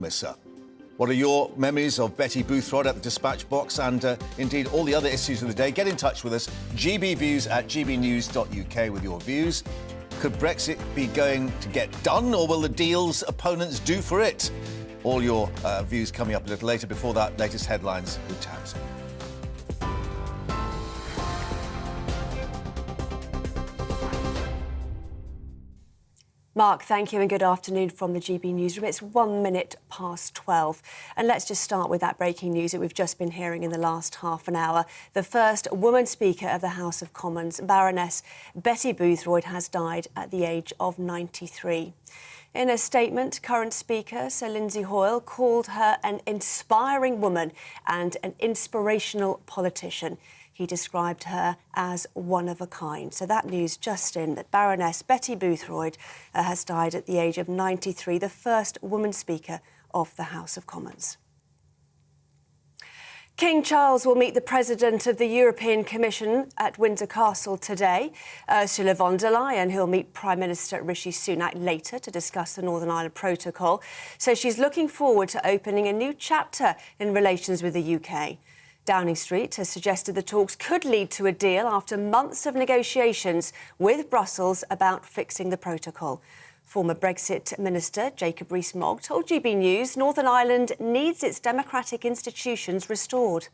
Miss her. What are your memories of Betty Boothroyd at the dispatch box and indeed all the other issues of the day? Get in touch with us, gbviews@gbnews.uk with your views. Could Brexit be going to get done, or will the deal's opponents do for it? All your views coming up a little later. Before that, latest headlines with Tamsin. Mark, thank you and good afternoon from the GB newsroom. It's 1 minute past 12. And let's just start with that breaking news that we've just been hearing in the last half an hour. The first woman Speaker of the House of Commons, Baroness Betty Boothroyd, has died at the age of 93. In a statement, current Speaker Sir Lindsay Hoyle called her an inspiring woman and an inspirational politician. He described her as one of a kind. So that news just in, that Baroness Betty Boothroyd has died at the age of 93, the first woman Speaker of the House of Commons. King Charles will meet the President of the European Commission at Windsor Castle today. Ursula von der Leyen, who'll meet Prime Minister Rishi Sunak later to discuss the Northern Ireland Protocol. So she's looking forward to opening a new chapter in relations with the UK. Downing Street has suggested the talks could lead to a deal after months of negotiations with Brussels about fixing the protocol. Former Brexit Minister Jacob Rees-Mogg told GB News Northern Ireland needs its democratic institutions restored.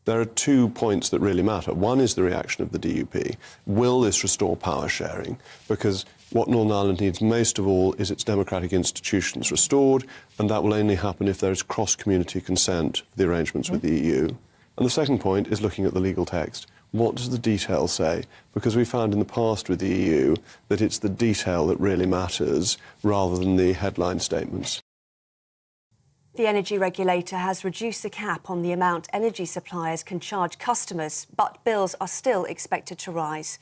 There are 2 points that really matter. One is the reaction of the DUP. Will this restore power sharing? Because what Northern Ireland needs most of all is its democratic institutions restored, and that will only happen if there is cross-community consent for the arrangements with the EU. And the second point is looking at the legal text. What does the detail say? Because we found in the past with the EU that it's the detail that really matters rather than the headline statements. The energy regulator has reduced the cap on the amount energy suppliers can charge customers, but bills are still expected to rise.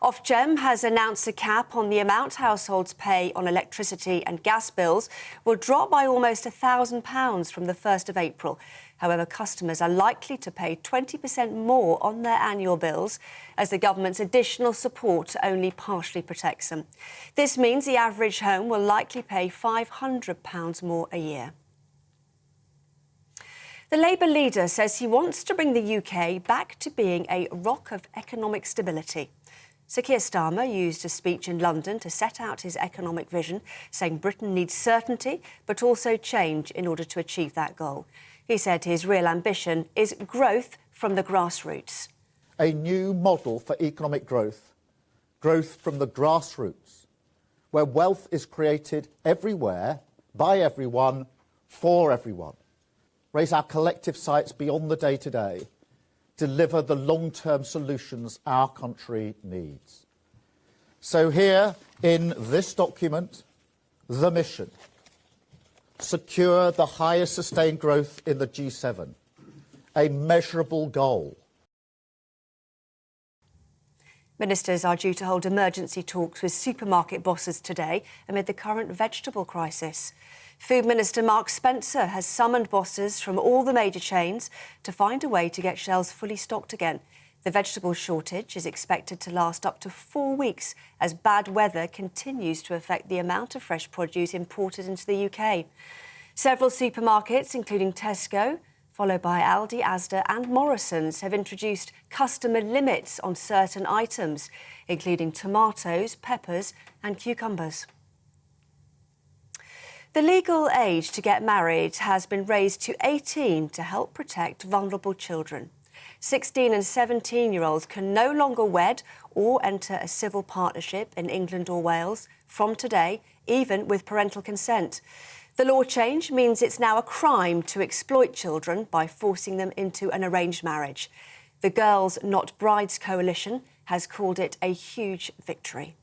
Ofgem has announced a cap on the amount households pay on electricity and gas bills will drop by almost £1,000 from the 1st of April. However, customers are likely to pay 20% more on their annual bills as the government's additional support only partially protects them. This means the average home will likely pay £500 more a year. The Labour leader says he wants to bring the UK back to being a rock of economic stability. Sir Keir Starmer used a speech in London to set out his economic vision, saying Britain needs certainty but also change in order to achieve that goal. He said his real ambition is growth from the grassroots. A new model for economic growth, growth from the grassroots, where wealth is created everywhere, by everyone, for everyone. Raise our collective sights beyond the day-to-day, deliver the long-term solutions our country needs. So here, in this document, the mission: secure the highest sustained growth in the G7, a measurable goal. Ministers are due to hold emergency talks with supermarket bosses today amid the current vegetable crisis. Food Minister Mark Spencer has summoned bosses from all the major chains to find a way to get shelves fully stocked again. The vegetable shortage is expected to last up to 4 weeks as bad weather continues to affect the amount of fresh produce imported into the UK. Several supermarkets, including Tesco, followed by Aldi, Asda and Morrisons, have introduced customer limits on certain items, including tomatoes, peppers and cucumbers. The legal age to get married has been raised to 18 to help protect vulnerable children. 16 and 17-year-olds can no longer wed or enter a civil partnership in England or Wales from today, even with parental consent. The law change means it's now a crime to exploit children by forcing them into an arranged marriage. The Girls Not Brides Coalition has called it a huge victory.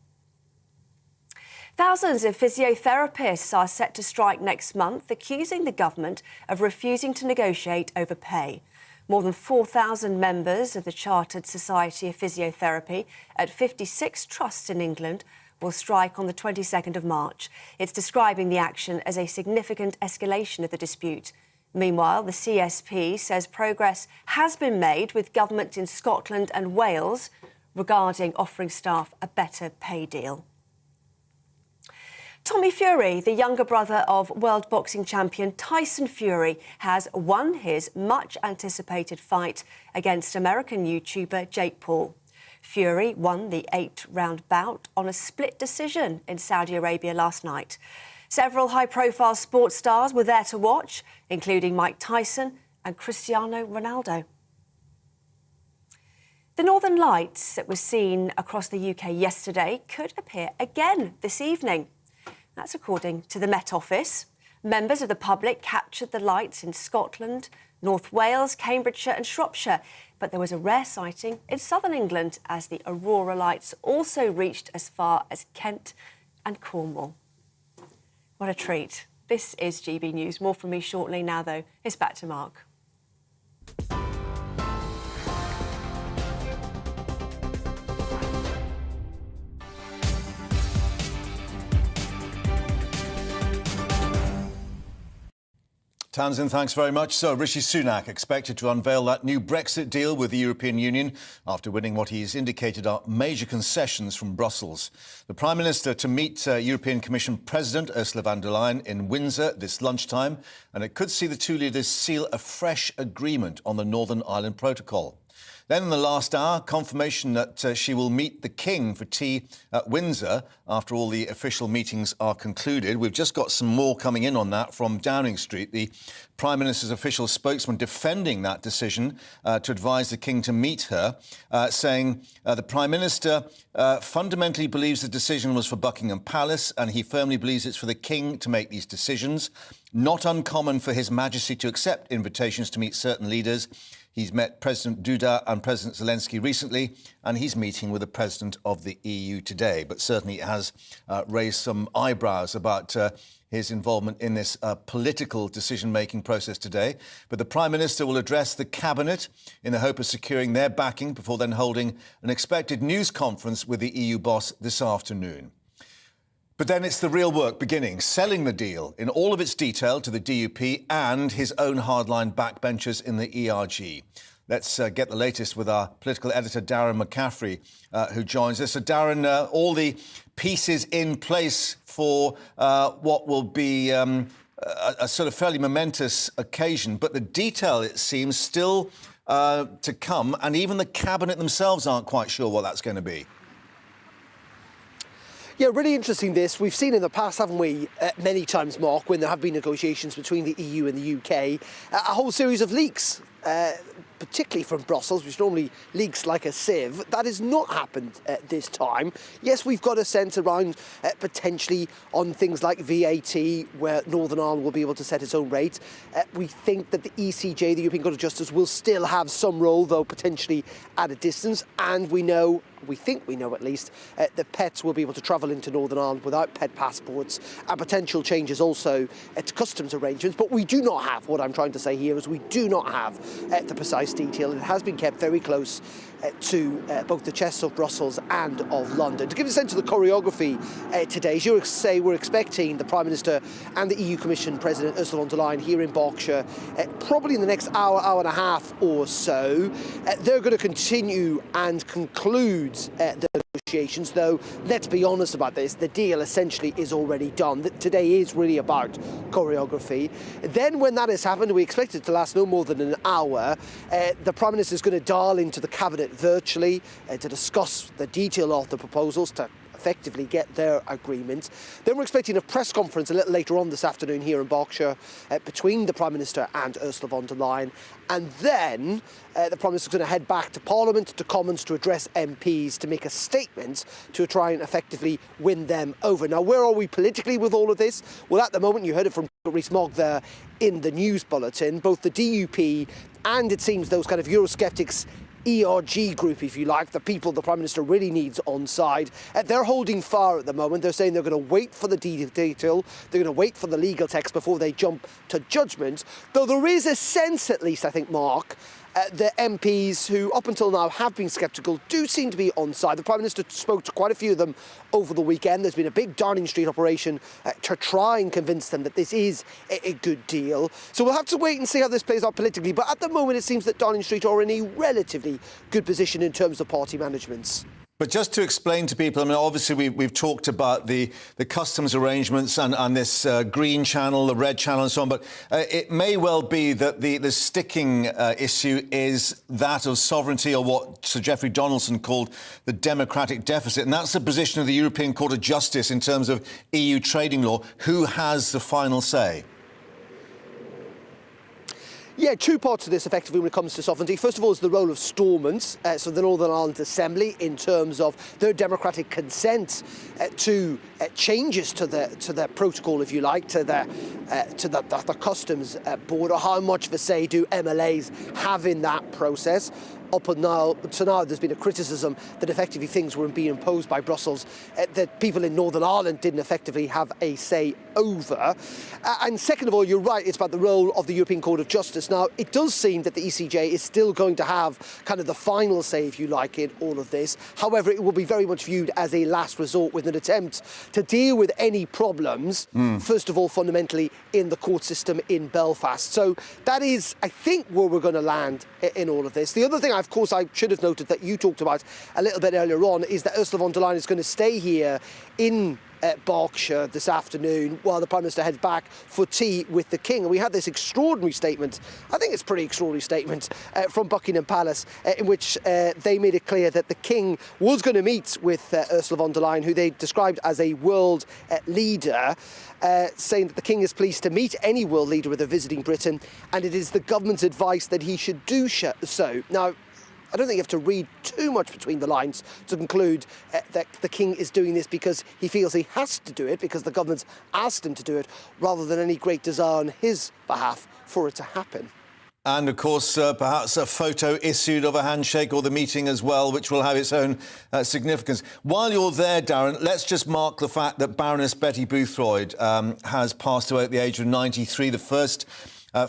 Thousands of physiotherapists are set to strike next month, accusing the government of refusing to negotiate over pay. More than 4,000 members of the Chartered Society of Physiotherapy at 56 trusts in England will strike on the 22nd of March. It's describing the action as a significant escalation of the dispute. Meanwhile, the CSP says progress has been made with governments in Scotland and Wales regarding offering staff a better pay deal. Tommy Fury, the younger brother of world boxing champion Tyson Fury, has won his much-anticipated fight against American YouTuber Jake Paul. Fury won the 8-round bout on a split decision in Saudi Arabia last night. Several high-profile sports stars were there to watch, including Mike Tyson and Cristiano Ronaldo. The Northern Lights that were seen across the UK yesterday could appear again this evening. That's according to the Met Office. Members of the public captured the lights in Scotland, North Wales, Cambridgeshire and Shropshire. But there was a rare sighting in southern England as the aurora lights also reached as far as Kent and Cornwall. What a treat. This is GB News. More from me shortly. Now, though, it's back to Mark. Tamsin, thanks very much. So, Rishi Sunak expected to unveil that new Brexit deal with the European Union after winning what he's indicated are major concessions from Brussels. The Prime Minister to meet European Commission President Ursula von der Leyen in Windsor this lunchtime, and it could see the two leaders seal a fresh agreement on the Northern Ireland Protocol. Then in the last hour, confirmation that she will meet the King for tea at Windsor after all the official meetings are concluded. We've just got some more coming in on that from Downing Street. The Prime Minister's official spokesman defending that decision to advise the King to meet her, saying the Prime Minister fundamentally believes the decision was for Buckingham Palace and he firmly believes it's for the King to make these decisions. Not uncommon for His Majesty to accept invitations to meet certain leaders. He's met President Duda and President Zelensky recently, and he's meeting with the President of the EU today. But certainly it has raised some eyebrows about his involvement in this political decision-making process today. But the Prime Minister will address the Cabinet in the hope of securing their backing before then holding an expected news conference with the EU boss this afternoon. But then it's the real work beginning, selling the deal in all of its detail to the DUP and his own hardline backbenchers in the ERG. Let's get the latest with our political editor, Darren McCaffrey, who joins us. So, Darren, all the pieces in place for what will be a sort of fairly momentous occasion, but the detail, it seems, still to come, and even the Cabinet themselves aren't quite sure what that's going to be. Yeah, really interesting this. We've seen in the past, haven't we, many times, Mark, when there have been negotiations between the EU and the UK, a whole series of leaks, particularly from Brussels, which normally leaks like a sieve. That has not happened this time. Yes, we've got a sense around potentially on things like VAT, where Northern Ireland will be able to set its own rate. We think that the ECJ, the European Court of Justice, will still have some role, though potentially at a distance. And we think we know at least, that pets will be able to travel into Northern Ireland without pet passports, and potential changes also to customs arrangements. But we do not have, what I'm trying to say here is we do not have the precise detail. It has been kept very close to both the chests of Brussels and of London. To give a sense of the choreography today, as you say, we're expecting the Prime Minister and the EU Commission President Ursula von der Leyen here in Berkshire probably in the next hour, hour and a half or so. They're going to continue and conclude the negotiations, though let's be honest about this, the deal essentially is already done. Today is really about choreography. Then when that has happened, we expect it to last no more than an hour, the Prime Minister is going to dial into the Cabinet virtually to discuss the detail of the proposals, to effectively get their agreement. Then we're expecting a press conference a little later on this afternoon here in Berkshire between the Prime Minister and Ursula von der Leyen. And then the Prime Minister is going to head back to Parliament, to Commons, to address MPs, to make a statement to try and effectively win them over. Now, where are we politically with all of this? Well, at the moment, you heard it from Rees-Mogg there in the news bulletin, both the DUP and, it seems, those kind of Eurosceptics ERG group, if you like, the people the Prime Minister really needs on side. They're holding fire at the moment. They're saying they're going to wait for the detail. They're going to wait for the legal text before they jump to judgment. Though there is a sense, at least, I think, Mark, the MPs who up until now have been sceptical do seem to be on side. The Prime Minister spoke to quite a few of them over the weekend. There's been a big Downing Street operation to try and convince them that this is a good deal. So we'll have to wait and see how this plays out politically. But at the moment, it seems that Downing Street are in a relatively good position in terms of party management. But just to explain to people, I mean, obviously we've talked about the customs arrangements and this green channel, the red channel and so on, but it may well be that the sticking issue is that of sovereignty, or what Sir Geoffrey Donaldson called the democratic deficit. And that's the position of the European Court of Justice in terms of EU trading law. Who has the final say? Yeah, two parts to this effectively when it comes to sovereignty. First of all is the role of Stormont, so the Northern Ireland Assembly, in terms of their democratic consent to changes to the protocol, if you like, to the customs border. How much of a say do MLAs have in that process? Up to now, there's been a criticism that effectively things were being imposed by Brussels that people in Northern Ireland didn't effectively have a say over. And second of all, you're right, it's about the role of the European Court of Justice. Now, it does seem that the ECJ is still going to have kind of the final say, if you like, in all of this. However, it will be very much viewed as a last resort, with an attempt to deal with any problems, first of all, fundamentally, in the court system in Belfast. So that is, I think, where we're going to land in all of this. The other thing, of course, I should have noted that you talked about a little bit earlier on is that Ursula von der Leyen is going to stay here in Berkshire this afternoon while the Prime Minister heads back for tea with the King. And we had this extraordinary statement, I think it's a pretty extraordinary statement, from Buckingham Palace, in which they made it clear that the King was going to meet with Ursula von der Leyen, who they described as a world leader, saying that the King is pleased to meet any world leader with a visiting Britain, and it is the government's advice that he should do so. Now, I don't think you have to read too much between the lines to conclude that the King is doing this because he feels he has to do it, because the government's asked him to do it, rather than any great desire on his behalf for it to happen. And, of course, perhaps a photo issued of a handshake or the meeting as well, which will have its own significance. While you're there, Darren, let's just mark the fact that Baroness Betty Boothroyd has passed away at the age of 93, the first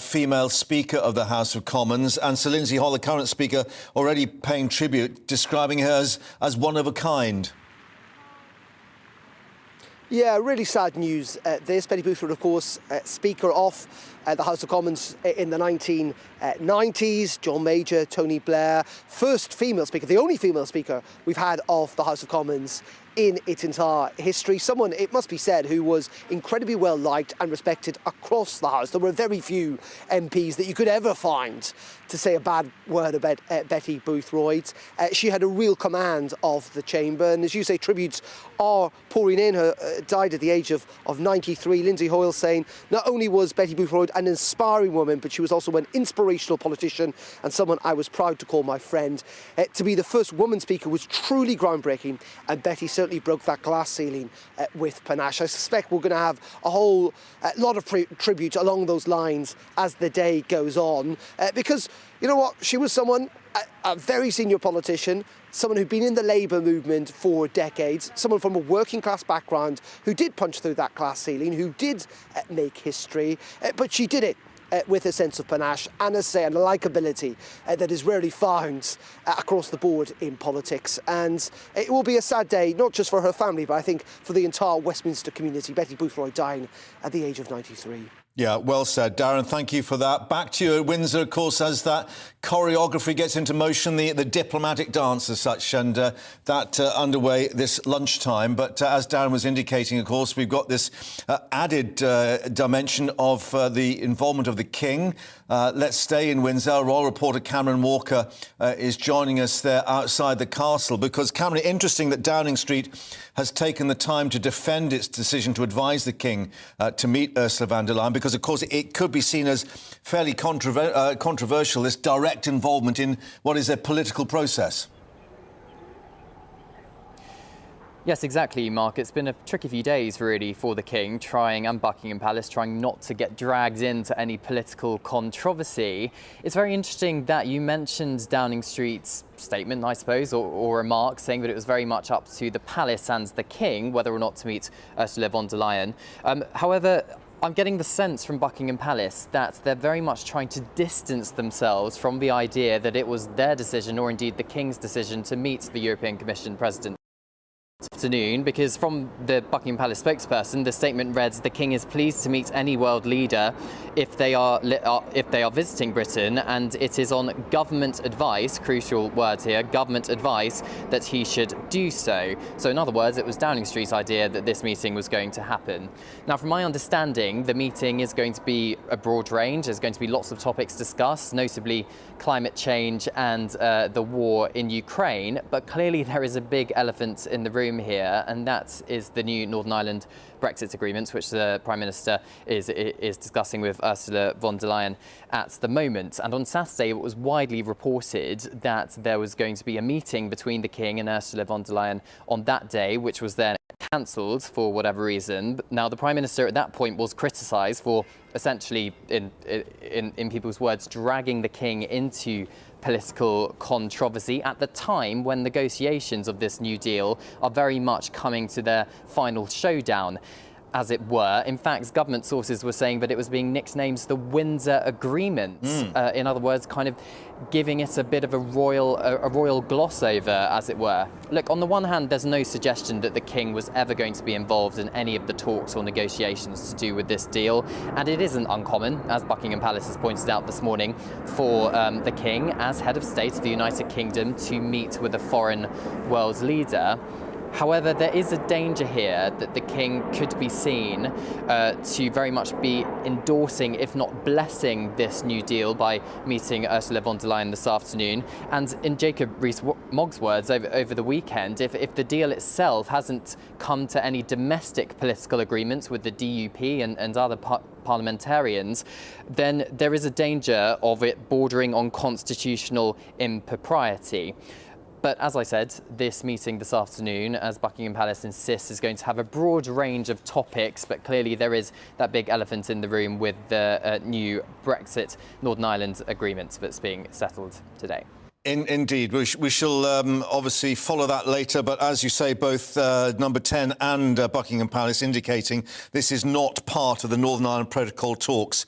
female Speaker of the House of Commons, and Sir Lindsay Hall, the current Speaker, already paying tribute, describing her as one of a kind. Yeah, really sad news. This Betty Boothroyd, of course, Speaker of the House of Commons in the 1990s. John Major, Tony Blair, first female Speaker, the only female Speaker we've had of the House of Commons in its entire history. Someone, it must be said, who was incredibly well liked and respected across the House. There were very few MPs that you could ever find to say a bad word about Betty Boothroyd. She had a real command of the chamber, and as you say, tributes are pouring in. Her died at the age of 93. Lindsay Hoyle saying not only was Betty Boothroyd an inspiring woman, but she was also an inspirational politician and someone I was proud to call my friend. To be the first woman Speaker was truly groundbreaking, and Betty certainly broke that glass ceiling with panache. I suspect we're going to have a whole lot of tribute along those lines as the day goes on, because, you know what, she was someone, a very senior politician, someone who'd been in the Labour movement for decades, someone from a working class background who did punch through that glass ceiling, who did make history, but she did it with a sense of panache and, as I say, a likeability that is rarely found across the board in politics. And it will be a sad day, not just for her family, but I think for the entire Westminster community. Betty Boothroyd dying at the age of 93. Yeah, well said, Darren. Thank you for that. Back to you at Windsor, of course, as that choreography gets into motion, the diplomatic dance as such, and that underway this lunchtime. But as Darren was indicating, of course, we've got this added dimension of the involvement of the King. Let's stay in Windsor. Our royal reporter Cameron Walker is joining us there outside the castle, because, Cameron, interesting that Downing Street has taken the time to defend its decision to advise the King to meet Ursula von der Leyen, because, of course, it could be seen as fairly controversial, this direct involvement in what is a political process. Yes, exactly, Mark. It's been a tricky few days, really, for the King, and Buckingham Palace trying not to get dragged into any political controversy. It's very interesting that you mentioned Downing Street's statement, I suppose, or remark, saying that it was very much up to the Palace and the King whether or not to meet Ursula von der Leyen. However, I'm getting the sense from Buckingham Palace that they're very much trying to distance themselves from the idea that it was their decision, or indeed the King's decision, to meet the European Commission President this afternoon, because from the Buckingham Palace spokesperson, the statement reads, "The King is pleased to meet any world leader if they are visiting Britain, and it is on government advice, crucial word here, government advice, that he should do so. So in other words, it was Downing Street's idea that this meeting was going to happen. Now, from my understanding, the meeting is going to be a broad range. There's going to be lots of topics discussed, notably climate change and the war in Ukraine. But clearly there is a big elephant in the room here, and that is the new Northern Ireland Brexit agreement, which the Prime Minister is discussing with Ursula von der Leyen at the moment. And on Saturday, it was widely reported that there was going to be a meeting between the King and Ursula von der Leyen on that day, which was then cancelled for whatever reason. Now, the Prime Minister at that point was criticised for essentially, in people's words, dragging the King into political controversy at the time when negotiations of this new deal are very much coming to their final showdown, as it were. In fact, government sources were saying that it was being nicknamed the Windsor Agreement. In other words, kind of giving it a bit of a royal gloss over, as it were. Look, on the one hand, there's no suggestion that the King was ever going to be involved in any of the talks or negotiations to do with this deal, and it isn't uncommon, as Buckingham Palace has pointed out this morning, for the King, as head of state of the United Kingdom, to meet with a foreign world leader. However, there is a danger here that the King could be seen to very much be endorsing, if not blessing, this new deal by meeting Ursula von der Leyen this afternoon. And in Jacob Rees-Mogg's words over the weekend, if the deal itself hasn't come to any domestic political agreements with the DUP and other parliamentarians, then there is a danger of it bordering on constitutional impropriety. But as I said, this meeting this afternoon, as Buckingham Palace insists, is going to have a broad range of topics, but clearly there is that big elephant in the room with the new Brexit Northern Ireland agreement that's being settled today. Indeed. We shall obviously follow that later. But as you say, both Number 10 and Buckingham Palace indicating this is not part of the Northern Ireland Protocol talks.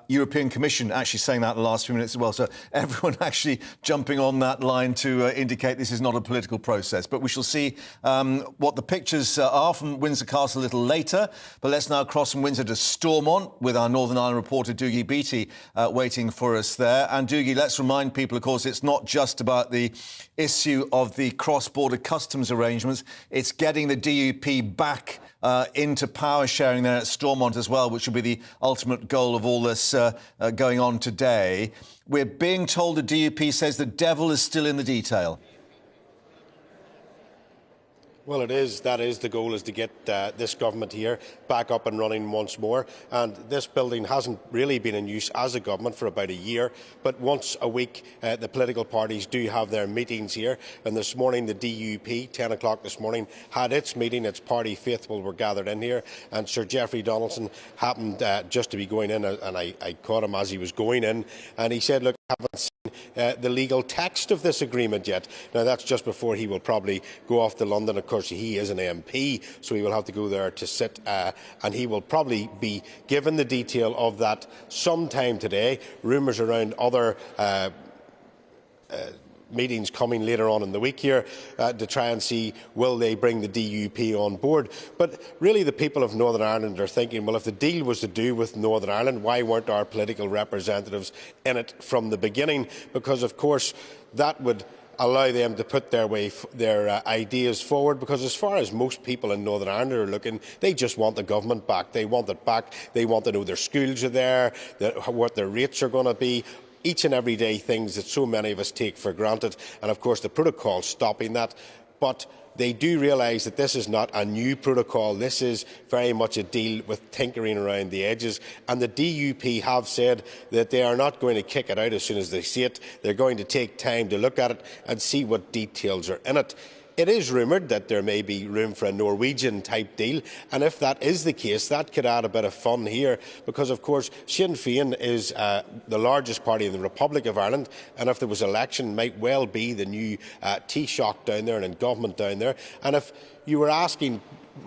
European Commission actually saying that in the last few minutes as well. So everyone actually jumping on that line to indicate this is not a political process. But we shall see what the pictures are from Windsor Castle a little later. But let's now cross from Windsor to Stormont with our Northern Ireland reporter Dougie Beattie waiting for us there. And Dougie, let's remind people, of course, it's not just about the issue of the cross-border customs arrangements. It's getting the DUP back into power sharing there at Stormont as well, which will be the ultimate goal of all this going on today. We're being told the DUP says the devil is still in the detail. Well, it is. That is the goal, is to get this government here back up and running once more. And this building hasn't really been in use as a government for about a year. But once a week, the political parties do have their meetings here. And this morning, the DUP, 10 o'clock this morning, had its meeting. Its party faithful were gathered in here. And Sir Geoffrey Donaldson happened just to be going in. And I caught him as he was going in. And he said, look, I haven't seen the legal text of this agreement yet. Now, that's just before he will probably go off to London. Of course, he is an MP, so he will have to go there to sit, and he will probably be given the detail of that sometime today. Rumours around other meetings coming later on in the week here to try and see will they bring the DUP on board. But really the people of Northern Ireland are thinking, well, if the deal was to do with Northern Ireland, why weren't our political representatives in it from the beginning? Because of course that would allow them to put their ideas forward, because as far as most people in Northern Ireland are looking, they just want the government back. They want it back. They want to know their schools are there, what their rates are going to be. Each and everyday things that so many of us take for granted, and of course the protocol stopping that. But they do realise that this is not a new protocol. This is very much a deal with tinkering around the edges. And the DUP have said that they are not going to kick it out as soon as they see it. They're going to take time to look at it and see what details are in it. It is rumoured that there may be room for a Norwegian-type deal, and if that is the case, that could add a bit of fun here, because, of course, Sinn Féin is the largest party in the Republic of Ireland, and if there was election, might well be the new Taoiseach down there and in government down there. And if you were asking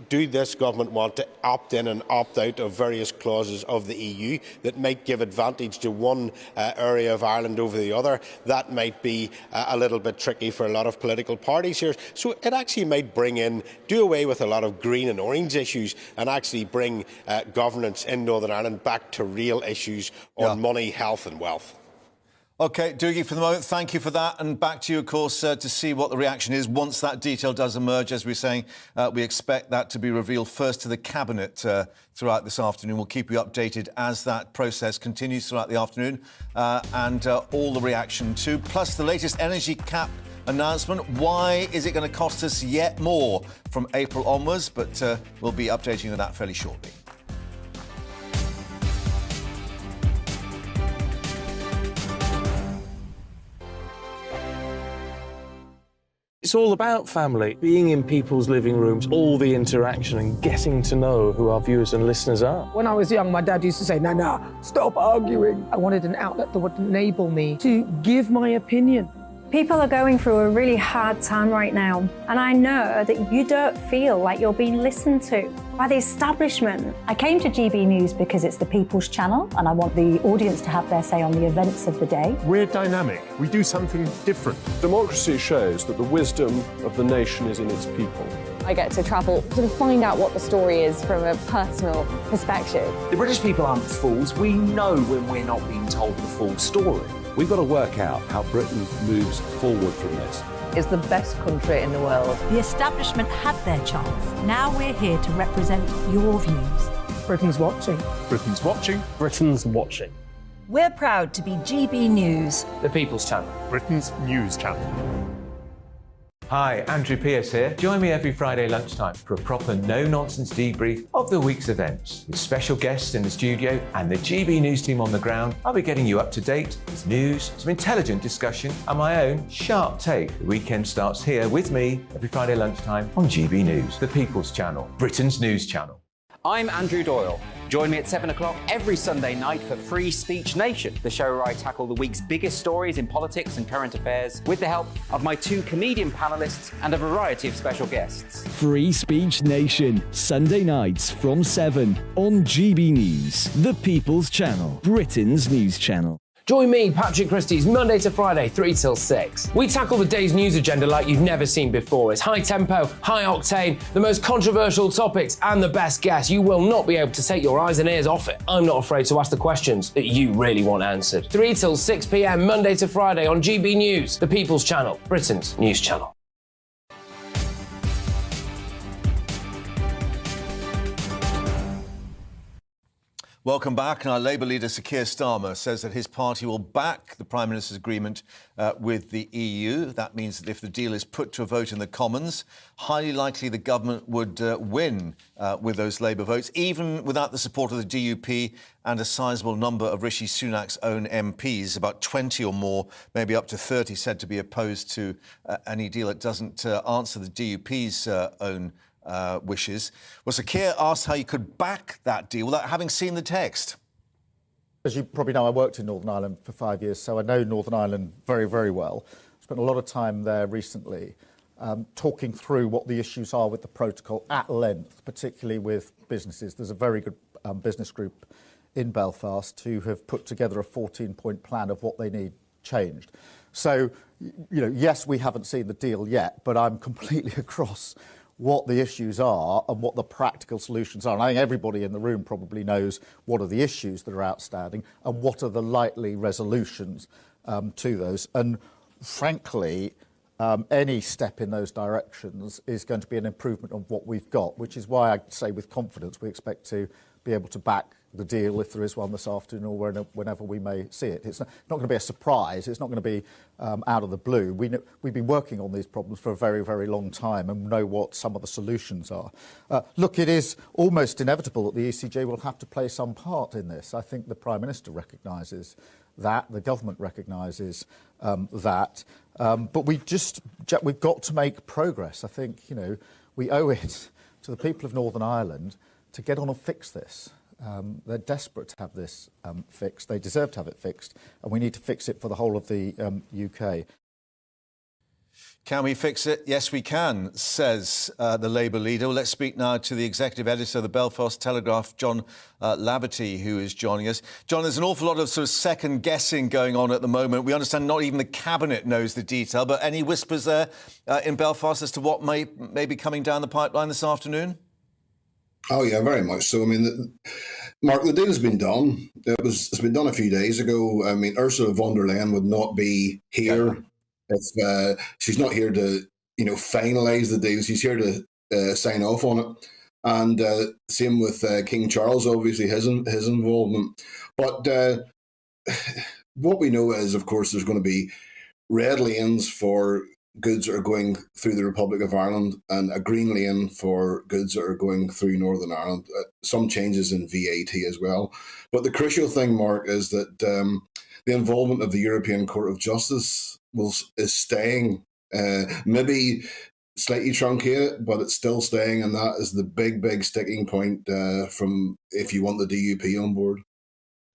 do this government want to opt in and opt out of various clauses of the EU that might give advantage to one area of Ireland over the other? That might be a little bit tricky for a lot of political parties here. So it actually might do away with a lot of green and orange issues and actually bring governance in Northern Ireland back to real issues on money, health and wealth. OK, Dougie, for the moment, thank you for that. And back to you, of course, to see what the reaction is once that detail does emerge. As we were saying, we expect that to be revealed first to the Cabinet throughout this afternoon. We'll keep you updated as that process continues throughout the afternoon and all the reaction too, plus the latest energy cap announcement. Why is it going to cost us yet more from April onwards? But we'll be updating you on that fairly shortly. It's all about family, being in people's living rooms, all the interaction and getting to know who our viewers and listeners are. When I was young, my dad used to say, "Nana, stop arguing." I wanted an outlet that would enable me to give my opinion. People are going through a really hard time right now, and I know that you don't feel like you're being listened to by the establishment. I came to GB News because it's the People's Channel, and I want the audience to have their say on the events of the day. We're dynamic. We do something different. Democracy shows that the wisdom of the nation is in its people. I get to travel to find out what the story is from a personal perspective. The British people aren't fools. We know when we're not being told the full story. We've got to work out how Britain moves forward from this. It's the best country in the world. The establishment had their chance. Now we're here to represent your views. Britain's watching. Britain's watching. Britain's watching. We're proud to be GB News, The People's Channel. Britain's news channel. Hi, Andrew Pearce here. Join me every Friday lunchtime for a proper no-nonsense debrief of the week's events. With special guests in the studio and the GB News team on the ground, I'll be getting you up to date with news, some intelligent discussion and my own sharp take. The weekend starts here with me every Friday lunchtime on GB News, the People's Channel, Britain's news channel. I'm Andrew Doyle. Join me at 7 o'clock every Sunday night for Free Speech Nation, the show where I tackle the week's biggest stories in politics and current affairs with the help of my two comedian panellists and a variety of special guests. Free Speech Nation, Sunday nights from 7 on GB News, the People's Channel, Britain's news channel. Join me, Patrick Christie's, Monday to Friday, 3 till 6. We tackle the day's news agenda like you've never seen before. It's high tempo, high octane, the most controversial topics, and the best guests. You will not be able to take your eyes and ears off it. I'm not afraid to ask the questions that you really want answered. 3 till 6 p.m, Monday to Friday on GB News, the People's Channel, Britain's news channel. Welcome back. Now, Labour leader Sir Keir Starmer says that his party will back the Prime Minister's agreement with the EU. That means that if the deal is put to a vote in the Commons, highly likely the government would win with those Labour votes, even without the support of the DUP and a sizable number of Rishi Sunak's own MPs, about 20 or more, maybe up to 30, said to be opposed to any deal that doesn't answer the DUP's own wishes. Well, Sir Keir asked how you could back that deal without having seen the text. As you probably know, I worked in Northern Ireland for 5 years, so I know Northern Ireland very, very well. Spent a lot of time there recently talking through what the issues are with the protocol at length, particularly with businesses. There's a very good business group in Belfast who have put together a 14-point plan of what they need changed. So, you know, yes, we haven't seen the deal yet, but I'm completely across what the issues are and what the practical solutions are. And I think everybody in the room probably knows what are the issues that are outstanding and what are the likely resolutions to those. And frankly, any step in those directions is going to be an improvement on what we've got, which is why I say with confidence we expect to be able to back the deal if there is one this afternoon or whenever we may see it. It's not going to be a surprise. It's not going to be out of the blue. We've been working on these problems for a very, very long time and know what some of the solutions are. Look, it is almost inevitable that the ECJ will have to play some part in this. I think the Prime Minister recognises that, the government recognises that, but we've got to make progress. I think, you know, we owe it to the people of Northern Ireland to get on and fix this. They're desperate to have this fixed. They deserve to have it fixed, and we need to fix it for the whole of the UK. Can we fix it? Yes, we can, says the Labour leader. Well, let's speak now to the executive editor of the Belfast Telegraph, John Laverty, who is joining us. John, there's an awful lot of sort of second-guessing going on at the moment. We understand not even the Cabinet knows the detail, but any whispers there in Belfast as to what may be coming down the pipeline this afternoon? Oh, yeah, very much so. I mean, Mark, the deal's been done. It's been done a few days ago. I mean, Ursula von der Leyen would not be here if she's not here to, finalise the deal. She's here to sign off on it. And same with King Charles, obviously, his involvement. But what we know is, of course, there's going to be red lanes for goods that are going through the Republic of Ireland and a green lane for goods that are going through Northern Ireland. Some changes in VAT as well. But the crucial thing, Mark, is that the involvement of the European Court of Justice is staying, maybe slightly truncated, but it's still staying, and that is the big sticking point from if you want the DUP on board.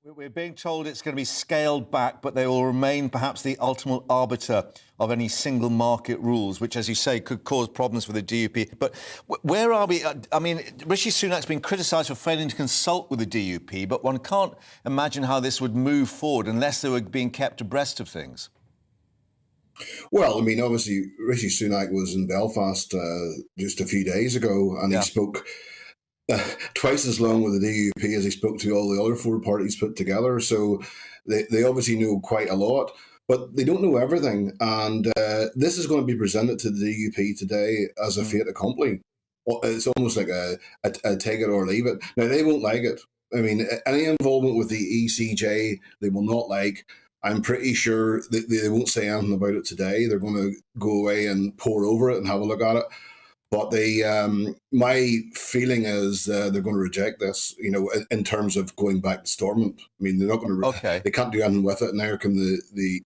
We're being told it's going to be scaled back, but they will remain perhaps the ultimate arbiter of any single market rules, which, as you say, could cause problems for the DUP. But where are we? I mean, Rishi Sunak's been criticised for failing to consult with the DUP, but one can't imagine how this would move forward unless they were being kept abreast of things. Well, I mean, obviously, Rishi Sunak was in Belfast just a few days ago, and he spoke twice as long with the DUP as he spoke to all the other four parties put together. So they obviously know quite a lot, but they don't know everything. And this is going to be presented to the DUP today as a fait accompli. It's almost like a take it or leave it. Now, they won't like it. I mean, any involvement with the ECJ, they will not like. I'm pretty sure that they won't say anything about it today. They're going to go away and pore over it and have a look at it. But my feeling is they're going to reject this, in terms of going back to Stormont. I mean, they're not going to. They can't do anything with it. Now come the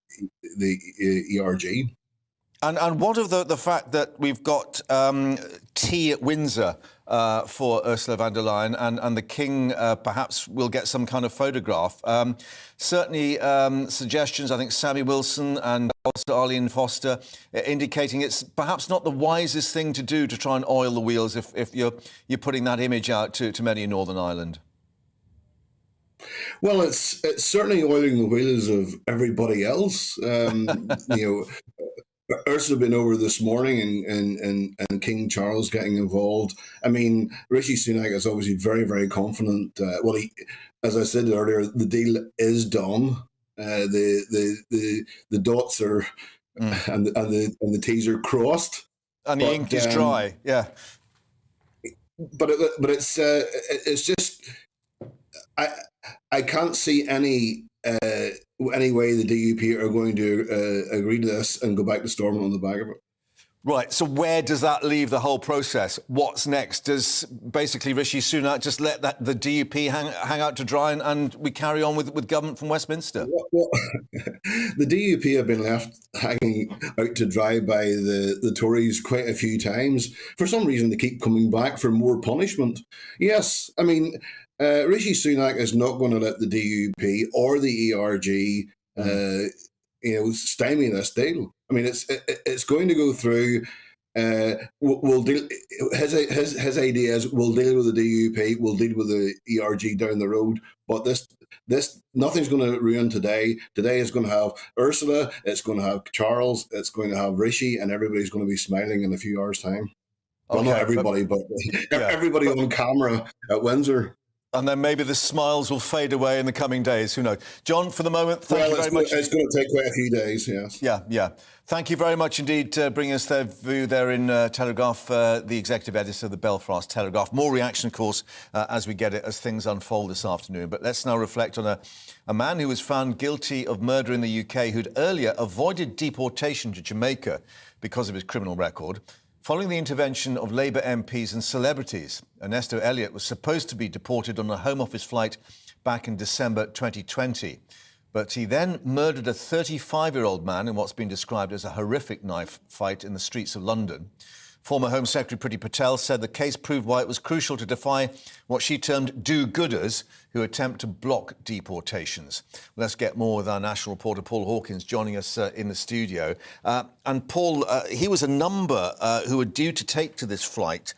ERG. And what of the fact that we've got tea at Windsor for Ursula von der Leyen, and the King perhaps will get some kind of photograph? Certainly suggestions, I think Sammy Wilson and also Arlene Foster, indicating it's perhaps not the wisest thing to do to try and oil the wheels if you're putting that image out to many in Northern Ireland. Well, it's certainly oiling the wheels of everybody else. Ursula been over this morning and King Charles getting involved. I mean, Rishi Sunak is obviously very, very confident. As I said earlier, the deal is done. The dots are and the T's are crossed, and the ink is dry. Yeah, but it's just I can't see any way the DUP are going to agree to this and go back to Stormont on the back of it. Right, so where does that leave the whole process? What's next? Does basically Rishi Sunak just let the DUP hang out to dry and we carry on with government from Westminster? Well, the DUP have been left hanging out to dry by the Tories quite a few times. For some reason, they keep coming back for more punishment. Yes, I mean, Rishi Sunak is not going to let the DUP or the ERG, stymie this deal. I mean, it's going to go through. We'll deal. His idea is we'll deal with the DUP, we'll deal with the ERG down the road. But this nothing's going to ruin today. Today is going to have Ursula. It's going to have Charles. It's going to have Rishi, and everybody's going to be smiling in a few hours' time. Well, not everybody, but everybody on camera at Windsor. And then maybe the smiles will fade away in the coming days. Who knows? John, for the moment, thank you very much. It's going to take quite a few days, yes. Yeah. Thank you very much indeed bringing us their view there in Telegraph, the executive editor of the Belfast Telegraph. More reaction, of course, as we get it, as things unfold this afternoon. But let's now reflect on a man who was found guilty of murder in the UK who'd earlier avoided deportation to Jamaica because of his criminal record. Following the intervention of Labour MPs and celebrities, Ernesto Elliott was supposed to be deported on a Home Office flight back in December 2020. But he then murdered a 35-year-old man in what's been described as a horrific knife fight in the streets of London. Former Home Secretary Priti Patel said the case proved why it was crucial to defy what she termed do-gooders who attempt to block deportations. Let's get more with our national reporter Paul Hawkins joining us in the studio. And Paul, he was a number who were due to take to this flight,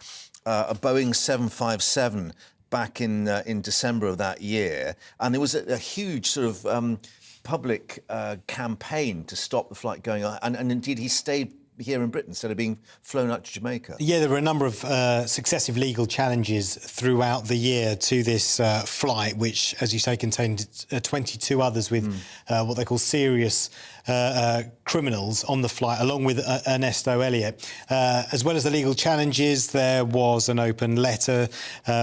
a Boeing 757, back in December of that year. And there was a huge sort of public campaign to stop the flight going on. And indeed, he stayed here in Britain instead of being flown out to Jamaica. Yeah, there were a number of successive legal challenges throughout the year to this flight, which, as you say, contained 22 others with what they call serious criminals on the flight, along with Ernesto Elliott. As well as the legal challenges, there was an open letter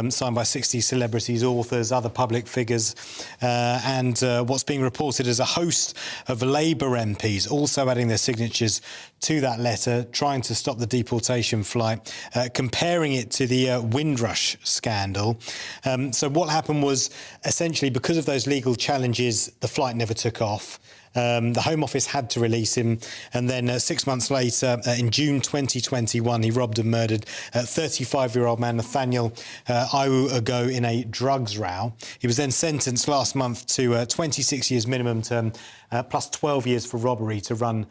signed by 60 celebrities, authors, other public figures, and what's being reported as a host of Labour MPs also adding their signatures to that letter, trying to stop the deportation flight, comparing it to the Windrush scandal. So what happened was, essentially, because of those legal challenges, the flight never took off. The Home Office had to release him, and then 6 months later, in June 2021, he robbed and murdered 35-year-old man Nathaniel Iwu in a drugs row. He was then sentenced last month to 26 years minimum term, plus 12 years for robbery to run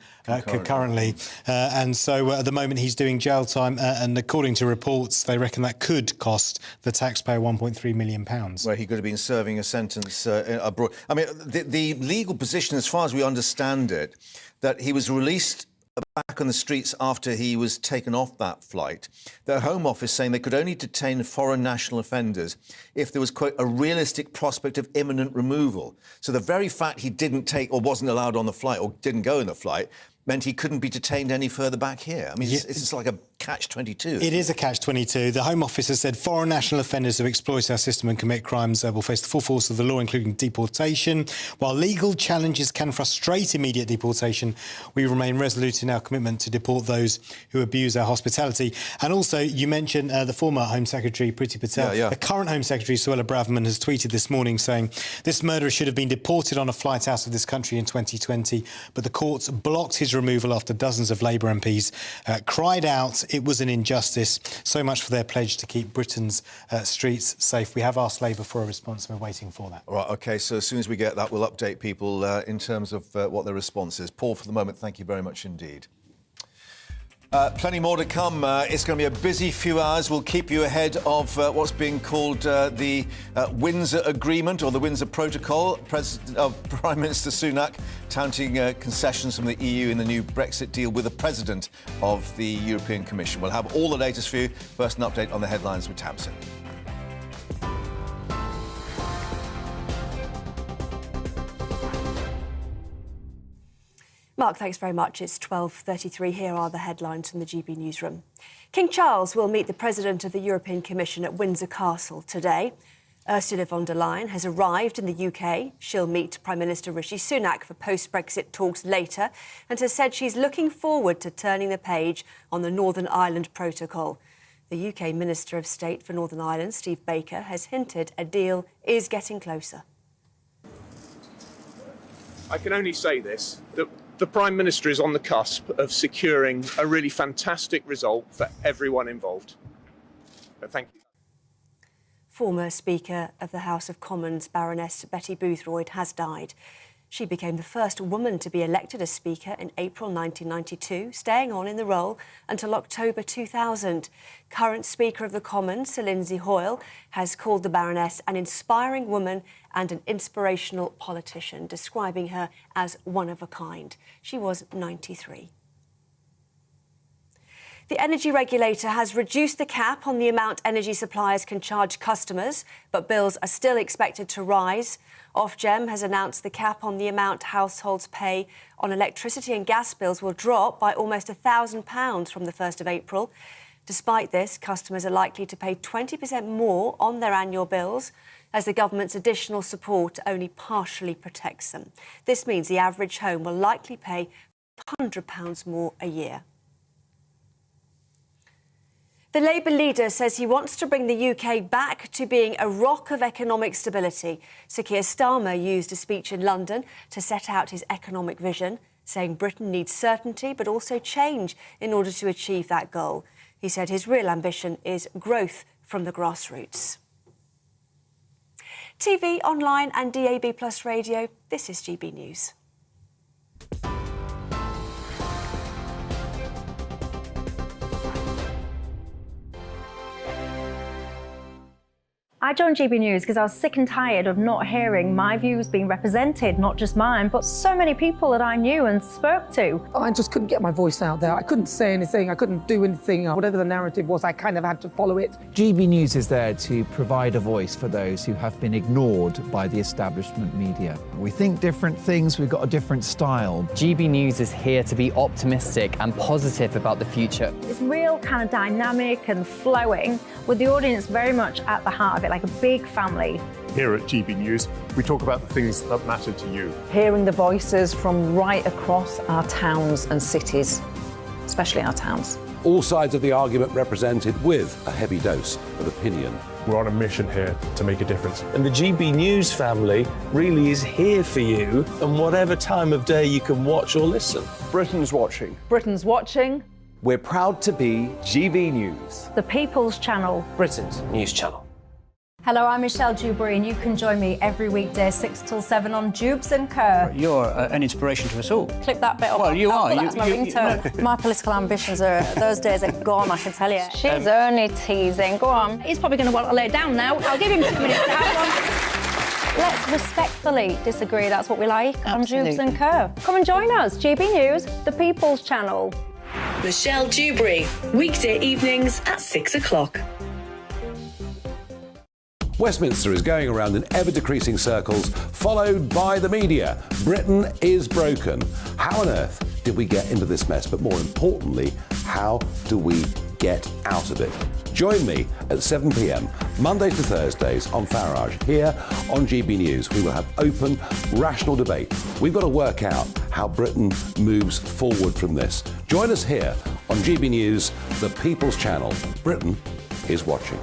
concurrently. And so at the moment he's doing jail time, and according to reports, they reckon that could cost the taxpayer £1.3 million. Where he could have been serving a sentence abroad. I mean, the legal position, as far as we understand it, that he was released back on the streets after he was taken off that flight. The Home Office saying they could only detain foreign national offenders if there was, quote, a realistic prospect of imminent removal. So the very fact he didn't take or wasn't allowed on the flight or didn't go in the flight meant he couldn't be detained any further back here. I mean, it's just like a catch-22. It is a catch-22. The Home Office has said foreign national offenders who exploit our system and commit crimes will face the full force of the law, including deportation. While legal challenges can frustrate immediate deportation, we remain resolute in our commitment to deport those who abuse our hospitality. And also, you mentioned the former Home Secretary, Priti Patel. Yeah. The current Home Secretary, Suella Braverman, has tweeted this morning saying this murderer should have been deported on a flight out of this country in 2020, but the courts blocked his removal after dozens of Labour MPs cried out it was an injustice. So much for their pledge to keep Britain's streets safe. We have asked Labour for a response and we're waiting for that. All right, OK, so as soon as we get that, we'll update people in terms of what their response is. Paul, for the moment, thank you very much indeed. Plenty more to come. It's going to be a busy few hours. We'll keep you ahead of what's being called the Windsor Agreement or the Windsor Protocol. Prime Minister Sunak touting concessions from the EU in the new Brexit deal with the President of the European Commission. We'll have all the latest for you. First, an update on the headlines with Tamsin. Mark, thanks very much. It's 12:33. Here are the headlines from the GB newsroom. King Charles will meet the President of the European Commission at Windsor Castle today. Ursula von der Leyen has arrived in the UK. She'll meet Prime Minister Rishi Sunak for post-Brexit talks later and has said she's looking forward to turning the page on the Northern Ireland Protocol. The UK Minister of State for Northern Ireland, Steve Baker, has hinted a deal is getting closer. I can only say this, that the Prime Minister is on the cusp of securing a really fantastic result for everyone involved. So thank you. Former Speaker of the House of Commons, Baroness Betty Boothroyd, has died. She became the first woman to be elected as Speaker in April 1992, staying on in the role until October 2000. Current Speaker of the Commons, Sir Lindsay Hoyle, has called the Baroness an inspiring woman and an inspirational politician, describing her as one of a kind. She was 93. The energy regulator has reduced the cap on the amount energy suppliers can charge customers, but bills are still expected to rise. Ofgem has announced the cap on the amount households pay on electricity and gas bills will drop by almost £1,000 from the 1st of April. Despite this, customers are likely to pay 20% more on their annual bills, as the government's additional support only partially protects them. This means the average home will likely pay £100 more a year. The Labour leader says he wants to bring the UK back to being a rock of economic stability. Sir Keir Starmer used a speech in London to set out his economic vision, saying Britain needs certainty but also change in order to achieve that goal. He said his real ambition is growth from the grassroots. TV, online and DAB+ radio, this is GB News. I joined GB News because I was sick and tired of not hearing my views being represented, not just mine, but so many people that I knew and spoke to. I just couldn't get my voice out there. I couldn't say anything. I couldn't do anything. Whatever the narrative was, I kind of had to follow it. GB News is there to provide a voice for those who have been ignored by the establishment media. We think different things, we've got a different style. GB News is here to be optimistic and positive about the future. It's real kind of dynamic and flowing, with the audience very much at the heart of it, like a big family. Here at GB News, we talk about the things that matter to you. Hearing the voices from right across our towns and cities, especially our towns. All sides of the argument represented with a heavy dose of opinion. We're on a mission here to make a difference. And the GB News family really is here for you, and whatever time of day you can watch or listen. Britain's watching. Britain's watching. We're proud to be GB News, The People's Channel. Britain's news channel. Hello, I'm Michelle Dewberry, and you can join me every weekday 6 till 7 on Jubes and Kerr. You're an inspiration to us all. Clip that bit up. Well, you are. That's my ringtone. My political ambitions are, those days are gone, I can tell you. She's only teasing. Go on. He's probably going to want to lay down now. I'll give him 2 minutes to have one. Let's respectfully disagree. That's what we like on Jubes and Kerr. Come and join us. GB News, The People's Channel. Michelle Dewberry, weekday evenings at 6 o'clock. Westminster is going around in ever-decreasing circles, followed by the media. Britain is broken. How on earth did we get into this mess? But more importantly, how do we get out of it? Join me at 7 p.m, Mondays to Thursdays on Farage. Here on GB News, we will have open, rational debate. We've got to work out how Britain moves forward from this. Join us here on GB News, the People's Channel. Britain is watching.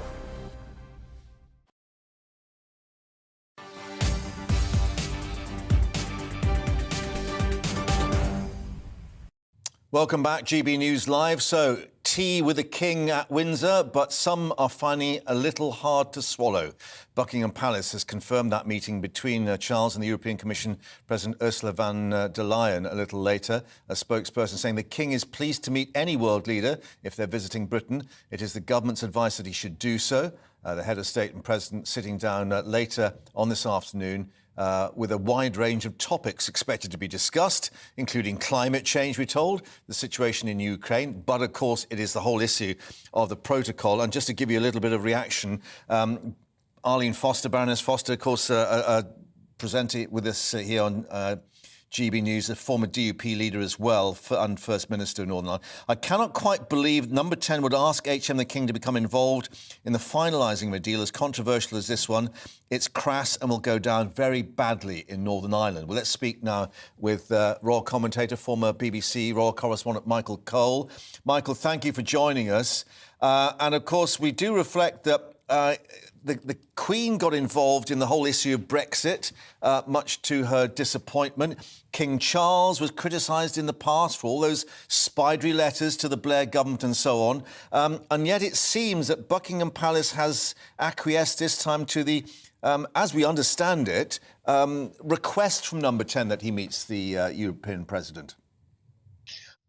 Welcome back, GB News Live. So, tea with the King at Windsor, but some are finding it a little hard to swallow. Buckingham Palace has confirmed that meeting between Charles and the European Commission President Ursula von der Leyen a little later. A spokesperson saying the King is pleased to meet any world leader if they're visiting Britain. It is the government's advice that he should do so. The head of state and president sitting down later on this afternoon with a wide range of topics expected to be discussed, including climate change, we're told, the situation in Ukraine, but of course it is the whole issue of the protocol. And just to give you a little bit of reaction, Arlene Foster, Baroness Foster, of course, presenting with us here on GB News, a former DUP leader as well, and First Minister of Northern Ireland. I cannot quite believe Number 10 would ask HM the King to become involved in the finalising of a deal as controversial as this one. It's crass and will go down very badly in Northern Ireland. Well, let's speak now with royal commentator, former BBC royal correspondent Michael Cole. Michael, thank you for joining us. And of course, we do reflect that the Queen got involved in the whole issue of Brexit, much to her disappointment. King Charles was criticised in the past for all those spidery letters to the Blair government and so on. And yet it seems that Buckingham Palace has acquiesced this time to the, as we understand it, request from Number 10 that he meets the European president.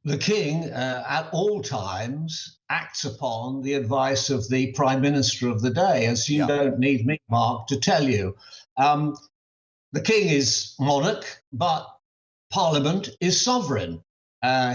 The King, at all times, acts upon the advice of the Prime Minister of the day, as you don't need me, Mark, to tell you. The King is monarch, but Parliament is sovereign.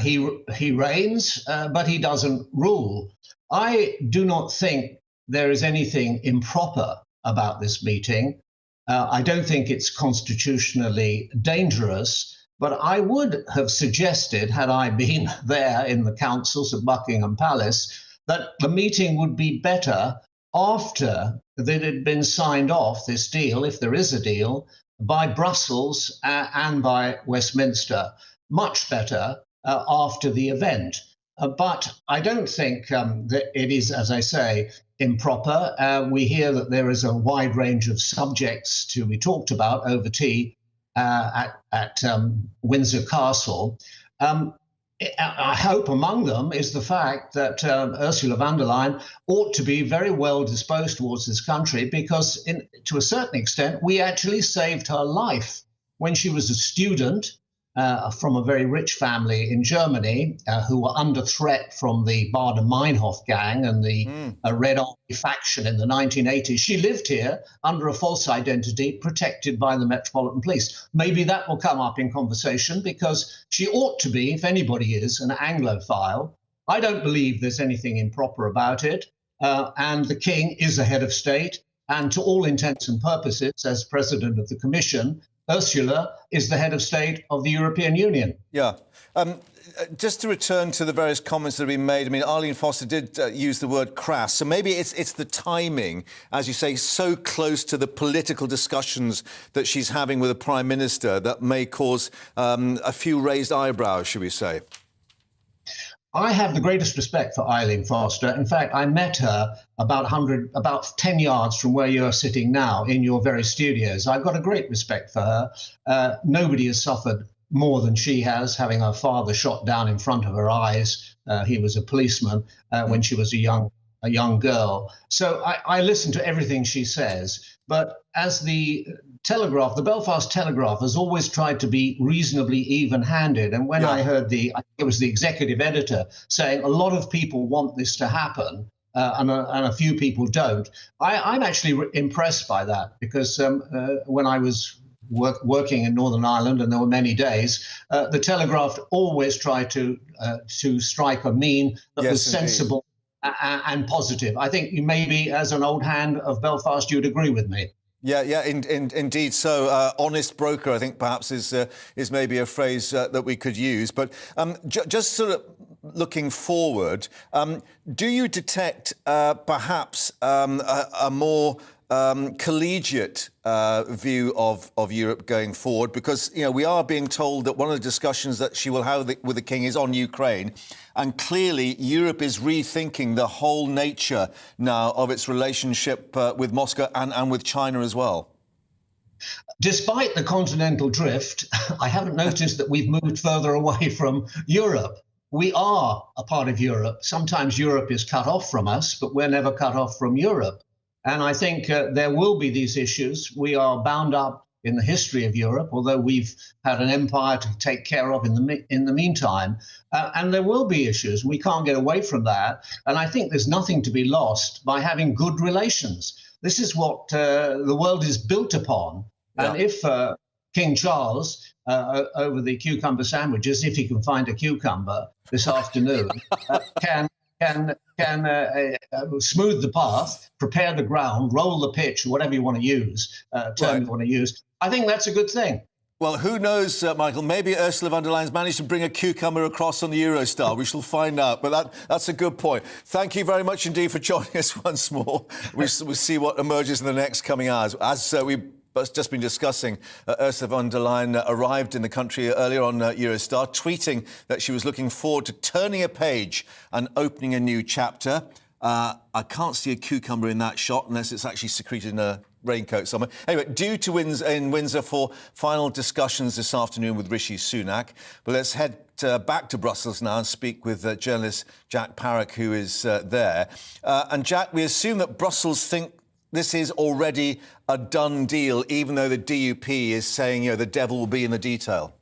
He reigns, but he doesn't rule. I do not think there is anything improper about this meeting. I don't think it's constitutionally dangerous. But I would have suggested, had I been there in the councils of Buckingham Palace, that the meeting would be better after that had been signed off, this deal, if there is a deal, by Brussels and by Westminster. Much better after the event. But I don't think that it is, as I say, improper. We hear that there is a wide range of subjects to be talked about over tea at Windsor Castle. I hope among them is the fact that Ursula von der Leyen ought to be very well disposed towards this country because, to a certain extent, we actually saved her life when she was a student from a very rich family in Germany who were under threat from the Baader-Meinhof gang and the Red Army faction in the 1980s. She lived here under a false identity, protected by the Metropolitan Police. Maybe that will come up in conversation because she ought to be, if anybody is, an Anglophile. I don't believe there's anything improper about it. And the King is a head of state. And to all intents and purposes, as president of the Commission, Ursula is the head of state of the European Union. Yeah. Just to return to the various comments that have been made, I mean, Arlene Foster did use the word crass. So maybe it's the timing, as you say, so close to the political discussions that she's having with the Prime Minister that may cause a few raised eyebrows, should we say? I have the greatest respect for Eileen Foster. In fact, I met her about 10 yards from where you're sitting now in your very studios. I've got a great respect for her. Nobody has suffered more than she has, having her father shot down in front of her eyes. He was a policeman when she was a young girl. So I listen to everything she says. But as the Telegraph, the Belfast Telegraph, has always tried to be reasonably even-handed. And when I heard I think it was the executive editor saying a lot of people want this to happen and a few people don't, I'm actually impressed by that because when I was working in Northern Ireland, and there were many days, the Telegraph always tried to strike a mean that was sensible and positive. I think you maybe, as an old hand of Belfast, you'd agree with me. Yeah, indeed. So, honest broker, I think perhaps is maybe a phrase that we could use. But just sort of looking forward, do you detect perhaps a more collegiate view of Europe going forward? Because, you know, we are being told that one of the discussions that she will have with the King is on Ukraine. And clearly, Europe is rethinking the whole nature now of its relationship with Moscow and with China as well. Despite the continental drift, I haven't noticed that we've moved further away from Europe. We are a part of Europe. Sometimes Europe is cut off from us, but we're never cut off from Europe. And I think there will be these issues. We are bound up in the history of Europe, although we've had an empire to take care of in the meantime. And there will be issues. We can't get away from that. And I think there's nothing to be lost by having good relations. This is what the world is built upon. Yeah. And if King Charles, over the cucumber sandwiches, if he can find a cucumber this afternoon, can smooth the path, prepare the ground, roll the pitch, whatever you want to use, term you want to use, I think that's a good thing. Well, who knows, Michael? Maybe Ursula von der Leyen's managed to bring a cucumber across on the Eurostar. We shall find out. But that's a good point. Thank you very much indeed for joining us once more. We'll see what emerges in the next coming hours. As we've just been discussing, Ursula von der Leyen arrived in the country earlier on Eurostar, tweeting that she was looking forward to turning a page and opening a new chapter. I can't see a cucumber in that shot unless it's actually secreted in a raincoat somewhere. Anyway, due to in Windsor for final discussions this afternoon with Rishi Sunak. But let's head back to Brussels now and speak with journalist Jack Parrock, who is there. And Jack, we assume that Brussels think this is already a done deal, even though the DUP is saying, you know, the devil will be in the detail.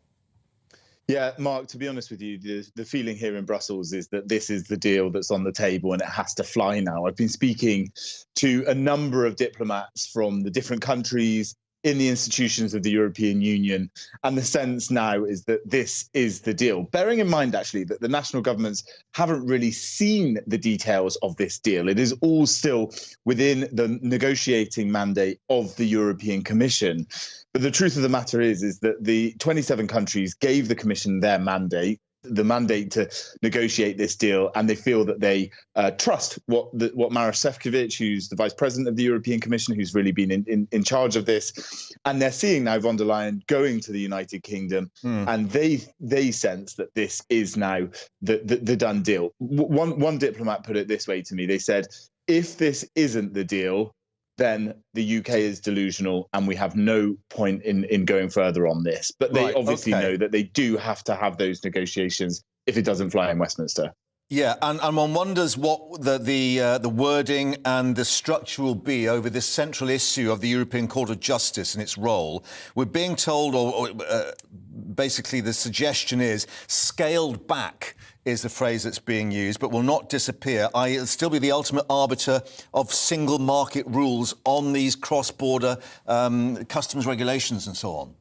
Yeah, Mark, to be honest with you, the feeling here in Brussels is that this is the deal that's on the table and it has to fly now. I've been speaking to a number of diplomats from the different countries in the institutions of the European Union, and the sense now is that this is the deal. Bearing in mind, actually, that the national governments haven't really seen the details of this deal. It is all still within the negotiating mandate of the European Commission. But the truth of the matter is that the 27 countries gave the Commission their mandate, the mandate to negotiate this deal, and they feel that they trust what Maroš Šefčovič, who's the Vice President of the European Commission, who's really been in charge of this, and they're seeing now von der Leyen going to the United Kingdom, and they sense that this is now the done deal. One diplomat put it this way to me. They said, if this isn't the deal, then the UK is delusional and we have no point in going further on this. But they obviously know that they do have to have those negotiations if it doesn't fly in Westminster. Yeah, and one wonders what the wording and the structure will be over this central issue of the European Court of Justice and its role. We're being told, basically the suggestion is, scaled back is the phrase that's being used, but will not disappear, i.e. it'll still be the ultimate arbiter of single market rules on these cross-border customs regulations and so on.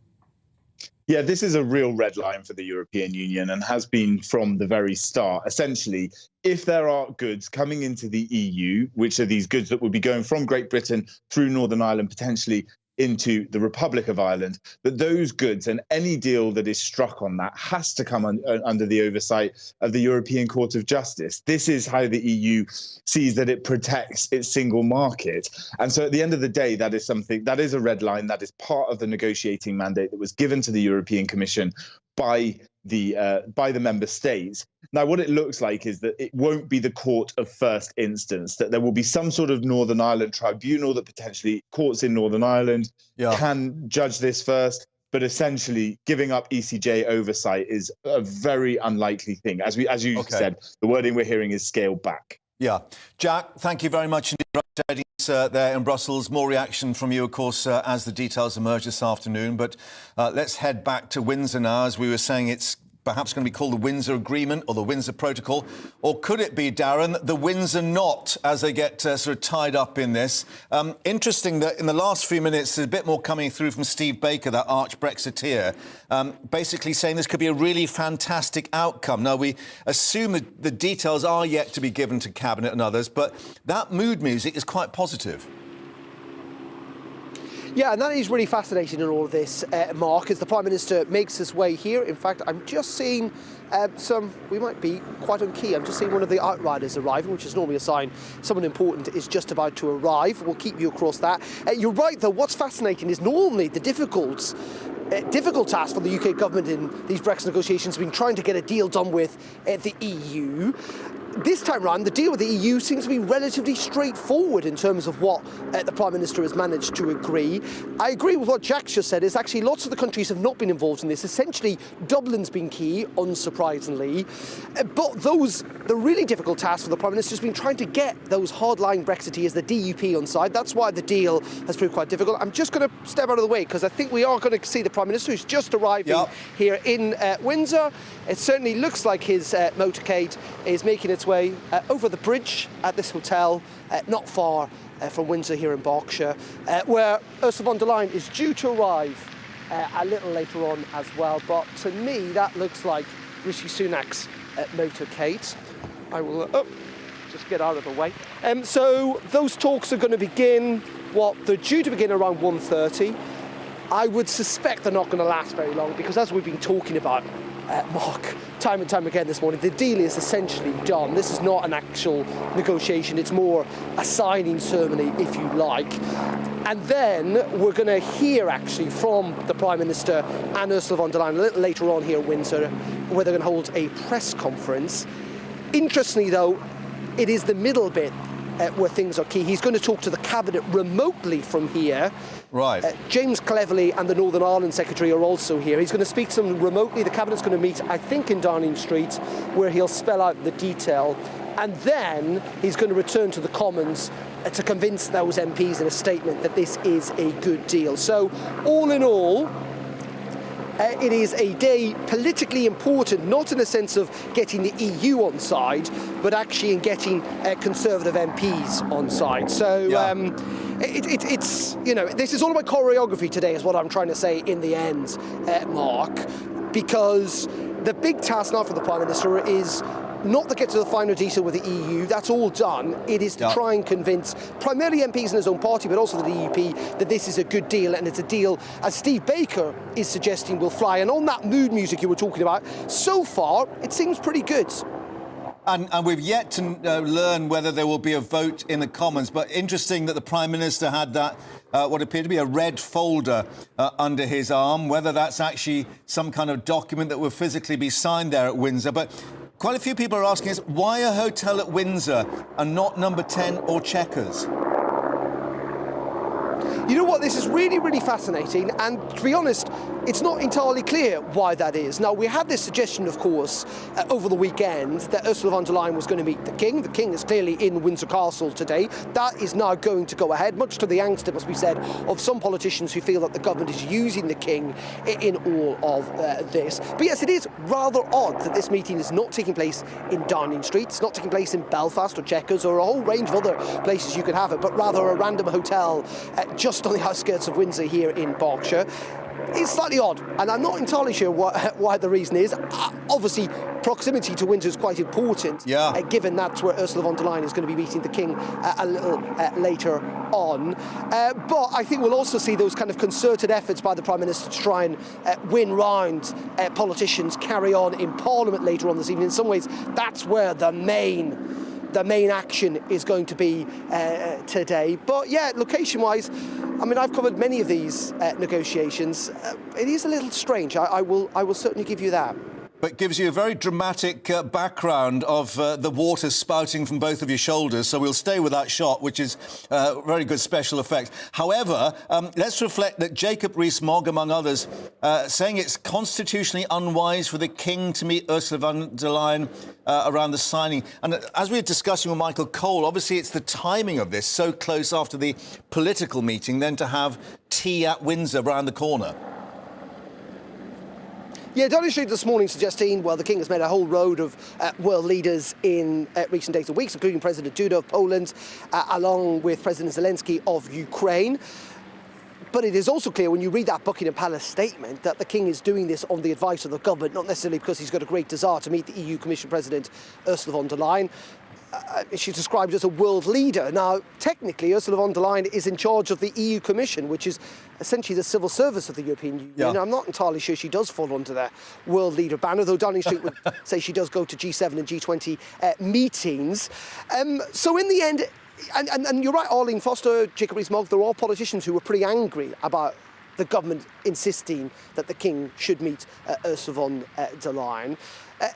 Yeah, this is a real red line for the European Union and has been from the very start. Essentially, if there are goods coming into the EU, which are these goods that would be going from Great Britain through Northern Ireland, potentially into the Republic of Ireland, that those goods and any deal that is struck on that has to come under the oversight of the European Court of Justice. This is how the EU sees that it protects its single market. And so at the end of the day, that is something, that is a red line, that is part of the negotiating mandate that was given to the European Commission by the member states. Now, what it looks like is that it won't be the court of first instance, that there will be some sort of Northern Ireland tribunal that potentially courts in Northern Ireland can judge this first. But essentially, giving up ECJ oversight is a very unlikely thing. As you said, the wording we're hearing is scaled back. Yeah. Jack, thank you very much indeed for updating us there in Brussels. More reaction from you, of course, as the details emerge this afternoon. But let's head back to Windsor now. As we were saying, it's perhaps going to be called the Windsor Agreement or the Windsor Protocol. Or could it be, Darren, the Windsor Knot, as they get sort of tied up in this? Interesting that in the last few minutes, there's a bit more coming through from Steve Baker, that arch-Brexiteer, basically saying this could be a really fantastic outcome. Now, we assume that the details are yet to be given to Cabinet and others, but that mood music is quite positive. Yeah, and that is really fascinating in all of this, Mark, as the Prime Minister makes his way here. In fact, I'm just seeing we might be quite on key. I'm just seeing one of the outriders arriving, which is normally a sign someone important is just about to arrive. We'll keep you across that. You're right, though. What's fascinating is normally the difficult task for the UK government in these Brexit negotiations has been trying to get a deal done with the EU. This time round, the deal with the EU seems to be relatively straightforward in terms of what the Prime Minister has managed to agree. I agree with what Jack just said, is actually lots of the countries have not been involved in this. Essentially, Dublin's been key, unsurprisingly. But the really difficult task for the Prime Minister has been trying to get those hardline Brexiteers, the DUP, on side. That's why the deal has proved quite difficult. I'm just going to step out of the way because I think we are going to see the Prime Minister, who's just arriving here in Windsor. It certainly looks like his motorcade is making its way over the bridge at this hotel, not far from Windsor here in Berkshire, where Ursula von der Leyen is due to arrive a little later on as well. But to me, that looks like Rishi Sunak's motorcade. I will just get out of the way. So those talks are going to begin, they're due to begin around 1:30. I would suspect they're not going to last very long because, as we've been talking about, Mark, time and time again this morning, the deal is essentially done. This is not an actual negotiation. It's more a signing ceremony, if you like. And then we're going to hear, actually, from the Prime Minister and Ursula von der Leyen a little later on here at Windsor, where they're going to hold a press conference. Interestingly, though, it is the middle bit where things are key. He's going to talk to the Cabinet remotely from here. Right. James Cleverly and the Northern Ireland Secretary are also here. He's going to speak to them remotely. The Cabinet's going to meet, I think, in Downing Street, where he'll spell out the detail. And then he's going to return to the Commons to convince those MPs in a statement that this is a good deal. So, all in all, it is a day politically important, not in the sense of getting the EU on side, but actually in getting Conservative MPs on side. So it's, this is all about choreography today, is what I'm trying to say in the end, Mark, because the big task now for the Prime Minister is not to get to the final detail with the EU, that's all done. It is to try and convince primarily MPs in his own party, but also the DUP, that this is a good deal, and it's a deal, as Steve Baker is suggesting, will fly. And on that mood music you were talking about, so far, it seems pretty good. And we've yet to learn whether there will be a vote in the Commons, but interesting that the Prime Minister had that, what appeared to be a red folder under his arm, whether that's actually some kind of document that will physically be signed there at Windsor. But quite a few people are asking us, why a hotel at Windsor and not number 10 or Chequers? You know what, this is really, really fascinating, and to be honest, it's not entirely clear why that is. Now, we had this suggestion, of course, over the weekend that Ursula von der Leyen was going to meet the King. The King is clearly in Windsor Castle today. That is now going to go ahead, much to the angst, it must be said, of some politicians who feel that the government is using the King in all of this. But yes, it is rather odd that this meeting is not taking place in Downing Street. It's not taking place in Belfast or Chequers or a whole range of other places you could have it, but rather a random hotel just on the outskirts of Windsor here in Berkshire. It's slightly odd, and I'm not entirely sure why the reason is. Obviously, proximity to Windsor is quite important, given that's where Ursula von der Leyen is going to be meeting the King a little later on. But I think we'll also see those kind of concerted efforts by the Prime Minister to try and win round politicians carry on in Parliament later on this evening. In some ways, that's where the main action is going to be today. But yeah, location-wise, I mean, I've covered many of these negotiations. It is a little strange. I will certainly give you that. But gives you a very dramatic background of the water spouting from both of your shoulders, so we'll stay with that shot, which is very good special effect. However, let's reflect that Jacob Rees-Mogg, among others, saying it's constitutionally unwise for the King to meet Ursula von der Leyen around the signing. And as we were discussing with Michael Cole, obviously it's the timing of this, so close after the political meeting, then to have tea at Windsor round the corner. Yeah, Downing Street this morning suggesting, well, the King has met a whole road of world leaders in recent days and weeks, including President Duda of Poland, along with President Zelensky of Ukraine. But it is also clear when you read that Buckingham Palace statement that the King is doing this on the advice of the government, not necessarily because he's got a great desire to meet the EU Commission President Ursula von der Leyen. She's described as a world leader. Now, technically, Ursula von der Leyen is in charge of the EU Commission, which is essentially the civil service of the European Union. Yeah. I'm not entirely sure she does fall under the world leader banner, though Downing Street would say she does go to G7 and G20 meetings. So in the end, and you're right, Arlene Foster, Jacob Rees-Mogg, there are politicians who were pretty angry about the government insisting that the King should meet Ursula von der Leyen.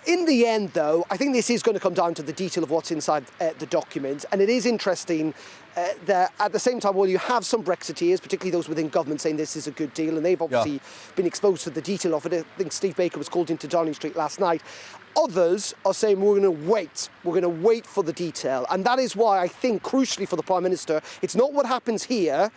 In the end, though, I think this is going to come down to the detail of what's inside the document. And it is interesting that at the same time, while you have some Brexiteers, particularly those within government, saying this is a good deal, and they've obviously been exposed to the detail of it. I think Steve Baker was called into Downing Street last night. Others are saying we're going to wait. We're going to wait for the detail. And that is why I think, crucially for the Prime Minister, it's not what happens here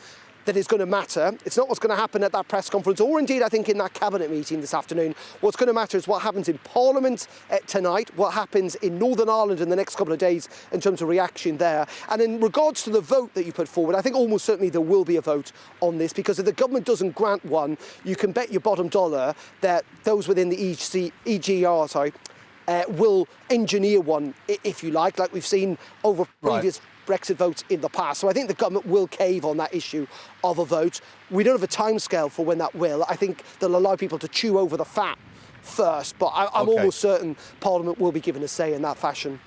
that is going to matter. It's not what's going to happen at that press conference, or indeed, I think, in that cabinet meeting this afternoon. What's going to matter is what happens in Parliament tonight, what happens in Northern Ireland in the next couple of days in terms of reaction there. And in regards to the vote that you put forward, I think almost certainly there will be a vote on this, because if the government doesn't grant one, you can bet your bottom dollar that those within the EGR, will engineer one, if you like we've seen over previous Brexit votes in the past. So I think the government will cave on that issue of a vote. We don't have a timescale for when that will. I think they'll allow people to chew over the fat first, but I'm almost certain Parliament will be given a say in that fashion.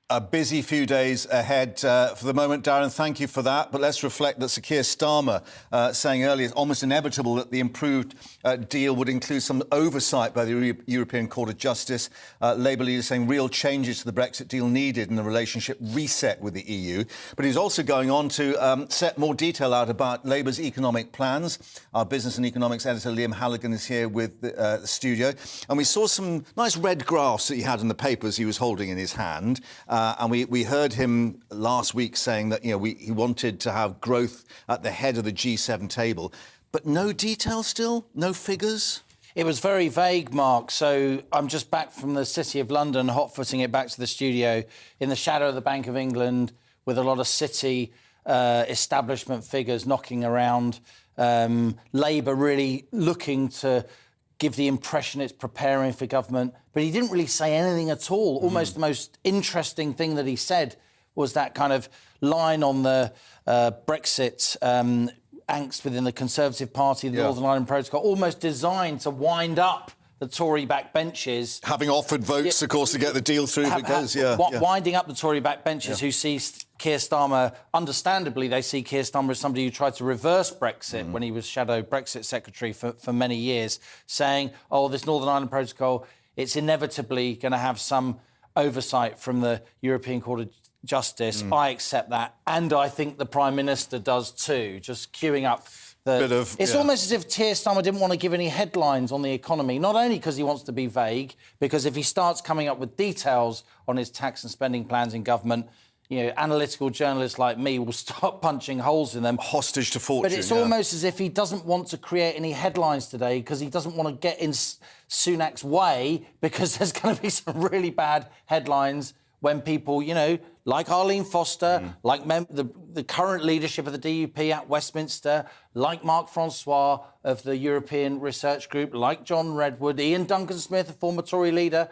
A busy few days ahead for the moment, Darren. Thank you for that. But let's reflect that Sir Keir Starmer saying earlier it's almost inevitable that the improved deal would include some oversight by the European Court of Justice. Labour leaders saying real changes to the Brexit deal needed and the relationship reset with the EU. But he's also going on to set more detail out about Labour's economic plans. Our business and economics editor Liam Halligan is here with the studio. And we saw some nice red graphs that he had in the papers he was holding in his hand. And we heard him last week saying that, he wanted to have growth at the head of the G7 table. But no detail still? No figures? It was very vague, Mark. So I'm just back from the City of London, hot-footing it back to the studio in the shadow of the Bank of England with a lot of city establishment figures knocking around. Labour really looking to give the impression it's preparing for government, but he didn't really say anything at all. Almost the most interesting thing that he said was that kind of line on the Brexit angst within the Conservative Party, the Northern Ireland Protocol, almost designed to wind up the Tory backbenchers. Having offered votes, of course, to get the deal through if it goes, winding up the Tory backbenchers who see Keir Starmer, understandably, they see Keir Starmer as somebody who tried to reverse Brexit when he was shadow Brexit secretary for many years, saying, this Northern Ireland Protocol, it's inevitably going to have some oversight from the European Court of justice. I accept that. And I think the Prime Minister does too, just queuing up it's almost as if Keir Starmer didn't want to give any headlines on the economy, not only because he wants to be vague, because if he starts coming up with details on his tax and spending plans in government, analytical journalists like me will start punching holes in them. Hostage to fortune. But it's almost as if he doesn't want to create any headlines today because he doesn't want to get in Sunak's way, because there's going to be some really bad headlines when people, like Arlene Foster, like the current leadership of the DUP at Westminster, like Marc Francois of the European Research Group, like John Redwood, Ian Duncan-Smith, a former Tory leader,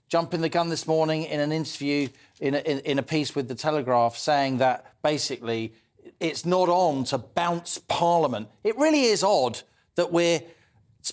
jumping the gun this morning in an interview in a piece with The Telegraph, saying that basically it's not on to bounce Parliament. It really is odd that we're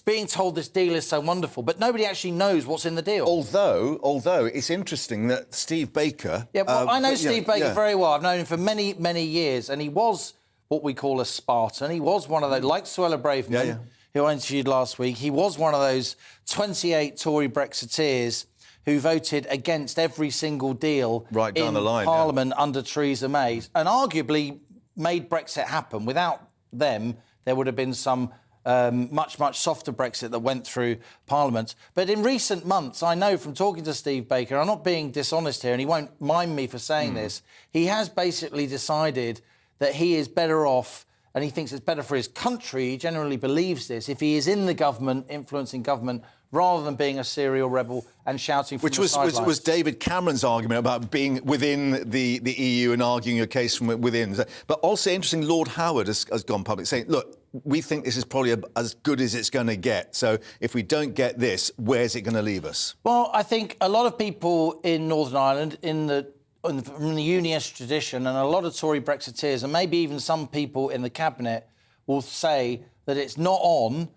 being told this deal is so wonderful, but nobody actually knows what's in the deal. Although it's interesting that Steve Baker... Yeah, well, I know Steve Baker very well. I've known him for many, many years, and he was what we call a Spartan. He was one of those, like Suella Braverman, who I interviewed last week, he was one of those 28 Tory Brexiteers who voted against every single deal right down in the line, Parliament under Theresa May, and arguably made Brexit happen. Without them, there would have been some much, much softer Brexit that went through Parliament. But in recent months, I know from talking to Steve Baker, I'm not being dishonest here, and he won't mind me for saying this, he has basically decided that he is better off, and he thinks it's better for his country, he generally believes this, if he is in the government, influencing government, rather than being a serial rebel and shouting from the sidelines. Which was David Cameron's argument about being within the EU and arguing a case from within. But also interesting, Lord Howard has gone public saying, look, we think this is probably as good as it's going to get. So if we don't get this, where's it going to leave us? Well, I think a lot of people in Northern Ireland, from the Unionist tradition, and a lot of Tory Brexiteers, and maybe even some people in the Cabinet, will say that it's not on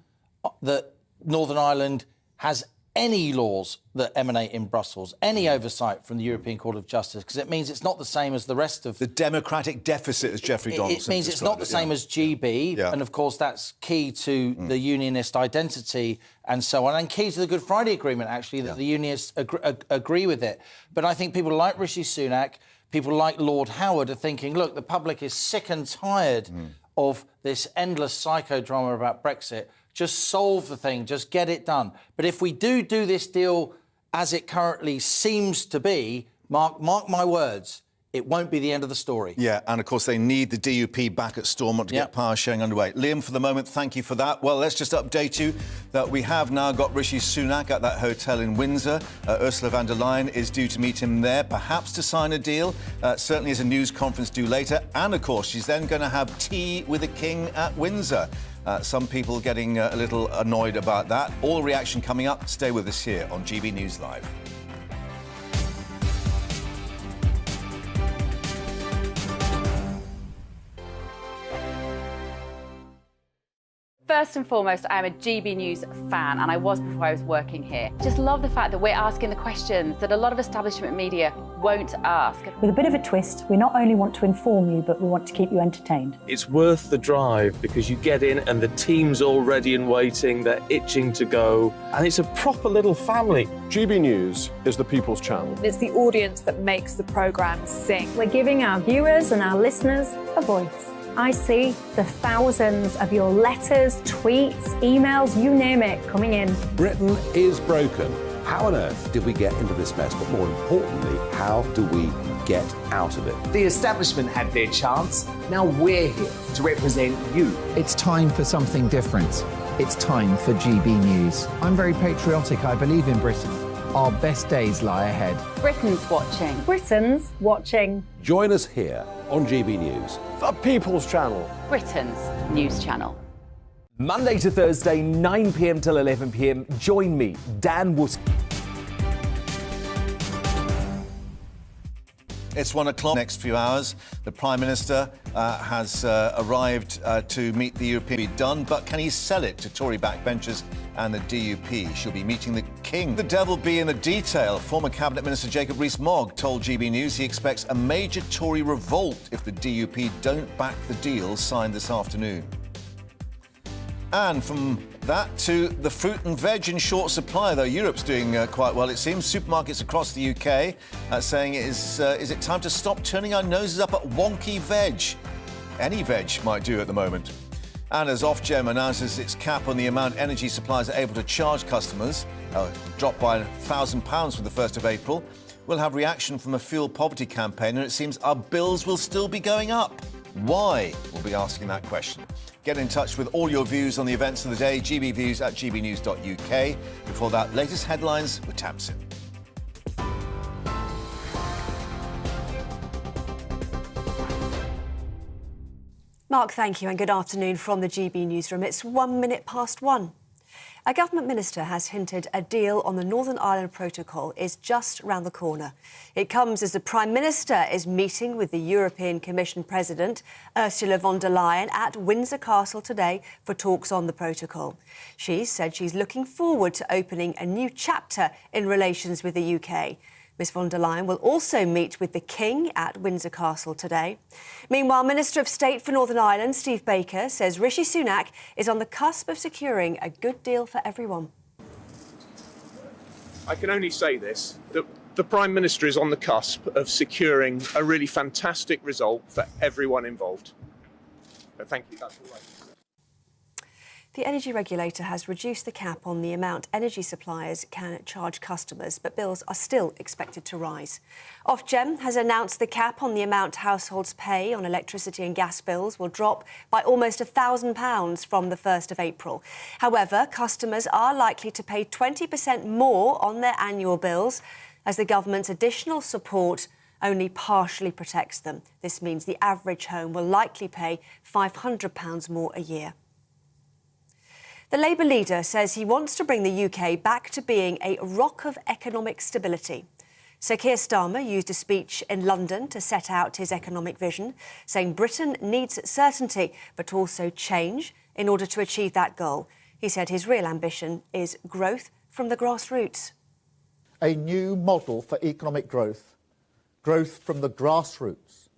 that Northern Ireland has any laws that emanate in Brussels, any oversight from the European Court of Justice, because it means it's not the same as the rest of... The democratic deficit, as Geoffrey Donaldson It means it's not the same as GB, and of course that's key to the Unionist identity and so on, and key to the Good Friday Agreement, actually, that the Unionists agree with it. But I think people like Rishi Sunak, people like Lord Howard are thinking, look, the public is sick and tired of this endless psychodrama about Brexit. Just solve the thing, just get it done. But if we do this deal as it currently seems to be, mark my words, it won't be the end of the story. Yeah, and of course they need the DUP back at Stormont to get power sharing underway. Liam, for the moment, thank you for that. Well, let's just update you that we have now got Rishi Sunak at that hotel in Windsor. Ursula von der Leyen is due to meet him there, perhaps to sign a deal. Certainly as a news conference due later. And, of course, she's then going to have tea with the King at Windsor. Some people getting a little annoyed about that. All reaction coming up. Stay with us here on GB News Live. First and foremost, I am a GB News fan, and I was before I was working here. Just love the fact that we're asking the questions that a lot of establishment media won't ask. With a bit of a twist, we not only want to inform you, but we want to keep you entertained. It's worth the drive because you get in and the team's all ready and waiting, they're itching to go, and it's a proper little family. GB News is the people's channel. It's the audience that makes the programme sing. We're giving our viewers and our listeners a voice. I see the thousands of your letters, tweets, emails, you name it, coming in. Britain is broken. How on earth did we get into this mess? But more importantly, how do we get out of it? The establishment had their chance. Now we're here to represent you. It's time for something different. It's time for GB News. I'm very patriotic. I believe in Britain. Our best days lie ahead. Britain's watching. Britain's watching. Join us here on GB News. The people's channel. Britain's news channel. Monday to Thursday, 9 p.m. till 11 p.m. Join me, Dan Wood. It's 1 o'clock. Next few hours, the Prime Minister has arrived to meet the European done, but can he sell it to Tory backbenchers and the DUP? She'll be meeting the King. The devil be in the detail. Former Cabinet Minister Jacob Rees-Mogg told GB News he expects a major Tory revolt if the DUP don't back the deal signed this afternoon. And from that to the fruit and veg in short supply, though Europe's doing quite well, it seems. Supermarkets across the UK saying is it time to stop turning our noses up at wonky veg? Any veg might do at the moment. And as Ofgem announces its cap on the amount energy suppliers are able to charge customers, dropped by £1,000 from the 1st of April, we'll have reaction from a fuel poverty campaign, and it seems our bills will still be going up. Why? We'll be asking that question. Get in touch with all your views on the events of the day, gbviews at gbnews.uk. Before that, latest headlines with Tamsin. Mark, thank you, and good afternoon from the GB newsroom. It's 1 minute past 1. A government minister has hinted a deal on the Northern Ireland Protocol is just round the corner. It comes as the Prime Minister is meeting with the European Commission President, Ursula von der Leyen, at Windsor Castle today for talks on the protocol. She said she's looking forward to opening a new chapter in relations with the UK. Ms von der Leyen will also meet with the King at Windsor Castle today. Meanwhile, Minister of State for Northern Ireland, Steve Baker, says Rishi Sunak is on the cusp of securing a good deal for everyone. I can only say this, that the Prime Minister is on the cusp of securing a really fantastic result for everyone involved. But thank you, that's all right. The energy regulator has reduced the cap on the amount energy suppliers can charge customers, but bills are still expected to rise. Ofgem has announced the cap on the amount households pay on electricity and gas bills will drop by almost £1,000 from the 1st of April. However, customers are likely to pay 20% more on their annual bills, as the government's additional support only partially protects them. This means the average home will likely pay £500 more a year. The Labour leader says he wants to bring the UK back to being a rock of economic stability. Sir Keir Starmer used a speech in London to set out his economic vision, saying Britain needs certainty but also change in order to achieve that goal. He said his real ambition is growth from the grassroots. A new model for economic growth, growth from the grassroots,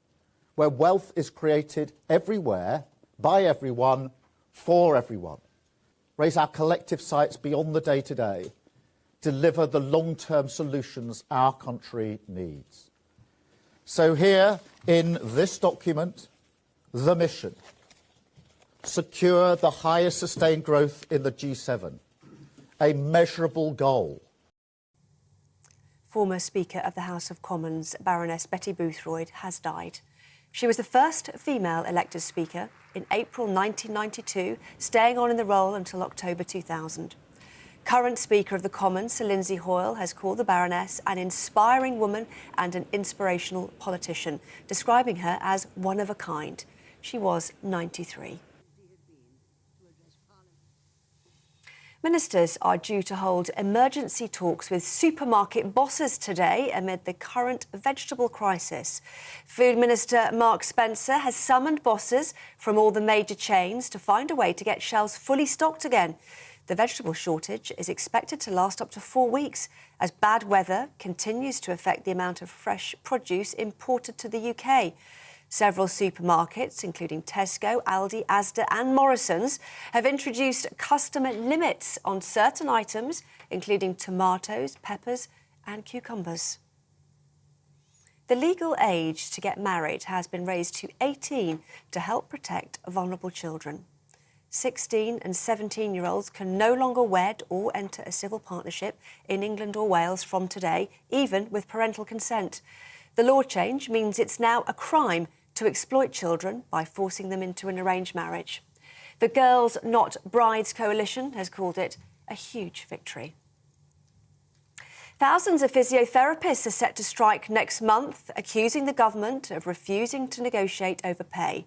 where wealth is created everywhere, by everyone, for everyone. Raise our collective sights beyond the day-to-day, deliver the long-term solutions our country needs. So here in this document, the mission: secure the highest sustained growth in the G7, a measurable goal. Former Speaker of the House of Commons, Baroness Betty Boothroyd, has died. She was the first female elected Speaker in April 1992, staying on in the role until October 2000. Current Speaker of the Commons, Sir Lindsay Hoyle, has called the Baroness an inspiring woman and an inspirational politician, describing her as one of a kind. She was 93. Ministers are due to hold emergency talks with supermarket bosses today amid the current vegetable crisis. Food Minister Mark Spencer has summoned bosses from all the major chains to find a way to get shelves fully stocked again. The vegetable shortage is expected to last up to 4 weeks as bad weather continues to affect the amount of fresh produce imported to the UK. Several supermarkets, including Tesco, Aldi, Asda and Morrisons, have introduced customer limits on certain items, including tomatoes, peppers and cucumbers. The legal age to get married has been raised to 18 to help protect vulnerable children. 16 and 17-year-olds can no longer wed or enter a civil partnership in England or Wales from today, even with parental consent. The law change means it's now a crime to exploit children by forcing them into an arranged marriage. The Girls Not Brides Coalition has called it a huge victory. Thousands of physiotherapists are set to strike next month, accusing the government of refusing to negotiate over pay.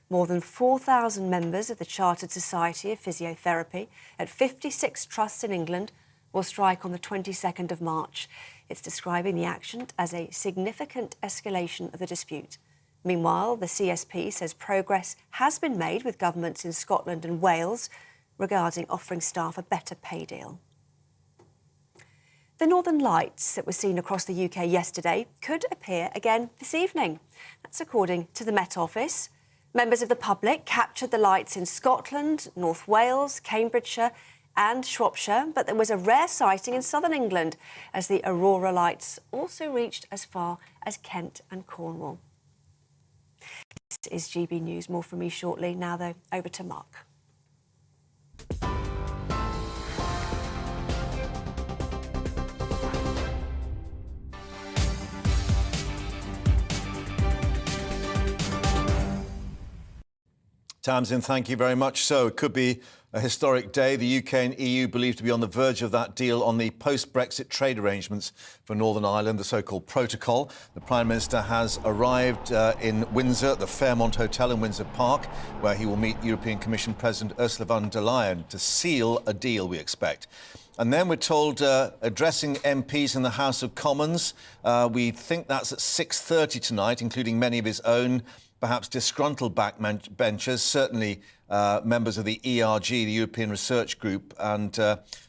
More than 4,000 members of the Chartered Society of Physiotherapy at 56 trusts in England will strike on the 22nd of March. It's describing the action as a significant escalation of the dispute. Meanwhile, the CSP says progress has been made with governments in Scotland and Wales regarding offering staff a better pay deal. The northern lights that were seen across the UK yesterday could appear again this evening. That's according to the Met Office. Members of the public captured the lights in Scotland, North Wales, Cambridgeshire and Shropshire, but there was a rare sighting in southern England as the aurora lights also reached as far as Kent and Cornwall. This is GB News. More from me shortly. Now, though, over to Mark. Tamsin, thank you very much. So it could be a historic day. The UK and EU believed to be on the verge of that deal on the post-Brexit trade arrangements for Northern Ireland, the so-called protocol. The Prime Minister has arrived in Windsor, at the Fairmont Hotel in Windsor Park, where he will meet European Commission President Ursula von der Leyen to seal a deal, we expect. And then we're told, addressing MPs in the House of Commons, we think that's at 6:30 tonight, including many of his own, perhaps disgruntled backbenchers, certainly members of the ERG, the European Research Group, and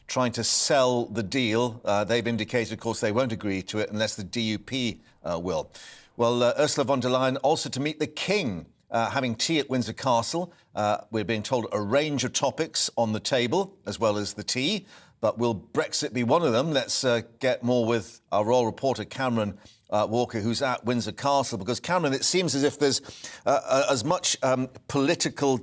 trying to sell the deal. They've indicated, of course, they won't agree to it unless the DUP will. Well, Ursula von der Leyen also to meet the King, having tea at Windsor Castle. We're being told a range of topics on the table, as well as the tea. But will Brexit be one of them? Let's get more with our royal reporter, Cameron Walker, who's at Windsor Castle. Because, Cameron, it seems as if there's as much political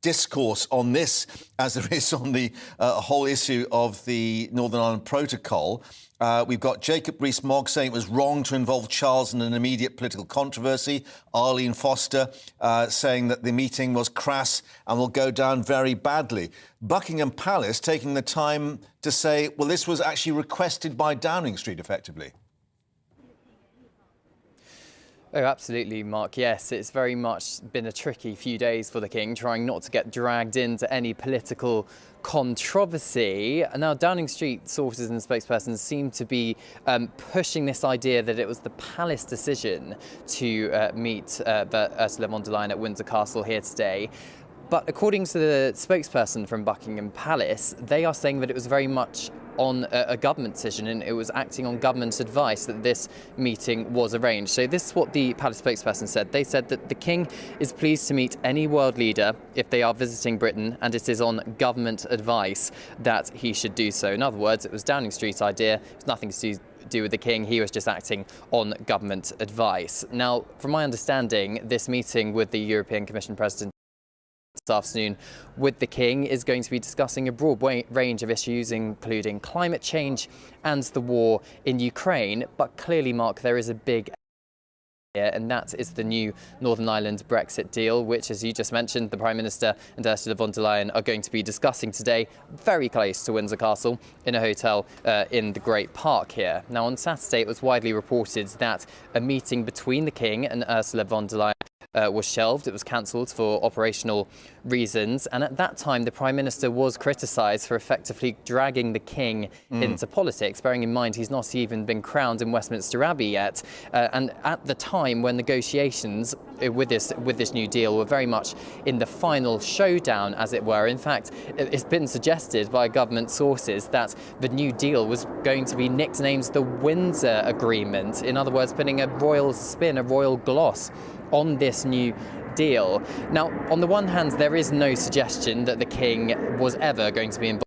discourse on this as there is on the whole issue of the Northern Ireland Protocol. We've got Jacob Rees-Mogg saying it was wrong to involve Charles in an immediate political controversy. Arlene Foster saying that the meeting was crass and will go down very badly. Buckingham Palace taking the time to say, well, this was actually requested by Downing Street, effectively. Oh, absolutely, Mark. Yes, it's very much been a tricky few days for the King, trying not to get dragged into any political controversy. Now, Downing Street sources and spokespersons seem to be pushing this idea that it was the palace decision to meet Ursula von der Leyen at Windsor Castle here today. But according to the spokesperson from Buckingham Palace, they are saying that it was very much on a government decision and it was acting on government advice that this meeting was arranged. So this is what the palace spokesperson said. They said that the King is pleased to meet any world leader if they are visiting Britain, and it is on government advice that he should do so. In other words, it was Downing Street's idea. It was nothing to do with the King. He was just acting on government advice. Now, from my understanding, this meeting with the European Commission President this afternoon with the King is going to be discussing a broad range of issues, including climate change and the war in Ukraine. But clearly, Mark, there is a big here, and that is the new Northern Ireland Brexit deal, which, as you just mentioned, the Prime Minister and Ursula von der Leyen are going to be discussing today, very close to Windsor Castle, in a hotel in the Great Park here. Now, on Saturday, it was widely reported that a meeting between the King and Ursula von der Leyen was shelved. It was cancelled for operational reasons. And at that time, the Prime Minister was criticised for effectively dragging the King into politics, bearing in mind he's not even been crowned in Westminster Abbey yet. And at the time when negotiations with this new deal were very much in the final showdown, as it were. In fact, it's been suggested by government sources that the new deal was going to be nicknamed the Windsor Agreement. In other words, putting a royal spin, a royal gloss on this new deal. Now, on the one hand, there is no suggestion that the King was ever going to be involved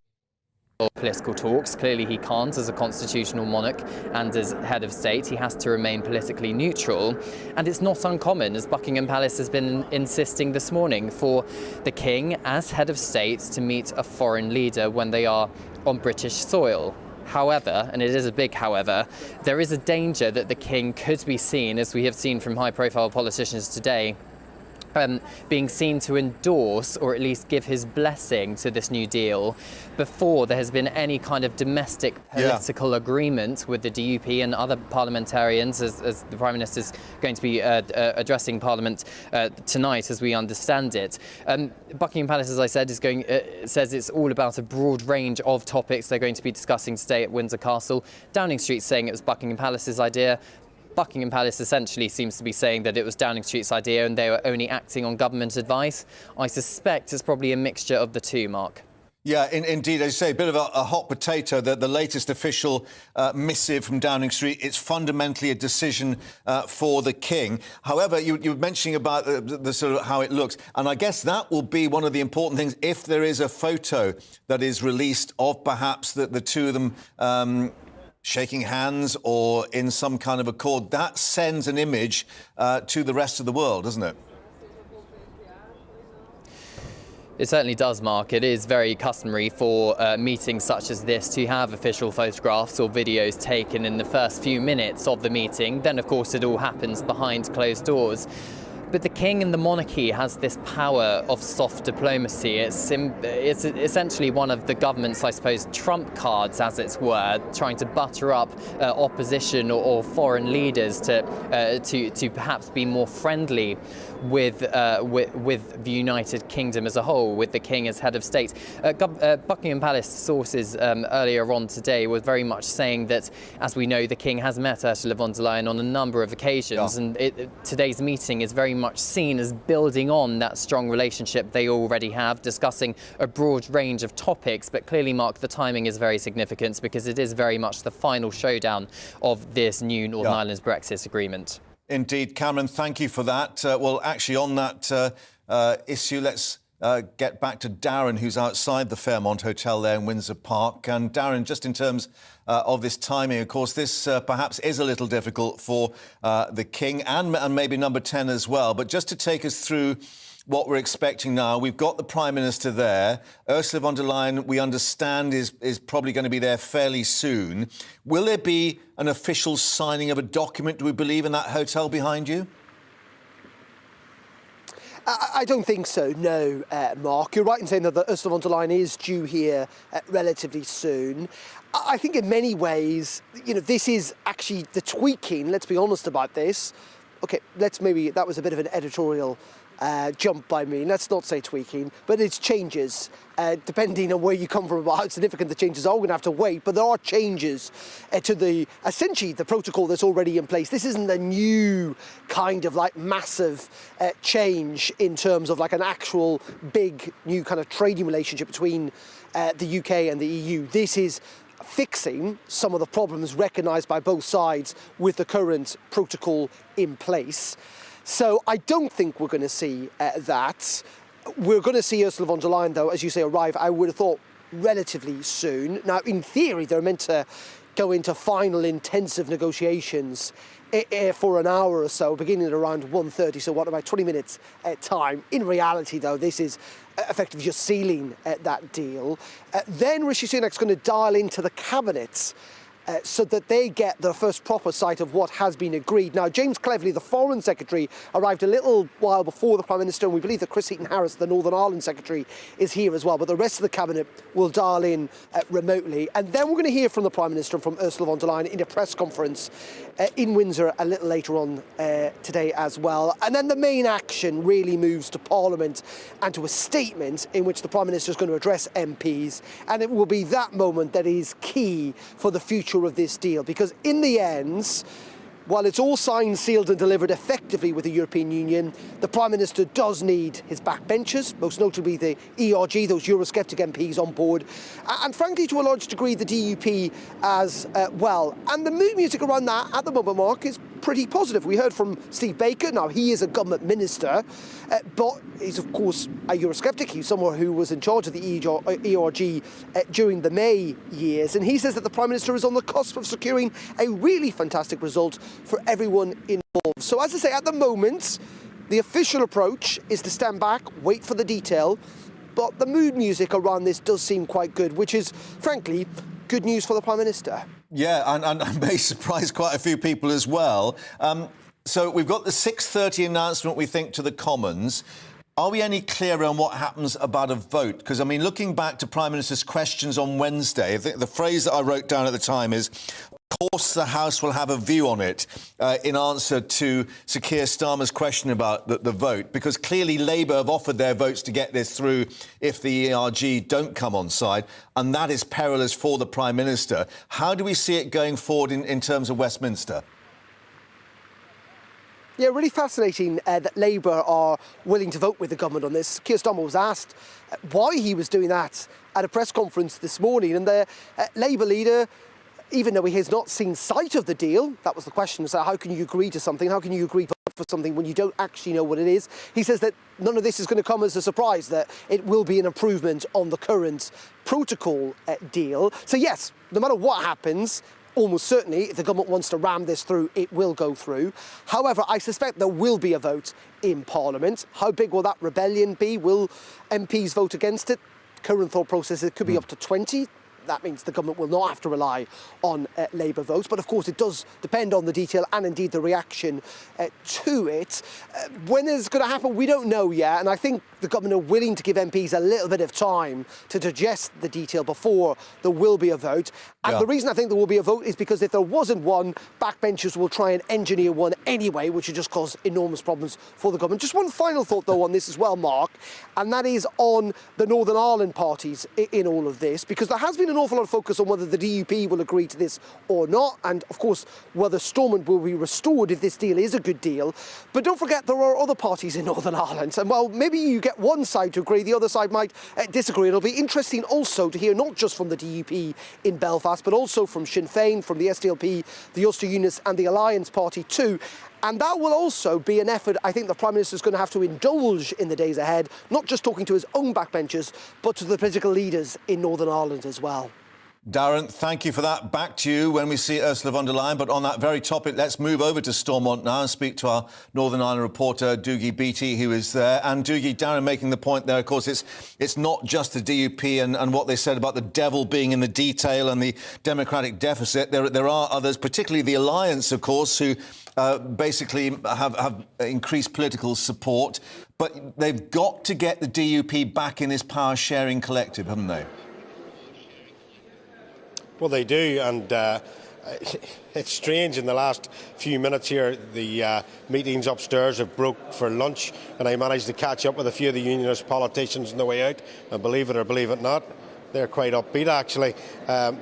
in political talks. Clearly, he can't as a constitutional monarch and as head of state. He has to remain politically neutral. And it's not uncommon, as Buckingham Palace has been insisting this morning, for the King, as head of state, to meet a foreign leader when they are on British soil. However, and it is a big however, there is a danger that the King could be seen, as we have seen from high-profile politicians today, being seen to endorse or at least give his blessing to this new deal before there has been any kind of domestic political agreement with the DUP and other parliamentarians, as the Prime Minister is going to be addressing Parliament tonight, as we understand it. Buckingham Palace, as I said, says it's all about a broad range of topics they're going to be discussing today at Windsor Castle. Downing Street saying it was Buckingham Palace's idea. Buckingham Palace essentially seems to be saying that it was Downing Street's idea and they were only acting on government advice. I suspect it's probably a mixture of the two, Mark. Yeah, indeed, as you say, a bit of a hot potato. The latest official missive from Downing Street, it's fundamentally a decision for the King. However, you were mentioning about the sort of how it looks, and I guess that will be one of the important things if there is a photo that is released of perhaps the two of them shaking hands or in some kind of accord. That sends an image to the rest of the world, doesn't it? It certainly does, Mark. It is very customary for meetings such as this to have official photographs or videos taken in the first few minutes of the meeting. Then, of course, it all happens behind closed doors. But the King and the monarchy has this power of soft diplomacy. It's essentially one of the government's, I suppose, trump cards, as it were, trying to butter up opposition or foreign leaders to perhaps be more friendly with the United Kingdom as a whole, with the King as head of state. Buckingham Palace sources earlier on today were very much saying that, as we know, the King has met Ursula von der Leyen on a number of occasions, and today's meeting is very much seen as building on that strong relationship they already have, discussing a broad range of topics. But clearly, Mark, the timing is very significant because it is very much the final showdown of this new Northern Ireland's Brexit agreement. Indeed, Cameron, thank you for that. Well, actually, on that issue, let's get back to Darren, who's outside the Fairmont Hotel there in Windsor Park. And Darren, just in terms of this timing, of course, this perhaps is a little difficult for the King and maybe number 10 as well. But just to take us through what we're expecting now, we've got the Prime Minister there. Ursula von der Leyen, we understand, is probably going to be there fairly soon. Will there be an official signing of a document, do we believe, in that hotel behind you? I don't think so, no, Mark. You're right in saying that Ursula von der Leyen is due here relatively soon. I think in many ways, you know, this is actually the tweaking, let's be honest about this. OK, that was a bit of an editorial jump by me. Let's not say tweaking, but it's changes. Depending on where you come from, about how significant the changes are, we're going to have to wait. But there are changes to essentially the protocol that's already in place. This isn't a new kind of like massive change in terms of like an actual big new kind of trading relationship between the UK and the EU. This is fixing some of the problems recognised by both sides with the current protocol in place. So I don't think we're going to see that. We're going to see Ursula von der Leyen, though, as you say, arrive, I would have thought, relatively soon. Now, in theory, they're meant to go into final intensive negotiations for an hour or so, beginning at around 1:30, so what, about 20 minutes time. In reality, though, this is effectively just sealing that deal. Then Rishi Sunak's going to dial into the cabinet so that they get the first proper sight of what has been agreed. Now, James Cleverly, the Foreign Secretary, arrived a little while before the Prime Minister, and we believe that Chris Heaton-Harris, the Northern Ireland Secretary, is here as well. But the rest of the Cabinet will dial in remotely. And then we're going to hear from the Prime Minister and from Ursula von der Leyen in a press conference in Windsor a little later on today as well. And then the main action really moves to Parliament and to a statement in which the Prime Minister is going to address MPs. And it will be that moment that is key for the future of this deal, because in the end, while it's all signed, sealed and delivered effectively with the European Union, the Prime Minister does need his backbenchers, most notably the ERG, those Eurosceptic MPs on board, and frankly, to a large degree, the DUP as well. And the mood music around that at the moment, Mark, is pretty positive. We heard from Steve Baker. Now, he is a government minister, but he's, of course, a Eurosceptic. He's someone who was in charge of the ERG during the May years. And he says that the Prime Minister is on the cusp of securing a really fantastic result for everyone involved. So, as I say, at the moment, the official approach is to stand back, wait for the detail. But the mood music around this does seem quite good, which is, frankly, good news for the Prime Minister. Yeah, and may surprise quite a few people as well. So we've got the 6:30 announcement, we think, to the Commons. Are we any clearer on what happens about a vote? Because, I mean, looking back to Prime Minister's questions on Wednesday, the phrase that I wrote down at the time is, of course, the House will have a view on it in answer to Sir Keir Starmer's question about the vote, because clearly Labour have offered their votes to get this through if the ERG don't come on side, and that is perilous for the Prime Minister. How do we see it going forward in terms of Westminster? Yeah, really fascinating that Labour are willing to vote with the government on this. Keir Starmer was asked why he was doing that at a press conference this morning, and the Labour leader, even though he has not seen sight of the deal, that was the question, so how can you agree to something? How can you agree to vote for something when you don't actually know what it is? He says that none of this is going to come as a surprise, that it will be an improvement on the current protocol deal. So yes, no matter what happens, almost certainly, if the government wants to ram this through, it will go through. However, I suspect there will be a vote in Parliament. How big will that rebellion be? Will MPs vote against it? Current thought process, it could be up to 20. That means the government will not have to rely on Labour votes. But of course, it does depend on the detail and indeed the reaction to it. When it's going to happen, we don't know yet. And I think the government are willing to give MPs a little bit of time to digest the detail before there will be a vote. And the reason I think there will be a vote is because if there wasn't one, backbenchers will try and engineer one anyway, which would just cause enormous problems for the government. Just one final thought, though, on this as well, Mark, and that is on the Northern Ireland parties in all of this, because there has been an awful lot of focus on whether the DUP will agree to this or not, and of course whether Stormont will be restored if this deal is a good deal. But don't forget there are other parties in Northern Ireland, and well, maybe you get one side to agree, the other side might disagree. It'll be interesting also to hear not just from the DUP in Belfast, but also from Sinn Féin, from the SDLP, the Ulster Unionists and the Alliance Party too. And that will also be an effort I think the Prime Minister is going to have to indulge in the days ahead, not just talking to his own backbenchers, but to the political leaders in Northern Ireland as well. Darren, thank you for that. Back to you when we see Ursula von der Leyen. But on that very topic, let's move over to Stormont now and speak to our Northern Ireland reporter, Doogie Beattie, who is there. And Doogie, Darren making the point there, of course, it's not just the DUP and what they said about the devil being in the detail and the democratic deficit. There are others, particularly the Alliance, of course, who basically have increased political support. But they've got to get the DUP back in this power-sharing collective, haven't they? Well, they do, and it's strange. In the last few minutes here, the meetings upstairs have broke for lunch, and I managed to catch up with a few of the unionist politicians on the way out, and believe it or believe it not, they're quite upbeat, actually.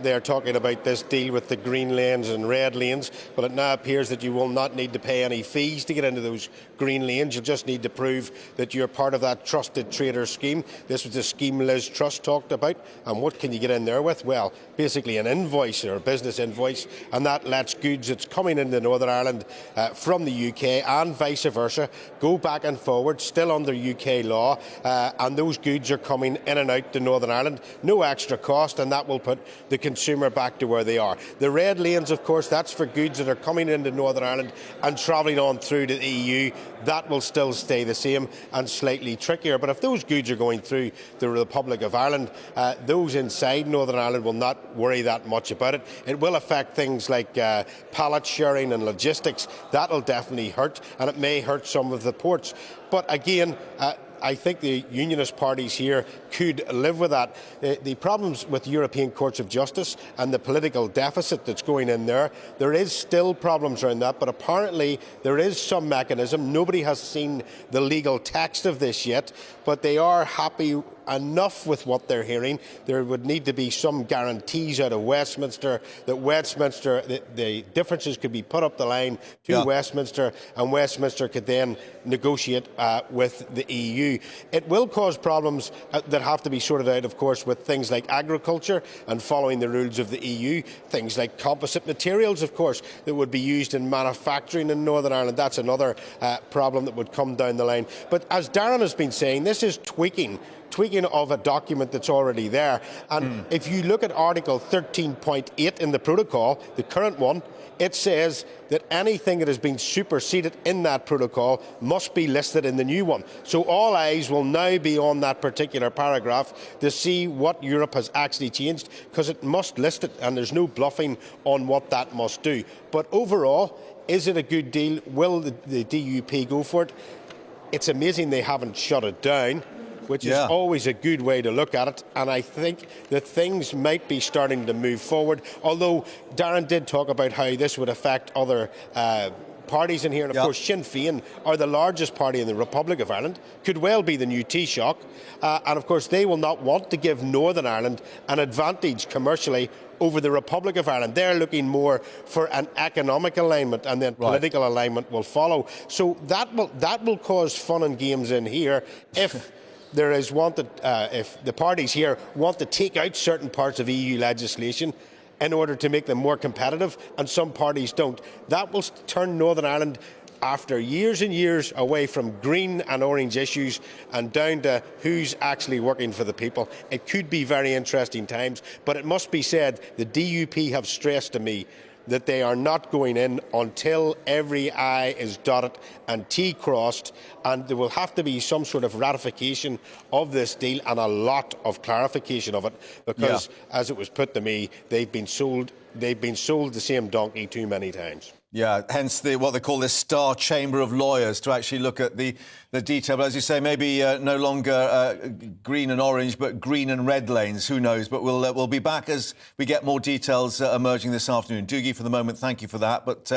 They're talking about this deal with the green lanes and red lanes. Well, it now appears that you will not need to pay any fees to get into those green lanes. You'll just need to prove that you're part of that trusted trader scheme. This was the scheme Liz Truss talked about. And what can you get in there with? Well, basically an invoice or a business invoice, and that lets goods that's coming into Northern Ireland from the UK and vice versa go back and forward, still under UK law, and those goods are coming in and out to Northern Ireland. No extra cost, and that will put the consumer back to where they are. The red lanes, of course, that's for goods that are coming into Northern Ireland and travelling on through to the EU. That will still stay the same and slightly trickier. But if those goods are going through the Republic of Ireland, those inside Northern Ireland will not worry that much about it. It will affect things like pallet sharing and logistics. That'll definitely hurt, and it may hurt some of the ports. But again, I think the unionist parties here could live with that. The problems with European courts of justice and the political deficit that's going in there is still problems around that, but apparently there is some mechanism. Nobody has seen the legal text of this yet, but they are happy enough with what they're hearing. There would need to be some guarantees out of Westminster that Westminster, the differences could be put up the line to Westminster, and Westminster could then negotiate with the EU. It will cause problems that have to be sorted out, of course, with things like agriculture and following the rules of the EU, things like composite materials, of course, that would be used in manufacturing in Northern Ireland. That's another problem that would come down the line. But as Darren has been saying, this is tweaking of a document that's already there. And if you look at Article 13.8 in the protocol, the current one, it says that anything that has been superseded in that protocol must be listed in the new one. So all eyes will now be on that particular paragraph to see what Europe has actually changed, because it must list it, and there's no bluffing on what that must do. But overall, is it a good deal? Will the DUP go for it? It's amazing they haven't shut it down, which is always a good way to look at it. And I think that things might be starting to move forward, although Darren did talk about how this would affect other parties in here. And of course, Sinn Féin are the largest party in the Republic of Ireland, could well be the new Taoiseach. And of course, they will not want to give Northern Ireland an advantage commercially over the Republic of Ireland. They're looking more for an economic alignment, and then political alignment will follow. So that will cause fun and games in here if there is if the parties here want to take out certain parts of EU legislation in order to make them more competitive, and some parties don't. That will turn Northern Ireland, after years and years away from green and orange issues and down to who's actually working for the people. It could be very interesting times, but it must be said the DUP have stressed to me that they are not going in until every I is dotted and T crossed, and there will have to be some sort of ratification of this deal and a lot of clarification of it, because, as it was put to me, they've been sold the same donkey too many times. Yeah, hence what they call this star chamber of lawyers to actually look at the detail. But as you say, maybe no longer green and orange, but green and red lanes. Who knows? But we'll be back as we get more details emerging this afternoon. Doogie, for the moment, thank you for that. But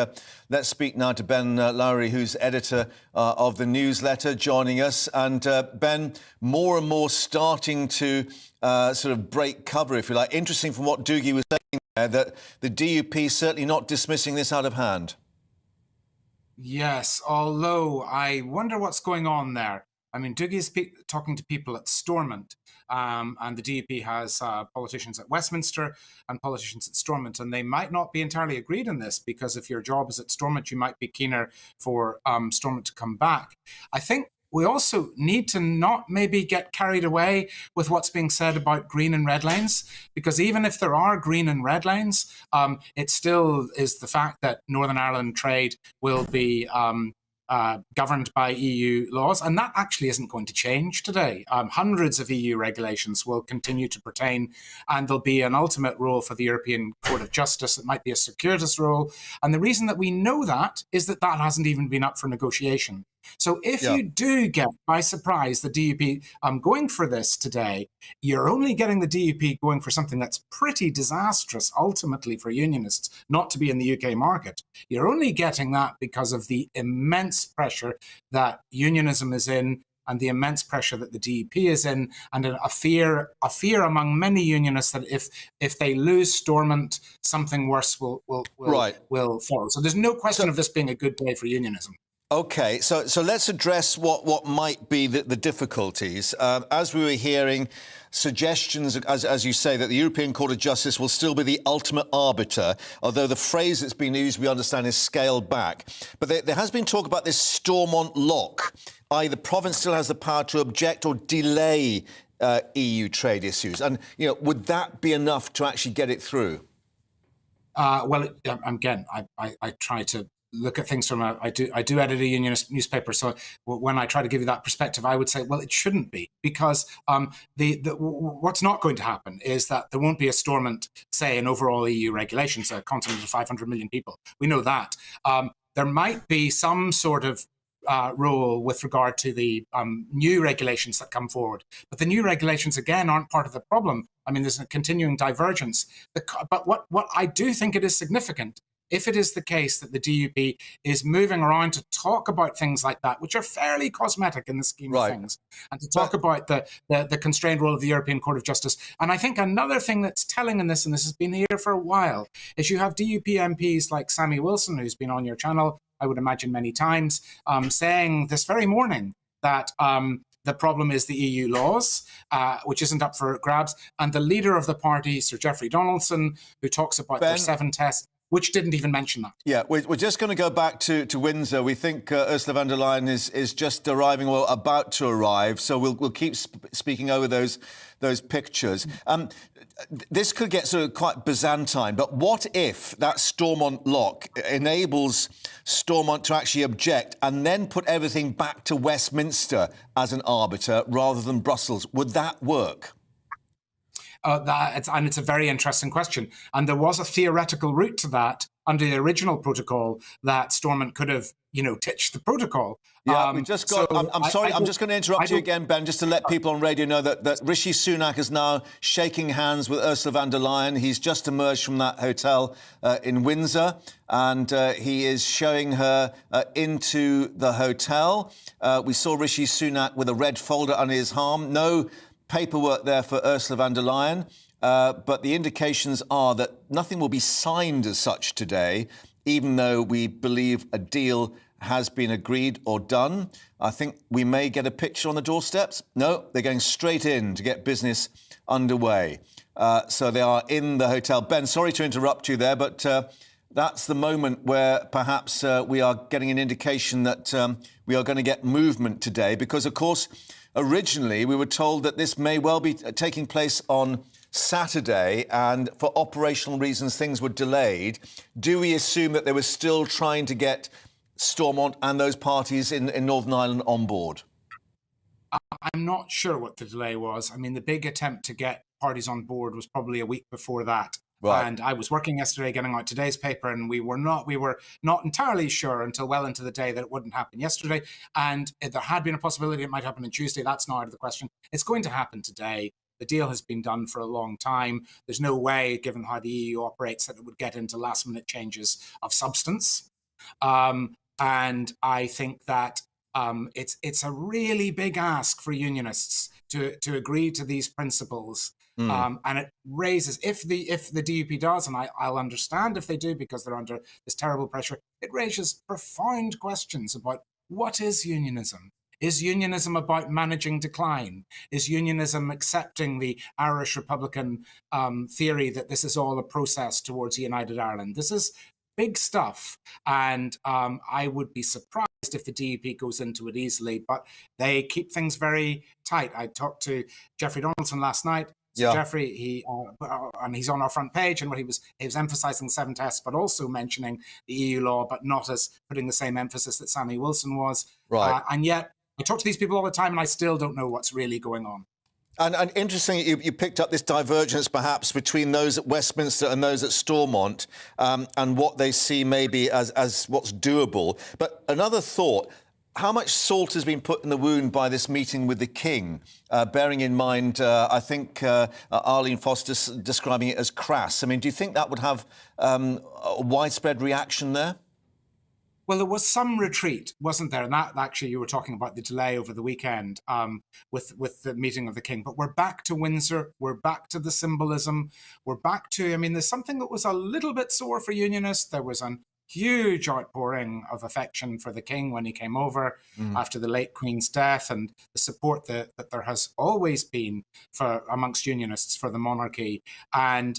let's speak now to Ben Lowry, who's editor of the newsletter, joining us. And Ben, more and more starting to sort of break cover, if you like. Interesting from what Doogie was saying there, that the DUP certainly not dismissing this out of hand. Yes, although I wonder what's going on there. I mean, Doogie is talking to people at Stormont, and the DUP has politicians at Westminster and politicians at Stormont, and they might not be entirely agreed on this, because if your job is at Stormont, you might be keener for Stormont to come back. I think we also need to not maybe get carried away with what's being said about green and red lanes, because even if there are green and red lanes, it still is the fact that Northern Ireland trade will be governed by EU laws, and that actually isn't going to change today. Hundreds of EU regulations will continue to pertain, and there'll be an ultimate role for the European Court of Justice. It might be a circuitous role, and the reason that we know that is that hasn't even been up for negotiation. So if you do get, by surprise, the DUP going for this today, you're only getting the DUP going for something that's pretty disastrous, ultimately, for unionists not to be in the UK market. You're only getting that because of the immense pressure that unionism is in, and the immense pressure that the DUP is in, and a fear among many unionists that if they lose Stormont, something worse will follow. So there's no question of this being a good day for unionism. OK, so let's address what might be the difficulties. As we were hearing, suggestions, as you say, that the European Court of Justice will still be the ultimate arbiter, although the phrase that's been used, we understand, is scaled back. But there has been talk about this Stormont lock, i.e. the province still has the power to object or delay EU trade issues. And, would that be enough to actually get it through? Well, again, I try to look at things from I do edit a unionist newspaper, so when I try to give you that perspective, I would say, well, it shouldn't be, because what's not going to happen is that there won't be a Stormont, say, in overall EU regulations, a continent of 500 million people. We know that. There might be some sort of rule with regard to the new regulations that come forward. But the new regulations, again, aren't part of the problem. I mean, there's a continuing divergence. But what I do think it is significant, if it is the case that the DUP is moving around to talk about things like that, which are fairly cosmetic in the scheme of things, and to talk about the constrained role of the European Court of Justice. And I think another thing that's telling in this, and this has been here for a while, is you have DUP MPs like Sammy Wilson, who's been on your channel, I would imagine, many times, saying this very morning that the problem is the EU laws, which isn't up for grabs. And the leader of the party, Sir Geoffrey Donaldson, who talks about their 7 tests, which didn't even mention that. Yeah, we're just going to go back to Windsor. We think Ursula von der Leyen is just arriving, or about to arrive, so we'll keep speaking over those pictures. This could get sort of quite Byzantine, but what if that Stormont lock enables Stormont to actually object and then put everything back to Westminster as an arbiter rather than Brussels? Would that work? It's a very interesting question. And there was a theoretical route to that under the original protocol that Stormont could have, ditched the protocol. Yeah, we just got... So I'm sorry, I'm just going to interrupt you again, Ben, just to let people on radio know that Rishi Sunak is now shaking hands with Ursula von der Leyen. He's just emerged from that hotel in Windsor, and he is showing her into the hotel. We saw Rishi Sunak with a red folder under his arm. No paperwork there for Ursula von der Leyen. but the indications are that nothing will be signed as such today, even though we believe a deal has been agreed or done. I think we may get a picture on the doorsteps. No, they're going straight in to get business underway. So they are in the hotel. Ben, sorry to interrupt you there, but that's the moment where perhaps we are getting an indication that we are going to get movement today, because, of course, originally we were told that this may well be taking place on Saturday, and for operational reasons things were delayed. Do we assume that they were still trying to get Stormont and those parties in Northern Ireland on board? I'm not sure what the delay was. I mean, the big attempt to get parties on board was probably a week before that. Right. And I was working yesterday getting out today's paper, and we were not entirely sure until well into the day that it wouldn't happen yesterday. And there had been a possibility it might happen on Tuesday. That's now out of the question. It's going to happen today. The deal has been done for a long time. There's no way, given how the EU operates, that it would get into last-minute changes of substance. And I think that it's a really big ask for unionists to agree to these principles. And it raises, if the DUP does, and I'll understand if they do because they're under this terrible pressure, it raises profound questions about what is unionism. Is unionism about managing decline? Is unionism accepting the Irish Republican theory that this is all a process towards a united Ireland? This is big stuff, and I would be surprised if the DUP goes into it easily, but they keep things very tight. I talked to Jeffrey Donaldson last night. So Yeah. Jeffrey, and he's on our front page, and what he was emphasising the 7 tests, but also mentioning the EU law, but not as putting the same emphasis that Sammy Wilson was. Right. And yet, I talk to these people all the time, and I still don't know what's really going on. And interesting, you picked up this divergence perhaps between those at Westminster and those at Stormont, and what they see maybe as what's doable. But another thought, how much salt has been put in the wound by this meeting with the King, bearing in mind, I think Arlene Foster describing it as crass. I mean, do you think that would have a widespread reaction there? Well, there was some retreat, wasn't there? And that actually, you were talking about the delay over the weekend with the meeting of the King. But we're back to Windsor. We're back to the symbolism. We're back to, I mean, there's something that was a little bit sore for unionists. There was an huge outpouring of affection for the King when he came over after the late Queen's death, and the support that there has always been for amongst unionists for the monarchy. And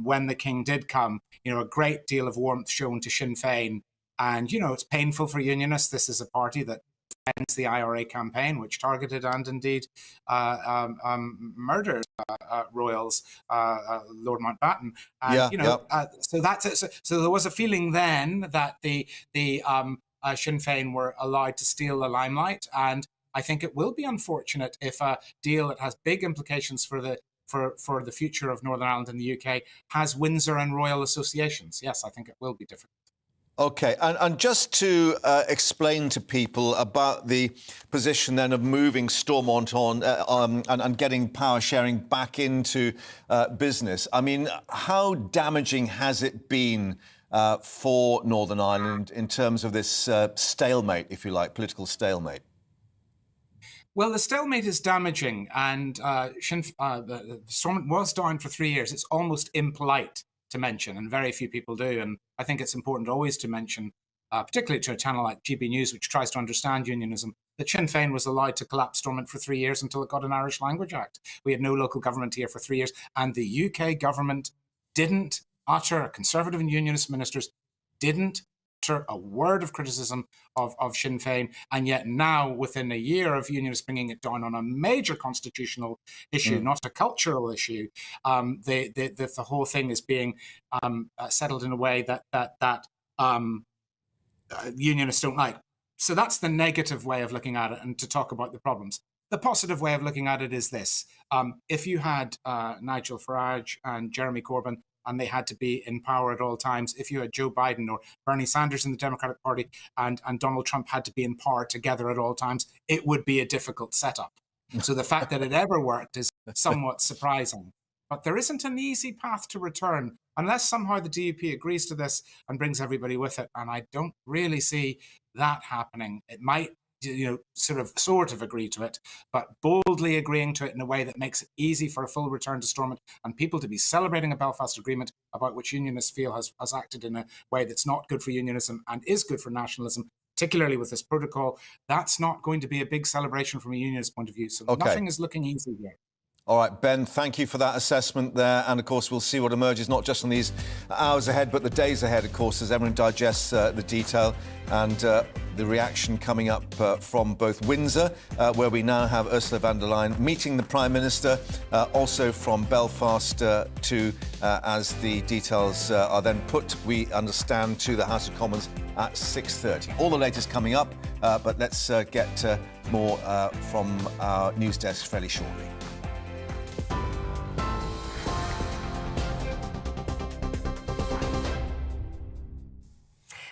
when the King did come, you know, a great deal of warmth shown to Sinn Féin. And, you know, it's painful for unionists. This is a party that defends the IRA campaign, which targeted and indeed murdered royals, Lord Mountbatten. And, you know, so that's it. So there was a feeling then that the Sinn Féin were allowed to steal the limelight. And I think it will be unfortunate if a deal that has big implications for the future of Northern Ireland and the UK has Windsor and royal associations. Yes, I think it will be difficult. OK, and just to explain to people about the position then of moving Stormont on and getting power sharing back into business, I mean, how damaging has it been for Northern Ireland in terms of this stalemate, if you like, political stalemate? Well, the stalemate is damaging, and the Stormont was down for 3 years. It's almost impolite to mention, and very few people do. And I think it's important always to mention, particularly to a channel like GBNews, which tries to understand unionism, that Sinn Féin was allowed to collapse Stormont for 3 years until it got an Irish Language Act. We had no local government here for 3 years, and the UK government didn't utter, Conservative and Unionist ministers didn't utter a word of criticism of Sinn Féin, and yet now, within a year of Unionists bringing it down on a major constitutional issue, not a cultural issue, the whole thing is being settled in a way that Unionists don't like. So that's the negative way of looking at it, and to talk about the problems. The positive way of looking at it is this. If you had Nigel Farage and Jeremy Corbyn, and they had to be in power at all times, if you had Joe Biden or Bernie Sanders in the Democratic Party and Donald Trump had to be in power together at all times, it would be a difficult setup. So the fact that it ever worked is somewhat surprising. But there isn't an easy path to return unless somehow the DUP agrees to this and brings everybody with it. And I don't really see that happening. It might sort of agree to it, but boldly agreeing to it in a way that makes it easy for a full return to Stormont and people to be celebrating a Belfast Agreement about which unionists feel has acted in a way that's not good for unionism and is good for nationalism, particularly with this protocol. That's not going to be a big celebration from a unionist point of view. So nothing is looking easy here. All right, Ben, thank you for that assessment there. And, of course, we'll see what emerges, not just in these hours ahead, but the days ahead, of course, as everyone digests the detail and the reaction coming up from both Windsor, where we now have Ursula von der Leyen meeting the Prime Minister, also from Belfast as the details are then put, we understand, to the House of Commons at 6:30. All the latest coming up, but let's get more from our news desk fairly shortly.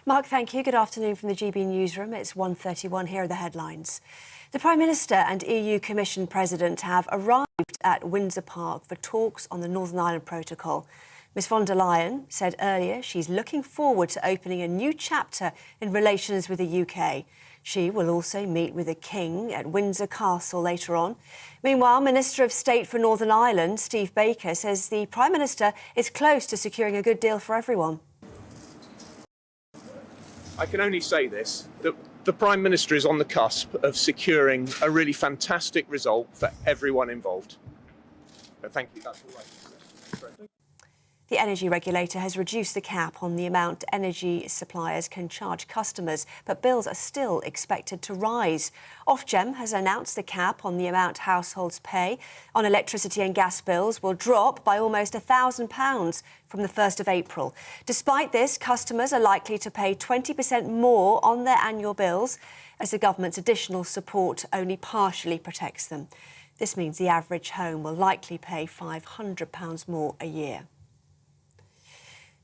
Mark, thank you. Good afternoon from the GB newsroom. It's 1:31. Here are the headlines. The Prime Minister and EU Commission President have arrived at Windsor Park for talks on the Northern Ireland Protocol. Ms von der Leyen said earlier she's looking forward to opening a new chapter in relations with the UK. She will also meet with the King at Windsor Castle later on. Meanwhile, Minister of State for Northern Ireland, Steve Baker, says the Prime Minister is close to securing a good deal for everyone. I can only say this, that the Prime Minister is on the cusp of securing a really fantastic result for everyone involved. So thank you, that's all right. The energy regulator has reduced the cap on the amount energy suppliers can charge customers, but bills are still expected to rise. Ofgem has announced the cap on the amount households pay on electricity and gas bills will drop by almost £1,000 from the 1st of April. Despite this, customers are likely to pay 20% more on their annual bills, as the government's additional support only partially protects them. This means the average home will likely pay £500 more a year.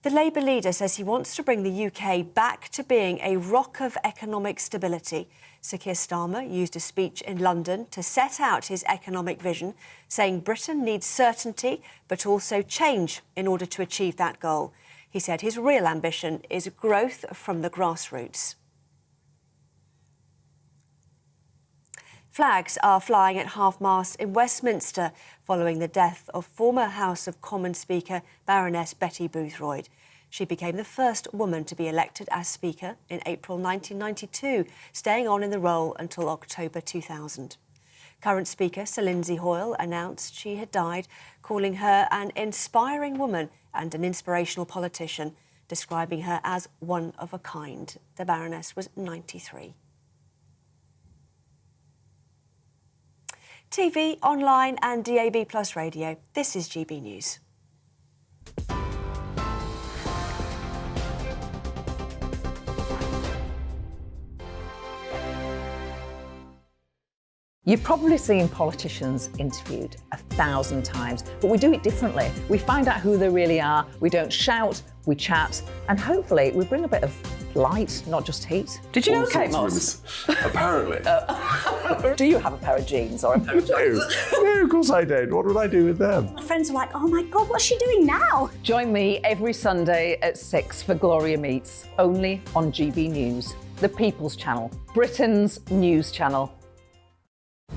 The Labour leader says he wants to bring the UK back to being a rock of economic stability. Sir Keir Starmer used a speech in London to set out his economic vision, saying Britain needs certainty but also change in order to achieve that goal. He said his real ambition is growth from the grassroots. Flags are flying at half-mast in Westminster following the death of former House of Commons Speaker Baroness Betty Boothroyd. She became the first woman to be elected as Speaker in April 1992, staying on in the role until October 2000. Current Speaker Sir Lindsay Hoyle announced she had died, calling her an inspiring woman and an inspirational politician, describing her as one of a kind. The Baroness was 93. TV, online and DAB+ radio. This is GB News. You've probably seen politicians interviewed 1,000 times, but we do it differently. We find out who they really are, we don't shout, we chat, and hopefully we bring a bit of light, not just heat. Did you know Kate Moss? Apparently. Do you have a pair of jeans or a pair of jeans? No, of course I don't. What would I do with them? My friends are like, oh my God, what's she doing now? Join me every Sunday at 6 for Gloria Meets, only on GB News, the People's Channel, Britain's news channel.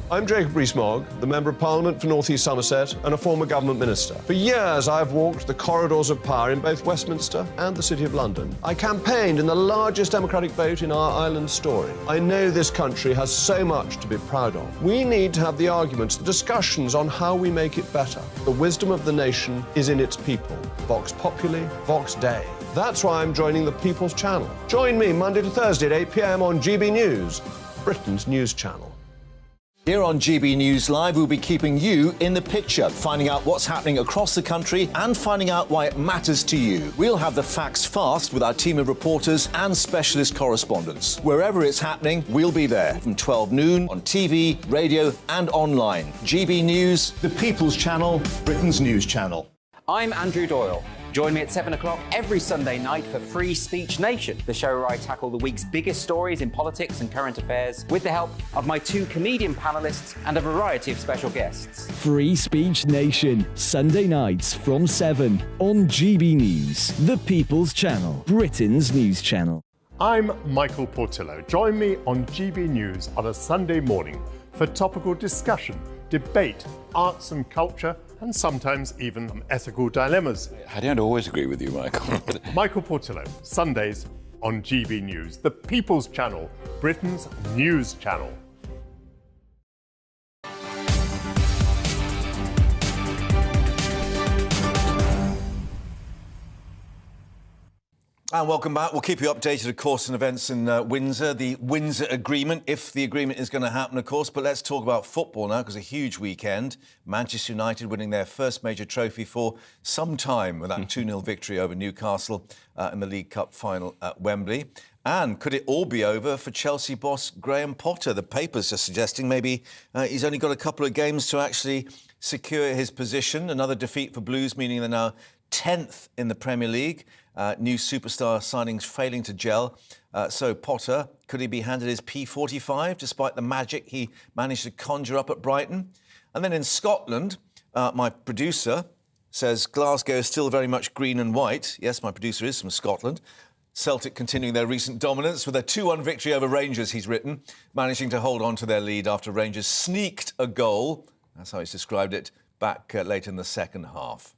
I'm Jacob Rees-Mogg, the Member of Parliament for North East Somerset and a former government minister. For years, I've walked the corridors of power in both Westminster and the City of London. I campaigned in the largest democratic vote in our island's story. I know this country has so much to be proud of. We need to have the arguments, the discussions on how we make it better. The wisdom of the nation is in its people. Vox Populi, Vox Dei. That's why I'm joining the People's Channel. Join me Monday to Thursday at 8 p.m. on GB News, Britain's news channel. Here on GB News Live, we'll be keeping you in the picture, finding out what's happening across the country and finding out why it matters to you. We'll have the facts fast with our team of reporters and specialist correspondents. Wherever it's happening, we'll be there from 12 noon on TV, radio and online. GB News, the People's Channel, Britain's news channel. I'm Andrew Doyle. Join me at 7 o'clock every Sunday night for Free Speech Nation, the show where I tackle the week's biggest stories in politics and current affairs with the help of my two comedian panellists and a variety of special guests. Free Speech Nation, Sunday nights from 7 on GB News, the People's Channel, Britain's news channel. I'm Michael Portillo. Join me on GB News on a Sunday morning for topical discussion, debate, arts and culture, and sometimes even ethical dilemmas. I don't always agree with you, Michael. Michael Portillo, Sundays on GB News, the People's Channel, Britain's news channel. And welcome back. We'll keep you updated, of course, on events in Windsor, the Windsor Agreement, if the agreement is going to happen, of course. But let's talk about football now, because a huge weekend. Manchester United winning their first major trophy for some time with that 2-0 victory over Newcastle in the League Cup final at Wembley. And could it all be over for Chelsea boss Graham Potter? The papers are suggesting maybe he's only got a couple of games to actually secure his position. Another defeat for Blues, meaning they're now 10th in the Premier League. New superstar signings failing to gel. So Potter, could he be handed his P45 despite the magic he managed to conjure up at Brighton? And then in Scotland, my producer says Glasgow is still very much green and white. Yes, my producer is from Scotland. Celtic continuing their recent dominance with a 2-1 victory over Rangers, he's written, managing to hold on to their lead after Rangers sneaked a goal. That's how he's described it, back late in the second half.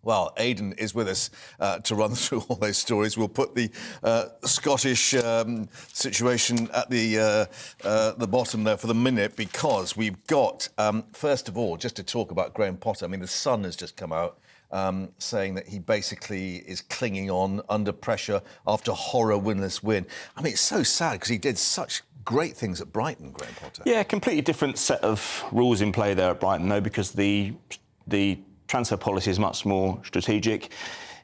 Well, Aidan is with us to run through all those stories. We'll put the Scottish situation at the bottom there for the minute, because we've got, first of all, just to talk about Graham Potter. I mean, The Sun has just come out saying that he basically is clinging on under pressure after a horror winless win. I mean, it's so sad because he did such great things at Brighton, Graham Potter. Yeah, completely different set of rules in play there at Brighton, though, because the transfer policy is much more strategic.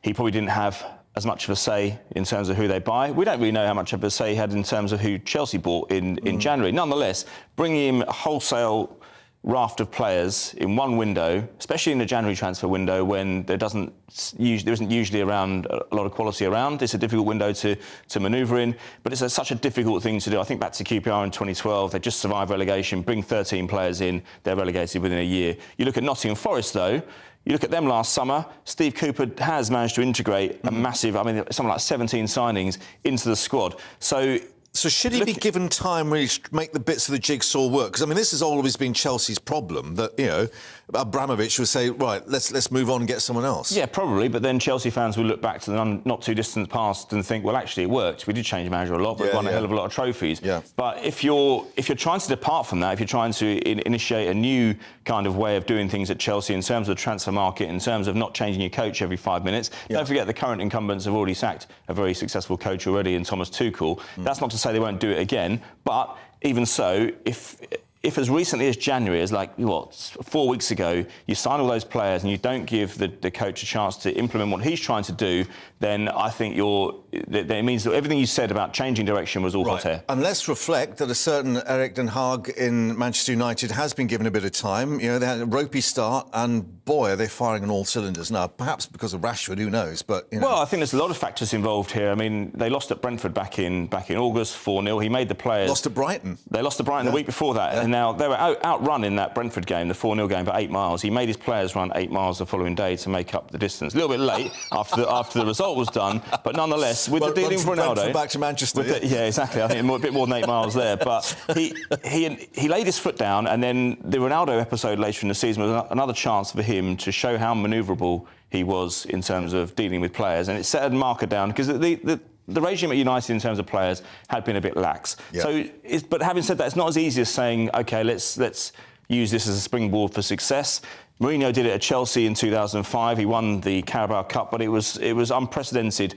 He probably didn't have as much of a say in terms of who they buy. We don't really know how much of a say he had in terms of who Chelsea bought in January. Nonetheless, bringing him a wholesale raft of players in one window, especially in the January transfer window when there isn't usually around a lot of quality around. It's a difficult window to manoeuvre in, but it's such a difficult thing to do. I think back to QPR in 2012, they just survived relegation, bring 13 players in, they're relegated within a year. You look at Nottingham Forest, though, you look at them last summer, Steve Cooper has managed to integrate a massive, I mean, something like 17 signings into the squad. So should he be given time really to make the bits of the jigsaw work? Because, I mean, this has always been Chelsea's problem, that, you know, Abramovich would say, right, let's move on and get someone else. Yeah, probably, but then Chelsea fans will look back to the not too distant past and think, well, actually, it worked. We did change manager a lot, but won a hell of a lot of trophies. Yeah. But if you're trying to depart from that, if you're trying to initiate a new kind of way of doing things at Chelsea in terms of the transfer market, in terms of not changing your coach every 5 minutes, don't forget the current incumbents have already sacked a very successful coach already in Thomas Tuchel. That's not to say they won't do it again, but even so, if as recently as January, as 4 weeks ago, you sign all those players and you don't give the coach a chance to implement what he's trying to do, then I think it means that everything you said about changing direction was all hot air. And let's reflect that a certain Eric Den Haag in Manchester United has been given a bit of time. You know, they had a ropey start, and boy, are they firing on all cylinders now. Perhaps because of Rashford, who knows? But you know. Well, I think there's a lot of factors involved here. I mean, they lost at Brentford back in August, 4-0. He made the players. Lost to Brighton. They lost to Brighton the week before that. And now they were outrun in that Brentford game, the 4-0 game, by 8 miles. He made his players run 8 miles the following day to make up the distance. A little bit late after the result was done, but nonetheless, with the dealing for Ronaldo, back to Manchester. Yeah, exactly. I think a bit more than 8 miles there. But he laid his foot down, and then the Ronaldo episode later in the season was another chance for him to show how manoeuvrable he was in terms of dealing with players, and it set a marker down because the regime at United in terms of players had been a bit lax. Yeah. But having said that, it's not as easy as saying, OK, let's use this as a springboard for success. Mourinho did it at Chelsea in 2005. He won the Carabao Cup, but it was unprecedented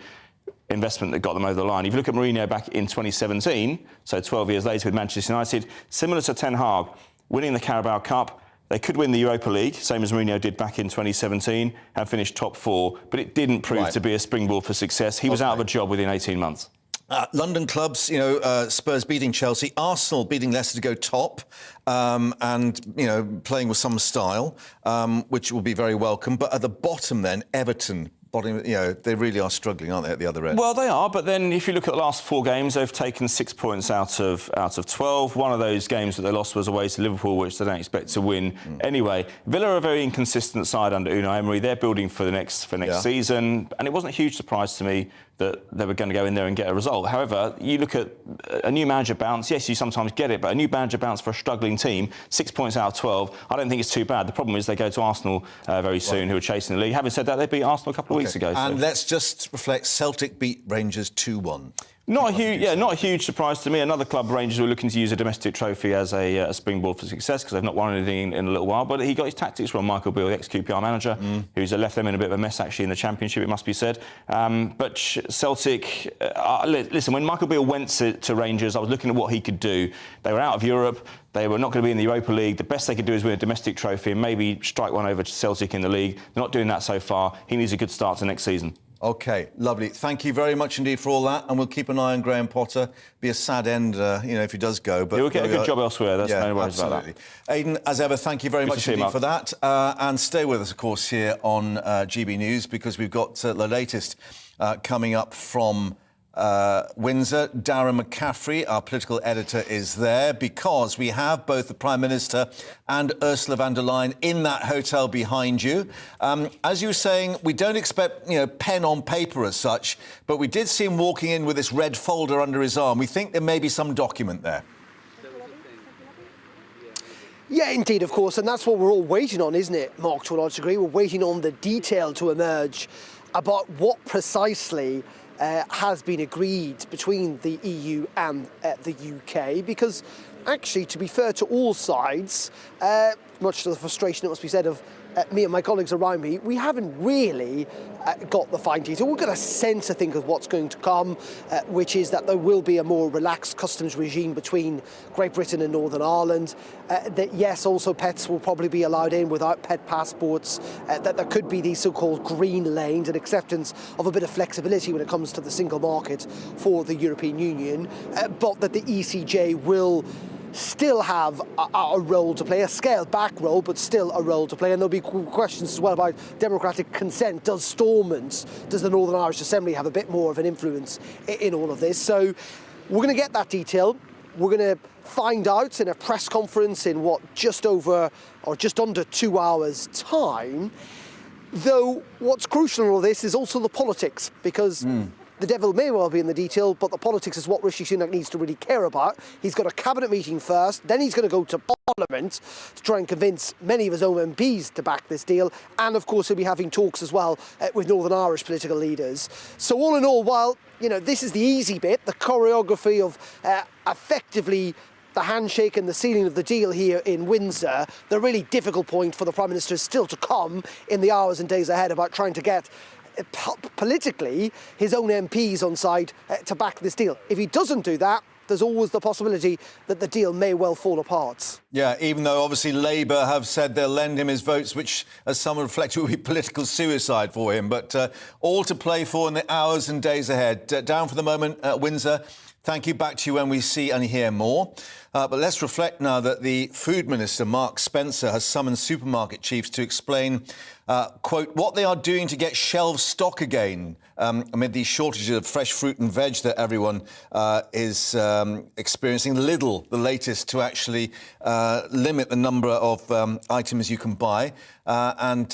investment that got them over the line. If you look at Mourinho back in 2017, so 12 years later with Manchester United, similar to Ten Hag, winning the Carabao Cup, they could win the Europa League, same as Mourinho did back in 2017, and finish top 4, but it didn't prove to be a springboard for success. He was out of a job within 18 months. London clubs, you know, Spurs beating Chelsea, Arsenal beating Leicester to go top, and, you know, playing with some style, which will be very welcome. But at the bottom then, Everton bottom. You know, they really are struggling, aren't they, at the other end? Well, they are, but then if you look at the last 4 games, they've taken 6 points out of 12. One of those games that they lost was away to Liverpool, which they don't expect to win anyway. Villa are a very inconsistent side under Unai Emery. They're building for next season, and it wasn't a huge surprise to me that they were going to go in there and get a result. However, you look at a new manager bounce. Yes, you sometimes get it, but a new manager bounce for a struggling team, 6 points out of 12, I don't think it's too bad. The problem is they go to Arsenal very soon, who are chasing the league. Having said that, they beat Arsenal a couple of weeks ago. And let's just reflect, Celtic beat Rangers 2-1. Not a huge surprise to me. Another club, Rangers, were looking to use a domestic trophy as a springboard for success because they've not won anything in a little while. But he got his tactics from Michael Beale, the ex-QPR manager, who's left them in a bit of a mess, actually, in the Championship, it must be said. But Celtic, listen, when Michael Beale went to Rangers, I was looking at what he could do. They were out of Europe. They were not going to be in the Europa League. The best they could do is win a domestic trophy and maybe strike one over to Celtic in the league. They're not doing that so far. He needs a good start to next season. OK, lovely. Thank you very much indeed for all that, and we'll keep an eye on Graham Potter. Be a sad end, if he does go. But he'll get a good job elsewhere. There's no worries about that. Aidan, as ever, thank you very much indeed for that. And stay with us, of course, here on GB News, because we've got the latest coming up from Windsor. Darren McCaffrey, our political editor, is there because we have both the Prime Minister and Ursula von der Leyen in that hotel behind you. As you were saying, we don't expect, pen on paper as such, but we did see him walking in with this red folder under his arm. We think there may be some document there. Yeah, indeed, of course, and that's what we're all waiting on, isn't it, Mark, to a large degree? We're waiting on the detail to emerge about what precisely has been agreed between the EU and the UK, because actually, to be fair to all sides, much to the frustration, it must be said, of me and my colleagues around me, we haven't really got the fine detail. We've got a sense, I think, of what's going to come, which is that there will be a more relaxed customs regime between Great Britain and Northern Ireland. That, yes, also pets will probably be allowed in without pet passports. That there could be these so-called green lanes and acceptance of a bit of flexibility when it comes to the single market for the European Union. But that the ECJ will still have a role to play, a scaled-back role, but still a role to play. And there'll be questions as well about democratic consent. Does Stormont, does the Northern Irish Assembly have a bit more of an influence in all of this? So we're going to get that detail. We're going to find out in a press conference in just under 2 hours' time. Though what's crucial in all this is also the politics, because the devil may well be in the detail, but the politics is what Rishi Sunak needs to really care about. He's got a cabinet meeting first, then he's going to go to Parliament to try and convince many of his own MPs to back this deal. And, of course, he'll be having talks as well with Northern Irish political leaders. So all in all, while, this is the easy bit, the choreography of effectively the handshake and the sealing of the deal here in Windsor, the really difficult point for the Prime Minister is still to come in the hours and days ahead about trying to get politically his own MPs on side to back this deal. If he doesn't do that, there's always the possibility that the deal may well fall apart. Yeah, even though obviously Labour have said they'll lend him his votes, which, as some reflect, will be political suicide for him. But all to play for in the hours and days ahead. Down for the moment, Windsor. Thank you. Back to you when we see and hear more. But let's reflect now that the Food Minister, Mark Spencer, has summoned supermarket chiefs to explain, quote, what they are doing to get shelves stock again amid these shortages of fresh fruit and veg that everyone is experiencing. Lidl, the latest to actually limit the number of items you can buy. And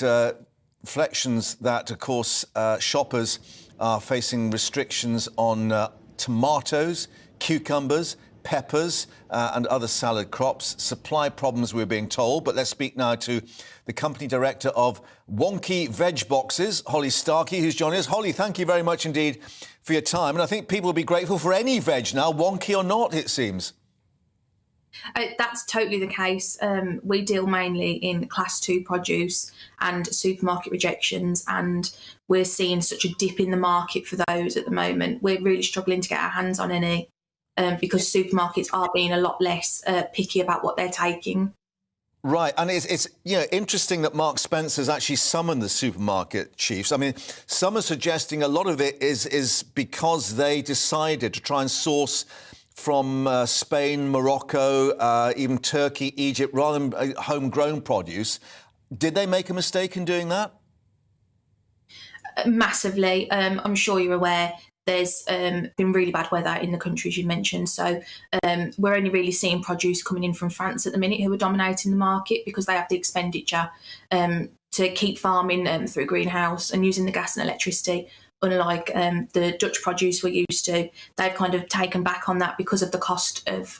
reflections that, of course, shoppers are facing restrictions on tomatoes, cucumbers, peppers and other salad crops. Supply problems, we're being told. But let's speak now to the company director of Wonky Veg Boxes, Holly Starkey, who's joining us. Holly, thank you very much indeed for your time. And I think people will be grateful for any veg now, wonky or not, it seems. That's totally the case. We deal mainly in Class 2 produce and supermarket rejections, and we're seeing such a dip in the market for those at the moment. We're really struggling to get our hands on any because supermarkets are being a lot less picky about what they're taking. Right, and it's interesting that Mark Spencer's actually summoned the supermarket chiefs. I mean, some are suggesting a lot of it is because they decided to try and source from Spain, Morocco, even Turkey, Egypt, rather than homegrown produce. Did they make a mistake in doing that? Massively. I'm sure you're aware there's been really bad weather in the countries you mentioned. So we're only really seeing produce coming in from France at the minute, who are dominating the market because they have the expenditure to keep farming through greenhouse and using the gas and electricity. Unlike the Dutch produce we're used to, they've kind of taken back on that because of the cost of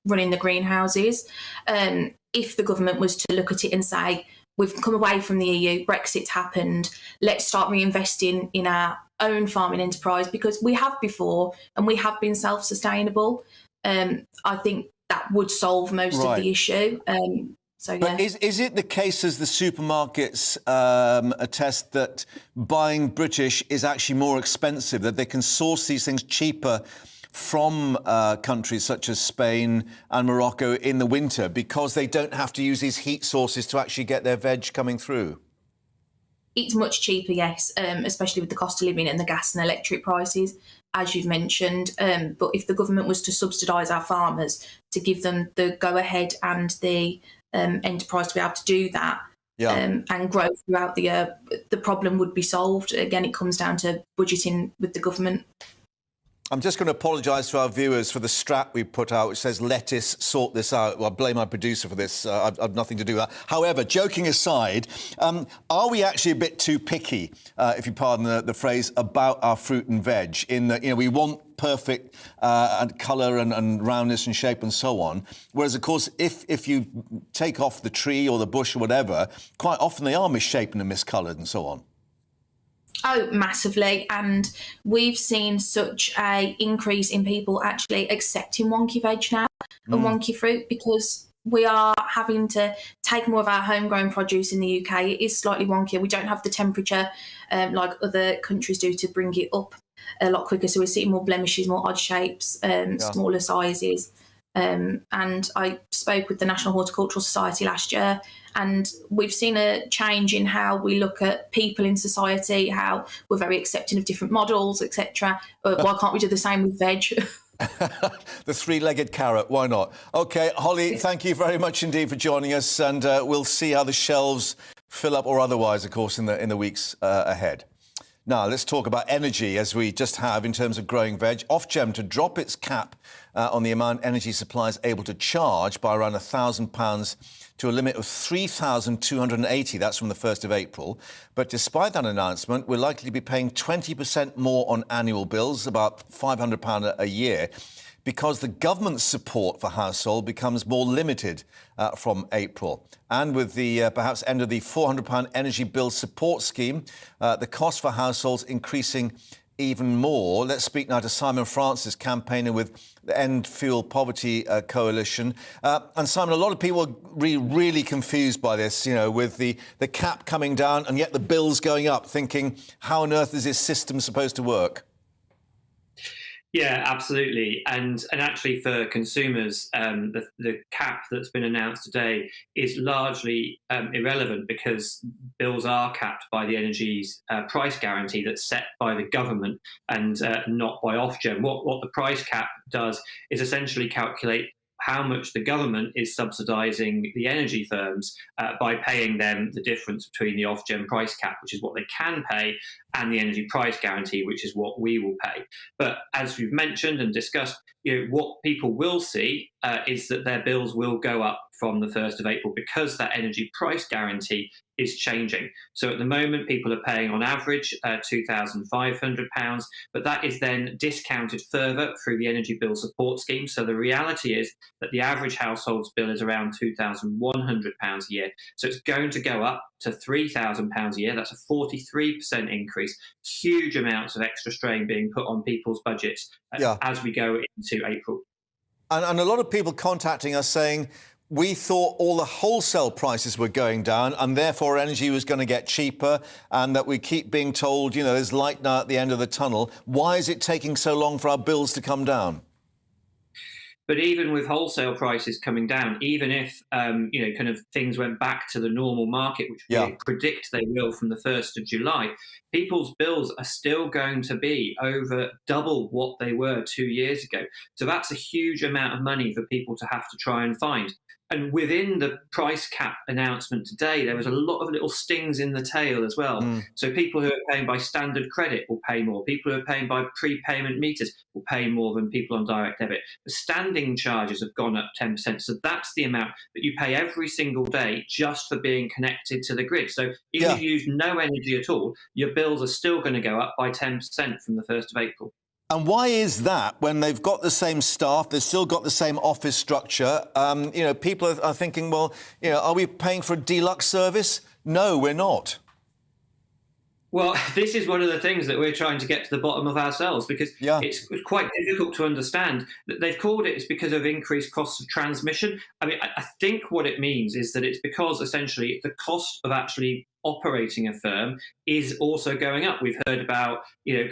running the greenhouses. If the government was to look at it and say, we've come away from the EU, Brexit's happened, let's start reinvesting in our own farming enterprise, because we have before and we have been self-sustainable, I think that would solve most of the issue. So, yeah. But is it the case, as the supermarkets attest, that buying British is actually more expensive, that they can source these things cheaper from countries such as Spain and Morocco in the winter because they don't have to use these heat sources to actually get their veg coming through? It's much cheaper, yes, especially with the cost of living and the gas and electric prices, as you've mentioned. But if the government was to subsidise our farmers to give them the go-ahead and the enterprise to be able to do that and grow throughout the year, the problem would be solved. Again, it comes down to budgeting with the government. I'm just going to apologise to our viewers for the strap we put out, which says lettuce, sort this out. Well, I blame my producer for this. I've nothing to do with that. However, joking aside, are we actually a bit too picky, if you pardon the phrase, about our fruit and veg? In that, we want perfect colour and roundness and shape and so on. Whereas, of course, if you take off the tree or the bush or whatever, quite often they are misshapen and miscoloured and so on. Oh, massively. And we've seen such a increase in people actually accepting wonky veg now and wonky fruit, because we are having to take more of our homegrown produce in the UK. It is slightly wonkier. We don't have the temperature like other countries do to bring it up a lot quicker. So we're seeing more blemishes, more odd shapes, smaller sizes. And I spoke with the National Horticultural Society last year, and we've seen a change in how we look at people in society, how we're very accepting of different models, etc. Why can't we do the same with veg? The three-legged carrot, why not? OK, Holly, thank you very much indeed for joining us, and we'll see how the shelves fill up or otherwise, of course, in the weeks ahead. Now, let's talk about energy, as we just have in terms of growing veg. Ofgem to drop its cap on the amount energy supply is able to charge by around £1,000 to a limit of 3,280. That's from the 1st of April. But despite that announcement, we're likely to be paying 20% more on annual bills, about £500 a year, because the government's support for household becomes more limited from April. And with the perhaps end of the £400 energy bill support scheme, the cost for households increasing even more. Let's speak now to Simon Francis, campaigner with the End Fuel Poverty Coalition. And Simon, a lot of people are really confused by this, with the cap coming down and yet the bills going up, thinking, how on earth is this system supposed to work? Yeah, absolutely. And actually for consumers, the cap that's been announced today is largely irrelevant, because bills are capped by the energy's price guarantee that's set by the government and not by Ofgem. What the price cap does is essentially calculate how much the government is subsidising the energy firms by paying them the difference between the Ofgem price cap, which is what they can pay, and the energy price guarantee, which is what we will pay. But as we've mentioned and discussed, what people will see is that their bills will go up from the 1st of April, because that energy price guarantee is changing. So at the moment, people are paying on average £2,500, but that is then discounted further through the energy bill support scheme. So the reality is that the average household's bill is around £2,100 a year. So it's going to go up to £3,000 a year. That's a 43% increase. Huge amounts of extra strain being put on people's budgets as we go into April. And a lot of people contacting us saying, we thought all the wholesale prices were going down and therefore energy was going to get cheaper, and that we keep being told, there's light now at the end of the tunnel. Why is it taking so long for our bills to come down? But even with wholesale prices coming down, even if kind of things went back to the normal market, which we predict they will from the 1st of July, people's bills are still going to be over double what they were 2 years ago. So that's a huge amount of money for people to have to try and find. And within the price cap announcement today, there was a lot of little stings in the tail as well. So people who are paying by standard credit will pay more. People who are paying by prepayment meters will pay more than people on direct debit. The standing charges have gone up 10%. So that's the amount that you pay every single day just for being connected to the grid. So even if you use no energy at all, your bills are still going to go up by 10% from the 1st of April. And why is that when they've got the same staff, they've still got the same office structure? People are thinking, well, are we paying for a deluxe service? No, we're not. Well, this is one of the things that we're trying to get to the bottom of ourselves, because it's quite difficult to understand. That they've called it's because of increased costs of transmission. I mean, I think what it means is that it's because essentially the cost of actually operating a firm is also going up. We've heard about,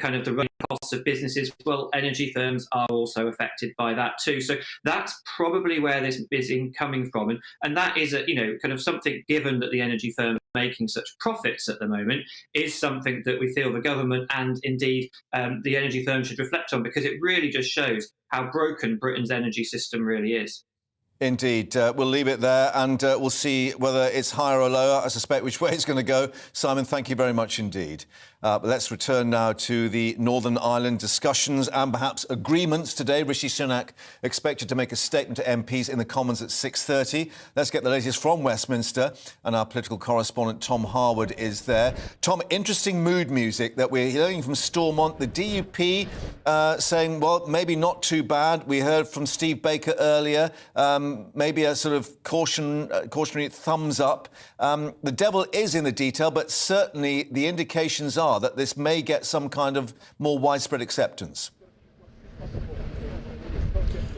kind of the running costs of businesses. Well, energy firms are also affected by that too. So that's probably where this is coming from. And that is kind of something, given that the energy firms are making such profits at the moment, is something that we feel the government and indeed the energy firms should reflect on, because it really just shows how broken Britain's energy system really is. Indeed. We'll leave it there and we'll see whether it's higher or lower. I suspect which way it's going to go. Simon, thank you very much indeed. But let's return now to the Northern Ireland discussions and perhaps agreements today. Rishi Sunak expected to make a statement to MPs in the Commons at 6:30. Let's get the latest from Westminster, and our political correspondent Tom Harwood is there. Tom, interesting mood music that we're hearing from Stormont. The DUP saying, well, maybe not too bad. We heard from Steve Baker earlier, maybe a sort of cautionary thumbs up. The devil is in the detail, but certainly the indications are that this may get some kind of more widespread acceptance.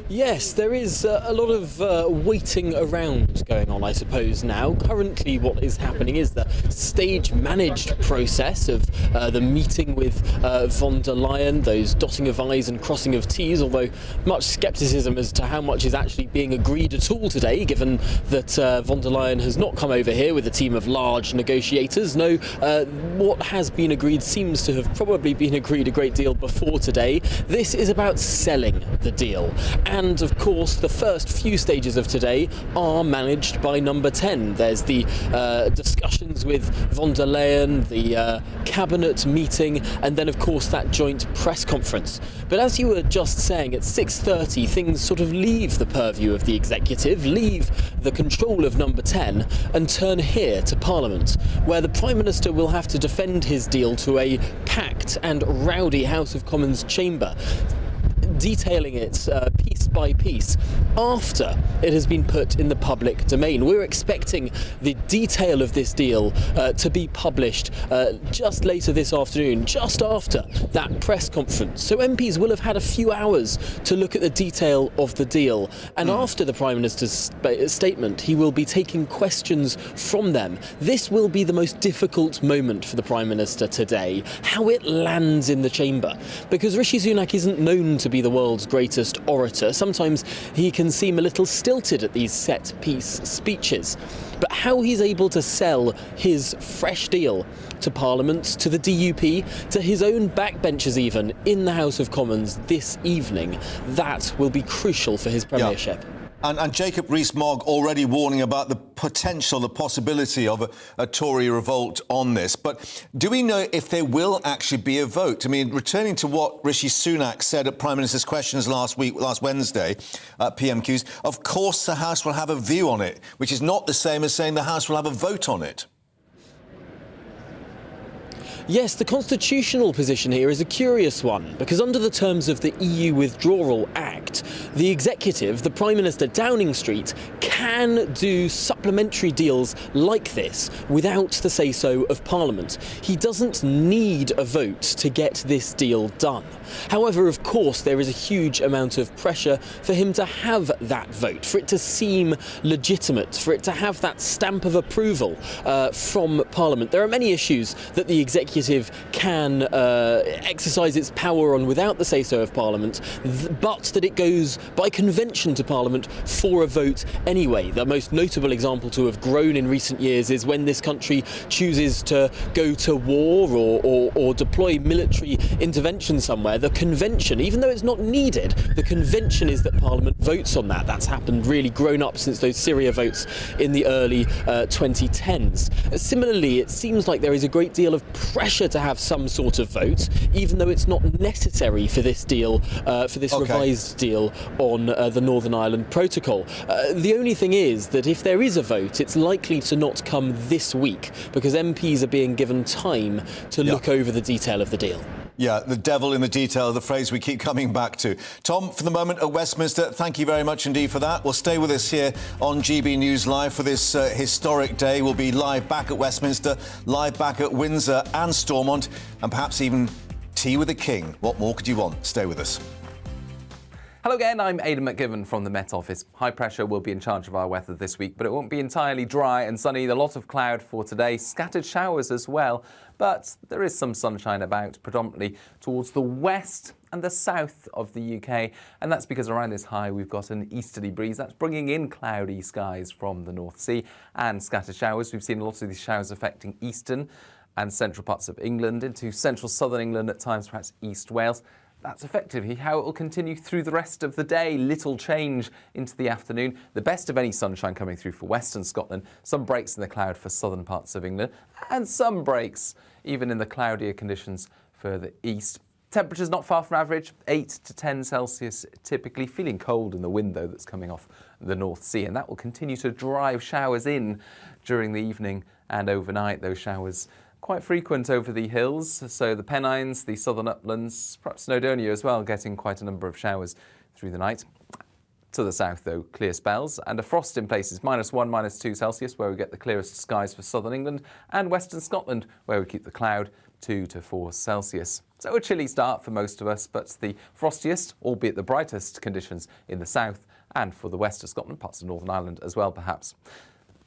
Yes, there is a lot of waiting around going on, I suppose, now. Currently, what is happening is the stage-managed process of the meeting with von der Leyen, those dotting of I's and crossing of T's, although much scepticism as to how much is actually being agreed at all today, given that von der Leyen has not come over here with a team of large negotiators. No, what has been agreed seems to have probably been agreed a great deal before today. This is about selling the deal. And, of course, the first few stages of today are managed by Number 10. There's the discussions with von der Leyen, the cabinet meeting, and then, of course, that joint press conference. But as you were just saying, at 6:30, things sort of leave the purview of the executive, leave the control of Number 10, and turn here to Parliament, where the Prime Minister will have to defend his deal to a packed and rowdy House of Commons chamber, detailing it piece by piece after it has been put in the public domain. We're expecting the detail of this deal to be published just later this afternoon, just after that press conference. So MPs will have had a few hours to look at the detail of the deal. And after the Prime Minister's statement, he will be taking questions from them. This will be the most difficult moment for the Prime Minister today, how it lands in the chamber. Because Rishi Sunak isn't known to be the world's greatest orator. Sometimes he can seem a little stilted at these set-piece speeches. But how he's able to sell his fresh deal to Parliament, to the DUP, to his own backbenchers even, in the House of Commons this evening, that will be crucial for his premiership. Yeah. And Jacob Rees-Mogg already warning about the potential, the possibility of a Tory revolt on this. But do we know if there will actually be a vote? I mean, returning to what Rishi Sunak said at Prime Minister's Questions last Wednesday at PMQs, of course the House will have a view on it, which is not the same as saying the House will have a vote on it. Yes, the constitutional position here is a curious one, because under the terms of the EU Withdrawal Act, the executive, the Prime Minister, Downing Street, can do supplementary deals like this without the say-so of Parliament. He doesn't need a vote to get this deal done. However, of course, there is a huge amount of pressure for him to have that vote, for it to seem legitimate, for it to have that stamp of approval from Parliament. There are many issues that the executive executive can exercise its power on without the say-so of Parliament, but that it goes by convention to Parliament for a vote anyway. The most notable example to have grown in recent years is when this country chooses to go to war or deploy military intervention somewhere. The convention, even though it's not needed, the convention is that Parliament votes on that. That's happened, really grown up since those Syria votes in the early 2010s. Similarly, it seems like there is a great deal of pressure to have some sort of vote, even though it's not necessary for this deal, revised deal on the Northern Ireland Protocol. The only thing is that if there is a vote, it's likely to not come this week, because MPs are being given time to look over the detail of the deal. Yeah, the devil in the detail, the phrase we keep coming back to. Tom, for the moment at Westminster, thank you very much indeed for that. Well, stay with us here on GB News Live for this historic day. We'll be live back at Westminster, live back at Windsor and Stormont, and perhaps even tea with the King. What more could you want? Stay with us. Hello again, I'm Aidan McGivern from the Met Office. High pressure will be in charge of our weather this week, but it won't be entirely dry and sunny. A lot of cloud for today, scattered showers as well, but there is some sunshine about, predominantly towards the west and the south of the UK, and that's because around this high we've got an easterly breeze that's bringing in cloudy skies from the North Sea and scattered showers. We've seen lots of these showers affecting eastern and central parts of England, into central southern England at times, perhaps East Wales. That's effectively how it will continue through the rest of the day. Little change into the afternoon. The best of any sunshine coming through for western Scotland. Some breaks in the cloud for southern parts of England, and some breaks even in the cloudier conditions further east. Temperatures not far from average, 8 to 10 Celsius typically. Feeling cold in the wind, though, that's coming off the North Sea, and that will continue to drive showers in during the evening and overnight. Those showers quite frequent over the hills, so the Pennines, the southern uplands, perhaps Snowdonia as well, getting quite a number of showers through the night. To the south, though, clear spells, and a frost in places, -1, -2 Celsius, where we get the clearest skies for southern England, and western Scotland, where we keep the cloud, 2 to 4 Celsius. So a chilly start for most of us, but the frostiest, albeit the brightest conditions in the south, and for the west of Scotland, parts of Northern Ireland as well, perhaps.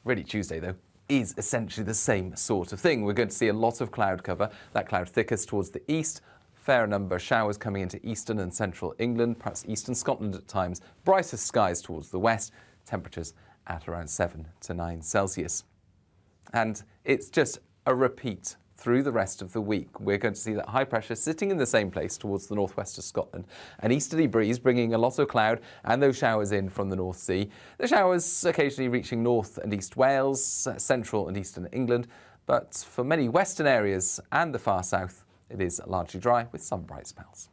Really Tuesday, though, is essentially the same sort of thing. We're going to see a lot of cloud cover, that cloud thickest towards the east, fair number of showers coming into eastern and central England, perhaps eastern Scotland at times, brightest skies towards the west, temperatures at around 7 to 9 Celsius. And it's just a repeat through the rest of the week. We're going to see that high pressure sitting in the same place towards the northwest of Scotland. An easterly breeze bringing a lot of cloud and those showers in from the North Sea. The showers occasionally reaching North and East Wales, central and eastern England. But for many western areas and the far south, it is largely dry with some bright spells.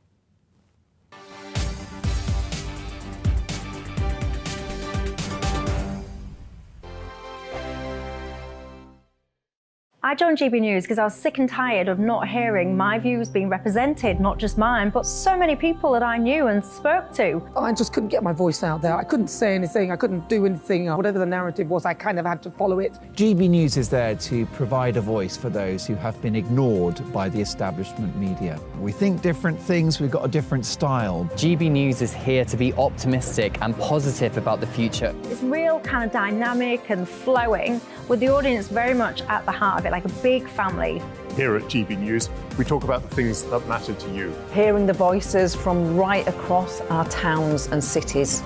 I joined GB News because I was sick and tired of not hearing my views being represented, not just mine, but so many people that I knew and spoke to. I just couldn't get my voice out there. I couldn't say anything. I couldn't do anything. Whatever the narrative was, I kind of had to follow it. GB News is there to provide a voice for those who have been ignored by the establishment media. We think different things, we've got a different style. GB News is here to be optimistic and positive about the future. It's real kind of dynamic and flowing, with the audience very much at the heart of it, like a big family. Here at GB News, we talk about the things that matter to you. Hearing the voices from right across our towns and cities,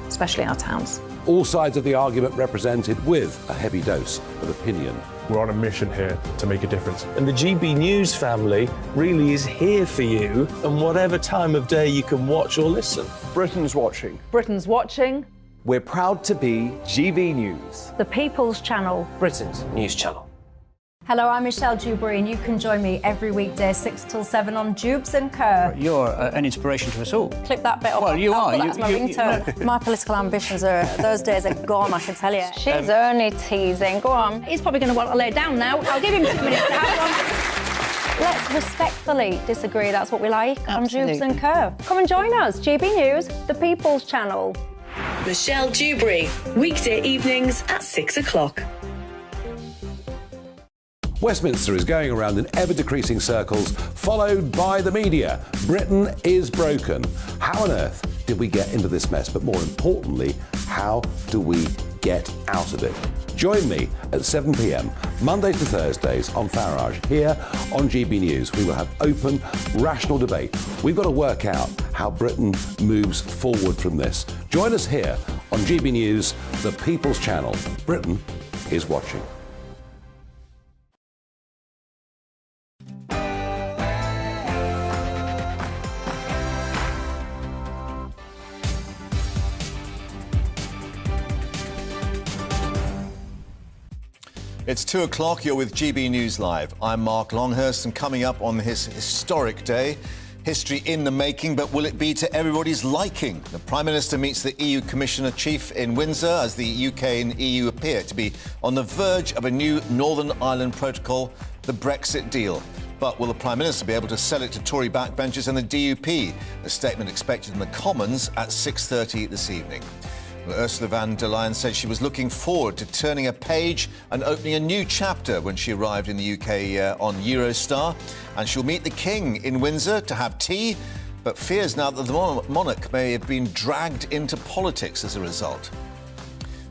especially our towns. All sides of the argument represented with a heavy dose of opinion. We're on a mission here to make a difference. And the GB News family really is here for you, and whatever time of day you can watch or listen. Britain's watching. Britain's watching. We're proud to be GB News. The People's Channel. Britain's news channel. Hello, I'm Michelle Dewberry, and you can join me every weekday 6 till 7 on Jubes and Kerr. You're an inspiration to us all. Clip that bit up. Well, you are. That's my ringtone. My political ambitions those days are gone, I can tell you. She's only teasing. Go on. He's probably going to want to lay down now. I'll give him 2 minutes to have one. Let's respectfully disagree. That's what we like on Jubes and Kerr. Come and join us. GB News, the People's Channel. Michelle Dewberry, weekday evenings at 6 o'clock. Westminster is going around in ever-decreasing circles, followed by the media. Britain is broken. How on earth did we get into this mess? But more importantly, how do we get out of it. Join me at 7 p.m, Mondays to Thursdays on Farage, here on GB News. We will have open, rational debate. We've got to work out how Britain moves forward from this. Join us here on GB News, the People's Channel. Britain is watching. It's 2 o'clock, you're with GB News Live. I'm Mark Longhurst, and coming up on this historic day, history in the making, but will it be to everybody's liking? The Prime Minister meets the EU Commissioner-Chief in Windsor as the UK and EU appear to be on the verge of a new Northern Ireland protocol, the Brexit deal. But will the Prime Minister be able to sell it to Tory backbenchers and the DUP? A statement expected in the Commons at 6:30 this evening. Well, Ursula von der Leyen said she was looking forward to turning a page and opening a new chapter when she arrived in the UK on Eurostar. And she'll meet the King in Windsor to have tea, but fears now that the monarch may have been dragged into politics as a result.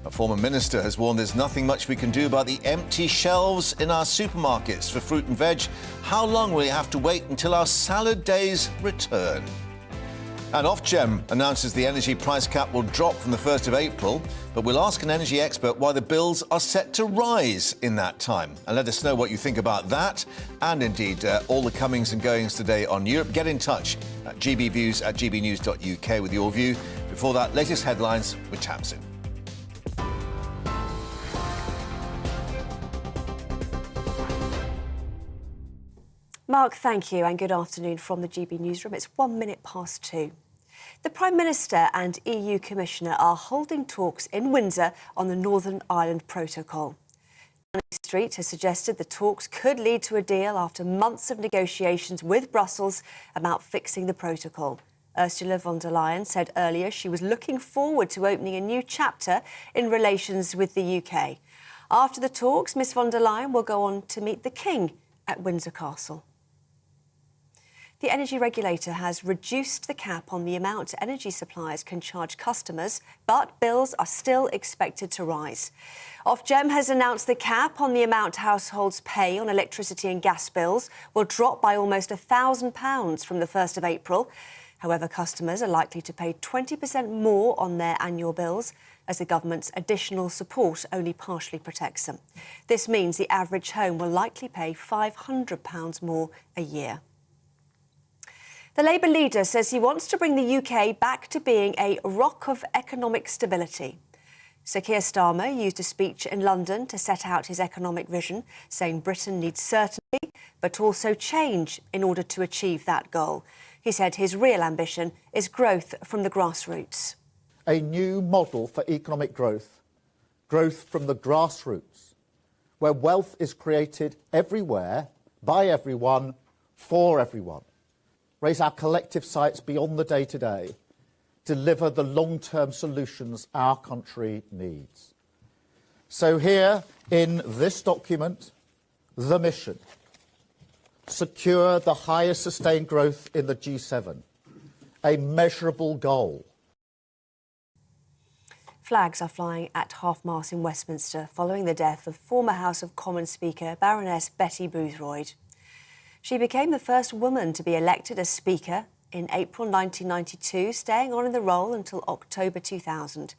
A former minister has warned there's nothing much we can do about the empty shelves in our supermarkets for fruit and veg. How long will we have to wait until our salad days return? And Ofgem announces the energy price cap will drop from the 1st of April, but we'll ask an energy expert why the bills are set to rise in that time. And let us know what you think about that, and indeed all the comings and goings today on Europe. Get in touch at gbviews@gbnews.uk with your view. Before that, latest headlines with Tamsin. Mark, thank you, and good afternoon from the GB Newsroom. It's 1 minute past 2. The Prime Minister and EU Commissioner are holding talks in Windsor on the Northern Ireland Protocol. Downing Street has suggested the talks could lead to a deal after months of negotiations with Brussels about fixing the protocol. Ursula von der Leyen said earlier she was looking forward to opening a new chapter in relations with the UK. After the talks, Ms von der Leyen will go on to meet the King at Windsor Castle. The energy regulator has reduced the cap on the amount energy suppliers can charge customers, but bills are still expected to rise. Ofgem has announced the cap on the amount households pay on electricity and gas bills will drop by almost £1,000 from the 1st of April. However, customers are likely to pay 20% more on their annual bills, as the government's additional support only partially protects them. This means the average home will likely pay £500 more a year. The Labour leader says he wants to bring the UK back to being a rock of economic stability. Sir Keir Starmer used a speech in London to set out his economic vision, saying Britain needs certainty, but also change in order to achieve that goal. He said his real ambition is growth from the grassroots. A new model for economic growth, growth from the grassroots, where wealth is created everywhere, by everyone, for everyone. Raise our collective sights beyond the day-to-day, deliver the long-term solutions our country needs. So here in this document, the mission: secure the highest sustained growth in the G7, a measurable goal. Flags are flying at half-mast in Westminster following the death of former House of Commons Speaker Baroness Betty Boothroyd. She became the first woman to be elected as Speaker in April 1992, staying on in the role until October 2000.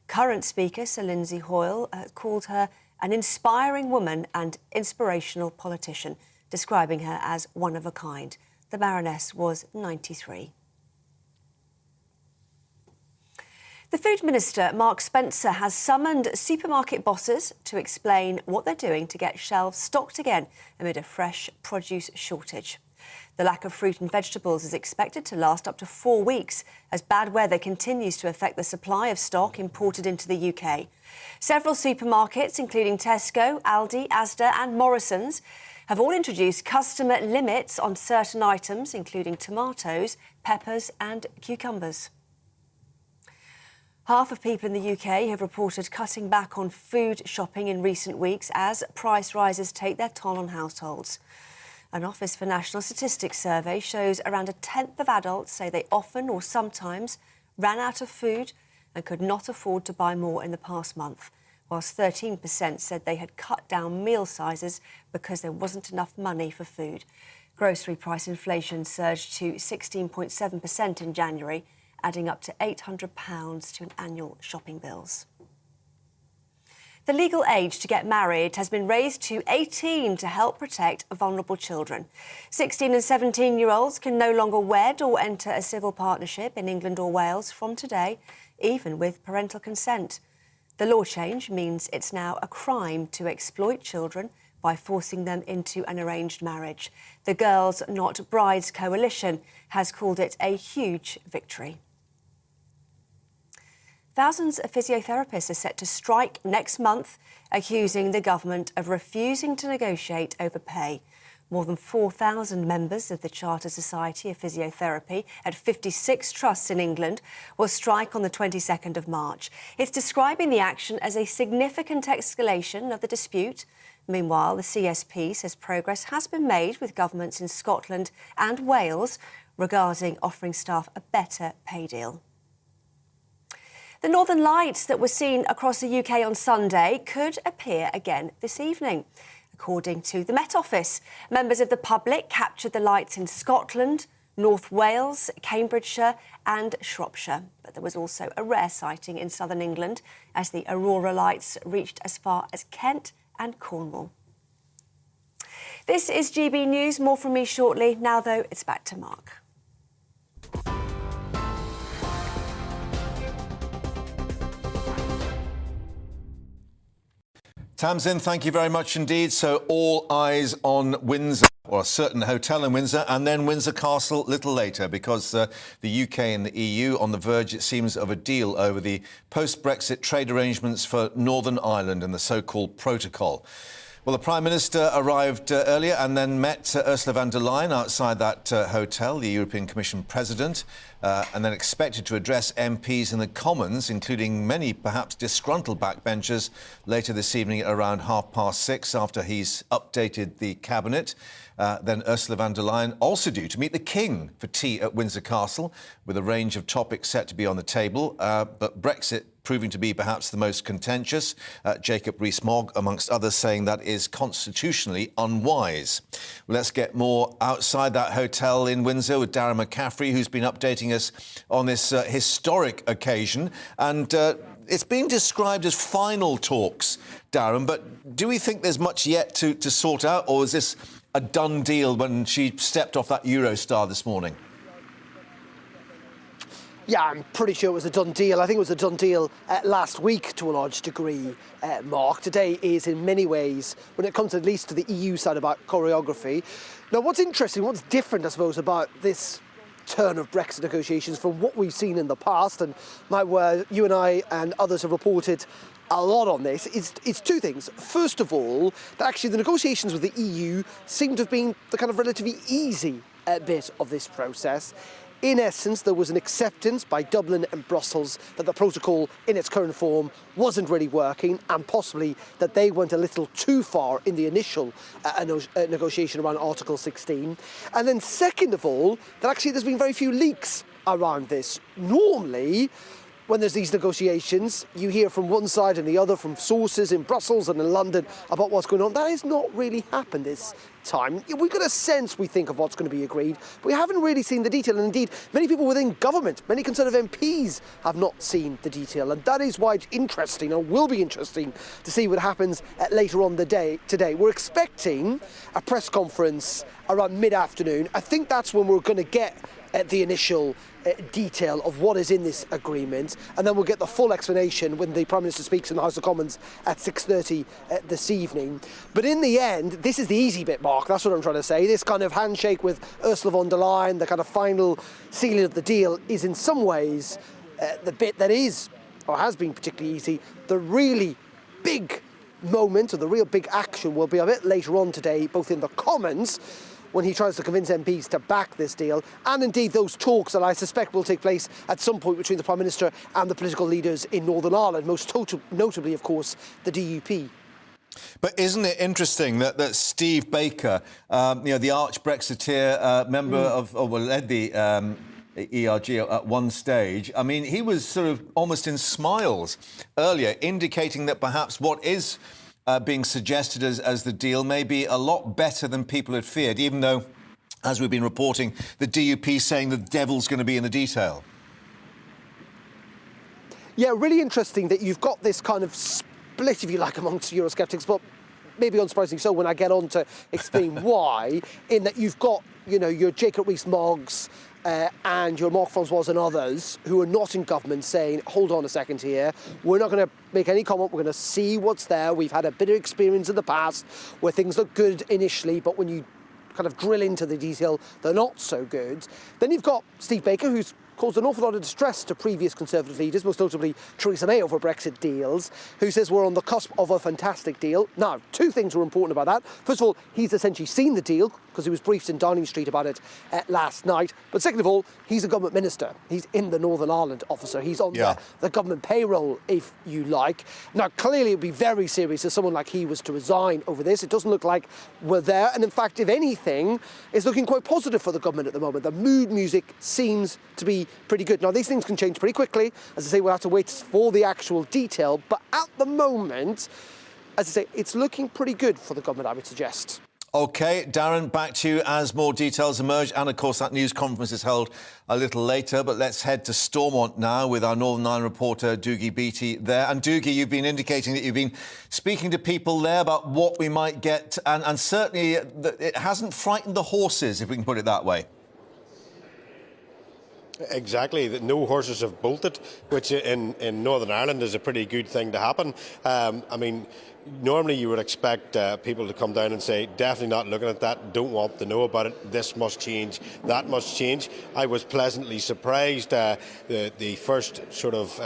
Current Speaker Sir Lindsay Hoyle called her an inspiring woman and inspirational politician, describing her as one of a kind. The Baroness was 93. The Food Minister, Mark Spencer, has summoned supermarket bosses to explain what they're doing to get shelves stocked again amid a fresh produce shortage. The lack of fruit and vegetables is expected to last up to 4 weeks as bad weather continues to affect the supply of stock imported into the UK. Several supermarkets, including Tesco, Aldi, Asda and Morrisons, have all introduced customer limits on certain items, including tomatoes, peppers and cucumbers. Half of people in the UK have reported cutting back on food shopping in recent weeks as price rises take their toll on households. An Office for National Statistics survey shows around a tenth of adults say they often or sometimes ran out of food, and could not afford to buy more in the past month, whilst 13% said they had cut down meal sizes because there wasn't enough money for food. Grocery price inflation surged to 16.7% in January, adding up to £800 to an annual shopping bills. The legal age to get married has been raised to 18 to help protect vulnerable children. 16 and 17-year-olds can no longer wed or enter a civil partnership in England or Wales from today, even with parental consent. The law change means it's now a crime to exploit children by forcing them into an arranged marriage. The Girls Not Brides Coalition has called it a huge victory. Thousands of physiotherapists are set to strike next month, accusing the government of refusing to negotiate over pay. More than 4,000 members of the Charter Society of Physiotherapy at 56 trusts in England will strike on the 22nd of March. It's describing the action as a significant escalation of the dispute. Meanwhile, the CSP says progress has been made with governments in Scotland and Wales regarding offering staff a better pay deal. The Northern Lights that were seen across the UK on Sunday could appear again this evening. According to the Met Office, members of the public captured the lights in Scotland, North Wales, Cambridgeshire and Shropshire. But there was also a rare sighting in southern England as the aurora lights reached as far as Kent and Cornwall. This is GB News. More from me shortly. Now, though, it's back to Mark. Tamsin, thank you very much indeed. So all eyes on Windsor, or a certain hotel in Windsor, and then Windsor Castle a little later, because the UK and the EU on the verge, it seems, of a deal over the post-Brexit trade arrangements for Northern Ireland and the so-called protocol. Well, the Prime Minister arrived earlier and then met Ursula von der Leyen outside that hotel, the European Commission President, and then expected to address MPs in the Commons, including many perhaps disgruntled backbenchers, later this evening at around 6:30 after he's updated the Cabinet. Then Ursula von der Leyen also due to meet the King for tea at Windsor Castle, with a range of topics set to be on the table, but Brexit proving to be perhaps the most contentious. Jacob Rees-Mogg, amongst others, saying that is constitutionally unwise. Well, let's get more outside that hotel in Windsor with Darren McCaffrey, who's been updating us on this historic occasion. And it's been described as final talks, Darren, but do we think there's much yet to sort out, or is this a done deal when she stepped off that Eurostar this morning? Yeah, I'm pretty sure it was a done deal. I think it was a done deal last week to a large degree, Mark. Today is in many ways, when it comes at least to the EU side about choreography. Now, what's interesting, what's different, I suppose, about this turn of Brexit negotiations from what we've seen in the past, and my word, you and I and others have reported a lot on this, it's two things. First of all, that actually the negotiations with the EU seem to have been the kind of relatively easy bit of this process. In essence, there was an acceptance by Dublin and Brussels that the protocol in its current form wasn't really working, and possibly that they went a little too far in the initial negotiation around Article 16. And then second of all, that actually there's been very few leaks around this. Normally, when there's these negotiations, you hear from one side and the other, from sources in Brussels and in London, about what's going on. That has not really happened this time. We've got a sense, we think, of what's going to be agreed, but we haven't really seen the detail. And indeed, many people within government, many Conservative MPs have not seen the detail. And that is why it's interesting, or will be interesting, to see what happens later on the day today. We're expecting a press conference around mid-afternoon. I think that's when we're going to get the initial detail of what is in this agreement, and then we'll get the full explanation when the Prime Minister speaks in the House of Commons at 6:30 this evening. But in the end, this is the easy bit, Mark, that's what I'm trying to say. This kind of handshake with Ursula von der Leyen, the kind of final sealing of the deal, is in some ways the bit that is, or has been particularly easy. The really big moment, or the real big action, will be a bit later on today, both in the Commons, when he tries to convince MPs to back this deal, and indeed those talks that I suspect will take place at some point between the Prime Minister and the political leaders in Northern Ireland, most notably, of course, the DUP. But isn't it interesting that Steve Baker, the arch-Brexiteer member led the ERG at one stage. I mean, he was sort of almost in smiles earlier, indicating that perhaps what is being suggested as the deal may be a lot better than people had feared, even though, as we've been reporting, the DUP saying the devil's going to be in the detail. Yeah, really interesting that you've got this kind of split, if you like, amongst Eurosceptics, but maybe unsurprisingly so when I get on to explain why, in that you've got, you know, your Jacob Rees-Moggs and your Mark Francois and others who are not in government saying, hold on a second here, we're not going to make any comment, we're going to see what's there. We've had a bit of experience in the past where things look good initially, but when you kind of drill into the detail, they're not so good. Then you've got Steve Baker, who's caused an awful lot of distress to previous Conservative leaders, most notably Theresa May over Brexit deals, who says we're on the cusp of a fantastic deal. Now, two things were important about that. First of all, he's essentially seen the deal because he was briefed in Downing Street about it last night. But second of all, he's a government minister. He's in the Northern Ireland officer. He's on the government payroll, if you like. Now, clearly it would be very serious if someone like he was to resign over this. It doesn't look like we're there. And in fact, if anything, it's looking quite positive for the government at the moment. The mood music seems to be pretty good. Now, these things can change pretty quickly. As I say, we'll have to wait for the actual detail. But at the moment, as I say, it's looking pretty good for the government, I would suggest. OK, Darren, back to you as more details emerge. And, of course, that news conference is held a little later. But let's head to Stormont now with our Northern Ireland reporter, Doogie Beattie, there. And, Doogie, you've been indicating that you've been speaking to people there about what we might get. And certainly it hasn't frightened the horses, if we can put it that way. Exactly, that no horses have bolted, which in Northern Ireland is a pretty good thing to happen. I mean, normally you would expect people to come down and say, definitely not looking at that, don't want to know about it, this must change, that must change. I was pleasantly surprised the first sort of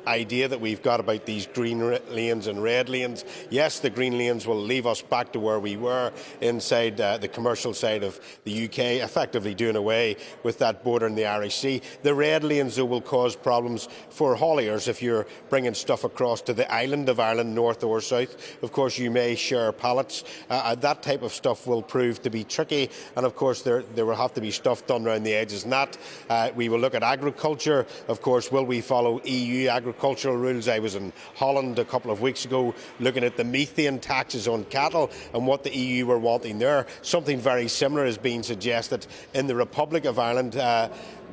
idea that we've got about these green lanes and red lanes. Yes, the green lanes will leave us back to where we were inside the commercial side of the UK, effectively doing away with that border in the Irish Sea. The red lanes, though, will cause problems for hauliers if you're bringing stuff across to the island of Ireland, north or south. Of course, you may share pallets. That type of stuff will prove to be tricky, and of course there will have to be stuff done around the edges. And that we will look at agriculture. Of course, will we follow EU agricultural rules? I was in Holland a couple of weeks ago looking at the methane taxes on cattle and what the EU were wanting there. Something very similar is being suggested in the Republic of Ireland.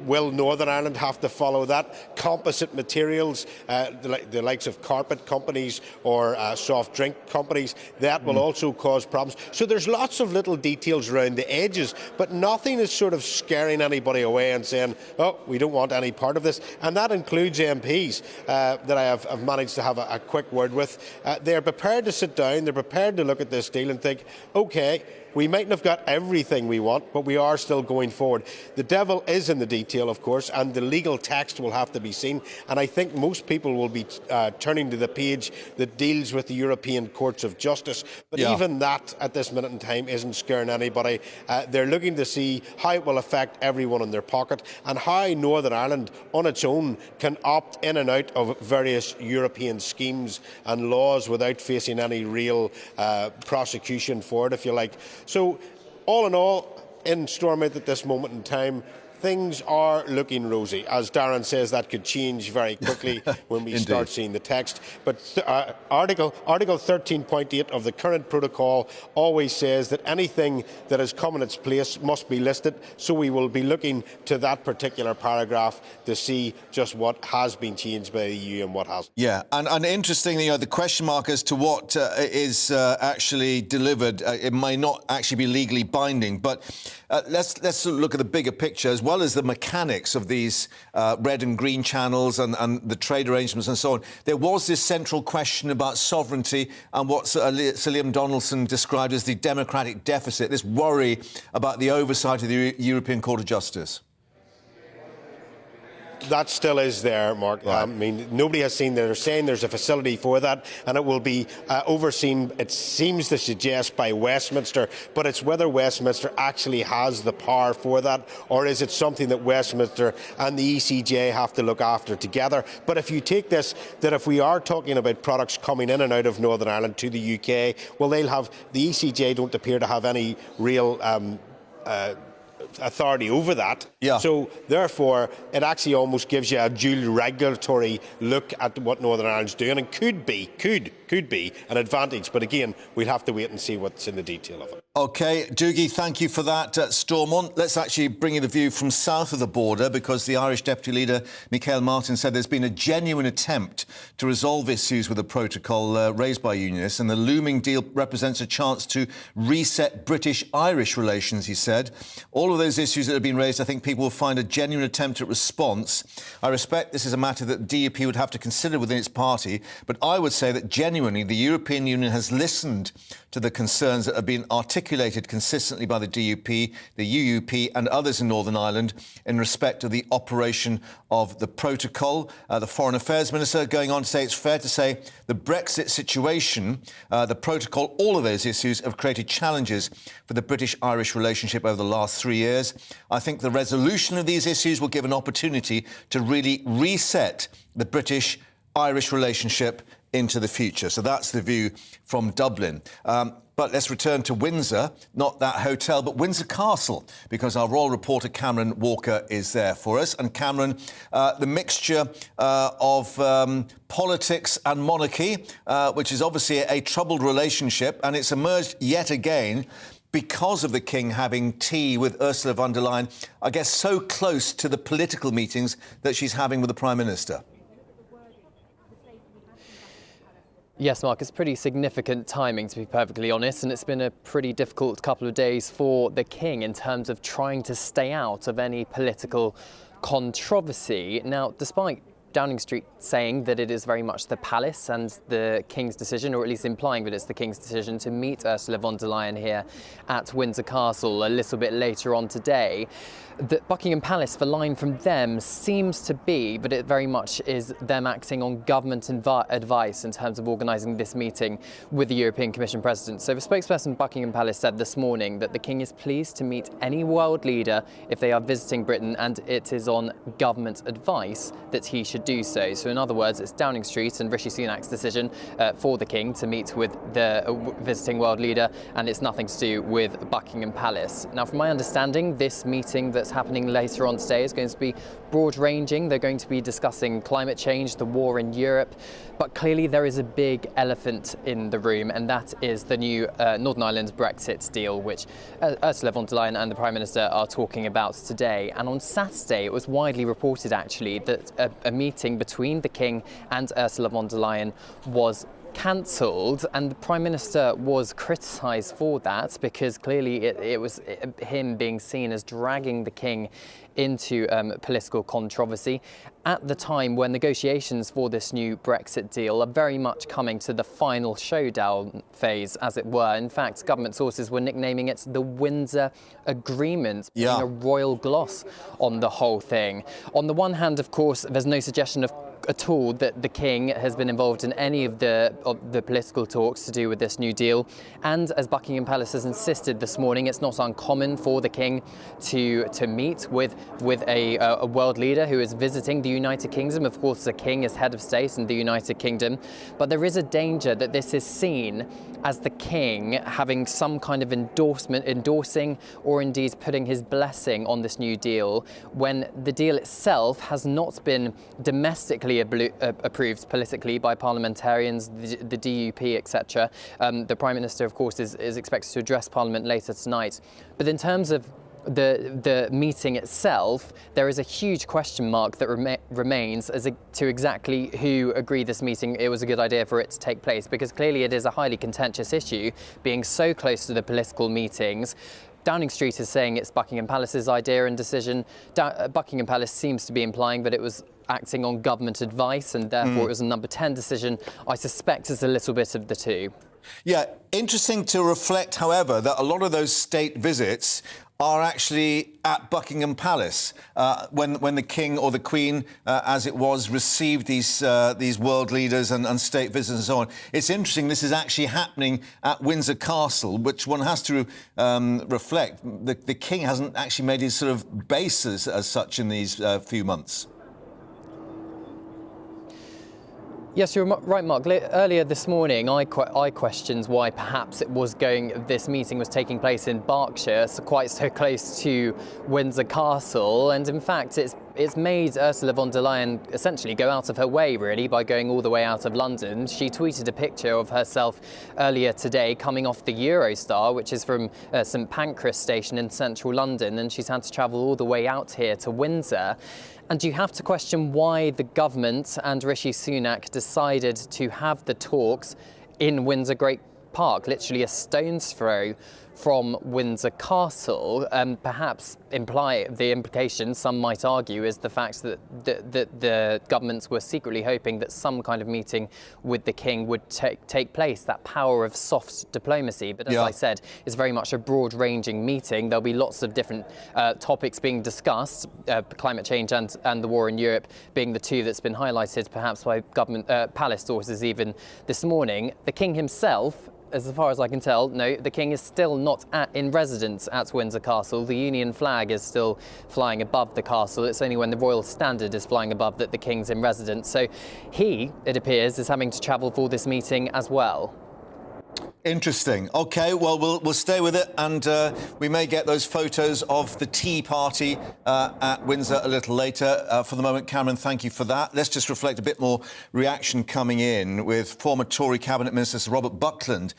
Will Northern Ireland have to follow that? Composite materials, the likes of carpet companies or soft drink companies, that will also cause problems. So there's lots of little details around the edges, but nothing is sort of scaring anybody away and saying, oh, we don't want any part of this. And that includes MPs that I have managed to have a quick word with. They're prepared to sit down, they're prepared to look at this deal and think, OK, we mightn't have got everything we want, but we are still going forward. The devil is in the detail, of course, and the legal text will have to be seen. And I think most people will be turning to the page that deals with the European Courts of Justice. But even that, at this minute in time, isn't scaring anybody. They're looking to see how it will affect everyone in their pocket and how Northern Ireland, on its own, can opt in and out of various European schemes and laws without facing any real prosecution for it, if you like. So, all in all, in Stormont at this moment in time, things are looking rosy. As Darren says, that could change very quickly when we start seeing the text. But Article 13.8 of the current protocol always says that anything that has come in its place must be listed. So we will be looking to that particular paragraph to see just what has been changed by the EU and what hasn't. Yeah, and interestingly, the question mark as to what is actually delivered, it may not actually be legally binding. But let's look at the bigger picture as well as the mechanics of these red and green channels and the trade arrangements and so on. There was this central question about sovereignty and what Sir Liam Donaldson described as the democratic deficit, this worry about the oversight of the European Court of Justice. That still is there, Mark. Right. I mean, nobody has seen that. They're saying there's a facility for that, and it will be overseen, it seems to suggest, by Westminster. But it's whether Westminster actually has the power for that, or is it something that Westminster and the ECJ have to look after together. But if you take this, that if we are talking about products coming in and out of Northern Ireland to the UK, well, they'll have, the ECJ don't appear to have any real authority over that. Yeah. So therefore, it actually almost gives you a dual regulatory look at what Northern Ireland's doing, and could be an advantage. But again, we'll have to wait and see what's in the detail of it. OK, Doogie, thank you for that. Stormont, let's actually bring you the view from south of the border, because the Irish Deputy Leader, Michael Martin, said there's been a genuine attempt to resolve issues with the protocol raised by unionists, and the looming deal represents a chance to reset British-Irish relations, he said. All of those issues that have been raised, I think people will find a genuine attempt at response. I respect this is a matter that the DUP would have to consider within its party, but I would say that genuinely the European Union has listened to the concerns that have been articulated consistently by the DUP, the UUP and others in Northern Ireland in respect of the operation of the protocol. The Foreign Affairs Minister going on to say it's fair to say the Brexit situation, the protocol, all of those issues have created challenges for the British-Irish relationship over the last 3 years. I think the resolution of these issues will give an opportunity to really reset the British-Irish relationship into the future. So that's the view from Dublin. But let's return to Windsor, not that hotel, but Windsor Castle, because our royal reporter Cameron Walker is there for us. And Cameron, the mixture of politics and monarchy, which is obviously a troubled relationship, and it's emerged yet again because of the King having tea with Ursula von der Leyen, I guess so close to the political meetings that she's having with the Prime Minister. Yes, Mark, it's pretty significant timing, to be perfectly honest, and it's been a pretty difficult couple of days for the King in terms of trying to stay out of any political controversy. Now, despite Downing Street saying that it is very much the palace and the King's decision, or at least implying that it's the King's decision to meet Ursula von der Leyen here at Windsor Castle a little bit later on today, the Buckingham Palace, the line from them seems to be that it very much is them acting on government advice in terms of organising this meeting with the European Commission President. So the spokesperson at Buckingham Palace said this morning that the King is pleased to meet any world leader if they are visiting Britain, and it is on government advice that he should do so. So in other words, it's Downing Street and Rishi Sunak's decision for the King to meet with the visiting world leader, and it's nothing to do with Buckingham Palace. Now, from my understanding, this meeting that's happening later on today is going to be broad-ranging. They're going to be discussing climate change, the war in Europe, but clearly there is a big elephant in the room, and that is the new Northern Ireland Brexit deal, which Ursula von der Leyen and the Prime Minister are talking about today. And on Saturday, it was widely reported, actually, that a meeting between the King and Ursula von der Leyen was cancelled, and the Prime Minister was criticised for that, because clearly it was him being seen as dragging the King into political controversy at the time when negotiations for this new Brexit deal are very much coming to the final showdown phase, as it were. In fact, government sources were nicknaming it the Windsor Agreement, putting a royal gloss on the whole thing. On the one hand, of course, there's no suggestion of at all that the King has been involved in any of the political talks to do with this new deal. And as Buckingham Palace has insisted this morning, it's not uncommon for the King to meet with a world leader who is visiting the United Kingdom. Of course, the King is head of state in the United Kingdom, but there is a danger that this is seen as the King having some kind of endorsing or indeed putting his blessing on this new deal, when the deal itself has not been domestically approved politically by parliamentarians, the DUP, etc. The Prime Minister, of course, is expected to address Parliament later tonight. But in terms of the meeting itself, there is a huge question mark that remains as to exactly who agreed this meeting it was a good idea for it to take place, because clearly it is a highly contentious issue, being so close to the political meetings. Downing Street is saying it's Buckingham Palace's idea and decision. Buckingham Palace seems to be implying that it was acting on government advice and therefore it was a number 10 decision. I suspect it's a little bit of the two. Yeah, interesting to reflect, however, that a lot of those state visits are actually at Buckingham Palace when the King or the Queen, as it was, received these world leaders and state visitors and so on. It's interesting this is actually happening at Windsor Castle, which one has to reflect. The King hasn't actually made his sort of base as such in these few months. Yes, you're right, Mark. Earlier this morning, I questioned why perhaps this meeting was taking place in Berkshire, so quite so close to Windsor Castle, and in fact, it's made Ursula von der Leyen essentially go out of her way, really, by going all the way out of London. She tweeted a picture of herself earlier today coming off the Eurostar, which is from St Pancras station in central London, and she's had to travel all the way out here to Windsor. And you have to question why the government and Rishi Sunak decided to have the talks in Windsor Great Park, literally a stone's throw from Windsor Castle. Perhaps the implication, some might argue, is the fact that the governments were secretly hoping that some kind of meeting with the King would take place, that power of soft diplomacy. But as I said, it's very much a broad-ranging meeting. There'll be lots of different topics being discussed, climate change and the war in Europe being the two that's been highlighted perhaps by government palace sources even this morning. The King himself, as far as I can tell, no, the King is still not in residence at Windsor Castle. The Union flag is still flying above the castle. It's only when the Royal Standard is flying above that the King's in residence. So he, it appears, is having to travel for this meeting as well. Interesting. OK, well, we'll stay with it, and we may get those photos of the tea party at Windsor a little later. For the moment, Cameron, thank you for that. Let's just reflect a bit more reaction coming in with former Tory Cabinet Minister Sir Robert Buckland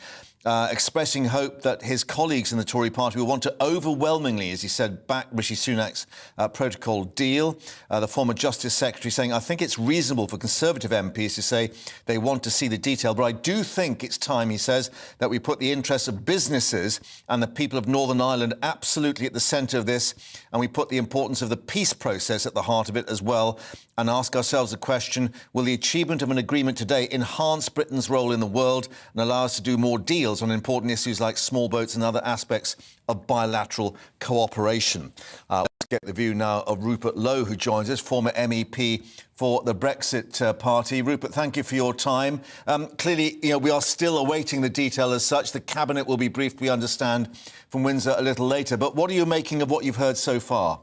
expressing hope that his colleagues in the Tory party will want to overwhelmingly, as he said, back Rishi Sunak's protocol deal. The former Justice Secretary saying, I think it's reasonable for Conservative MPs to say they want to see the detail, but I do think it's time, he says, that we put the interests of businesses and the people of Northern Ireland absolutely at the centre of this, and we put the importance of the peace process at the heart of it as well, and ask ourselves the question, will the achievement of an agreement today enhance Britain's role in the world and allow us to do more deals on important issues like small boats and other aspects of bilateral cooperation? Let's get the view now of Rupert Lowe, who joins us, former MEP for the Brexit Party. Rupert, thank you for your time. Clearly, we are still awaiting the detail as such. The Cabinet will be briefed, we understand, from Windsor a little later. But what are you making of what you've heard so far?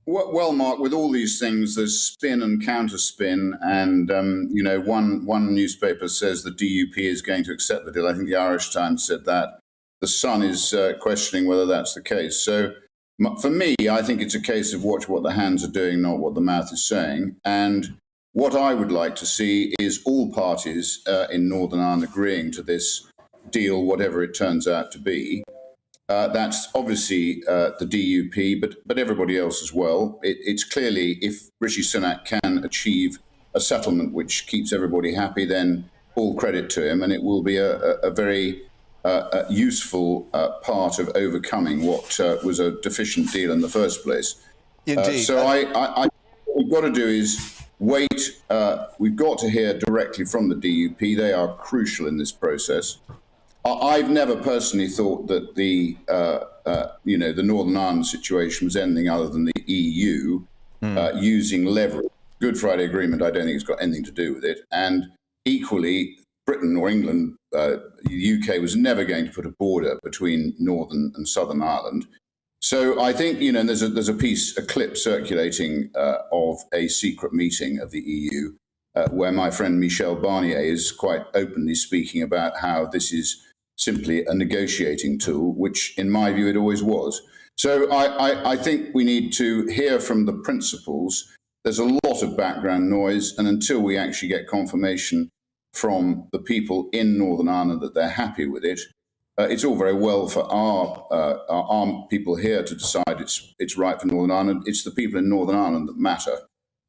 Well, Mark, with all these things, there's spin and counter-spin, and one newspaper says the DUP is going to accept the deal. I think the Irish Times said that. The Sun is questioning whether that's the case. So, for me, I think it's a case of watch what the hands are doing, not what the mouth is saying. And what I would like to see is all parties in Northern Ireland agreeing to this deal, whatever it turns out to be. That's obviously the DUP, but everybody else as well. It's clearly, if Rishi Sunak can achieve a settlement which keeps everybody happy, then all credit to him, and it will be a very useful part of overcoming what was a deficient deal in the first place. Indeed. So what we've got to do is wait. We've got to hear directly from the DUP. They are crucial in this process. I've never personally thought that the Northern Ireland situation was anything other than the EU using leverage. Good Friday Agreement, I don't think it's got anything to do with it. And equally, Britain or England, the UK was never going to put a border between Northern and Southern Ireland. So I think, there's a clip circulating of a secret meeting of the EU where my friend Michel Barnier is quite openly speaking about how this is simply a negotiating tool, which in my view it always was. So I think we need to hear from the principals. There's a lot of background noise, and until we actually get confirmation from the people in Northern Ireland that they're happy with it, it's all very well for our people here to decide it's right for Northern Ireland. It's the people in Northern Ireland that matter.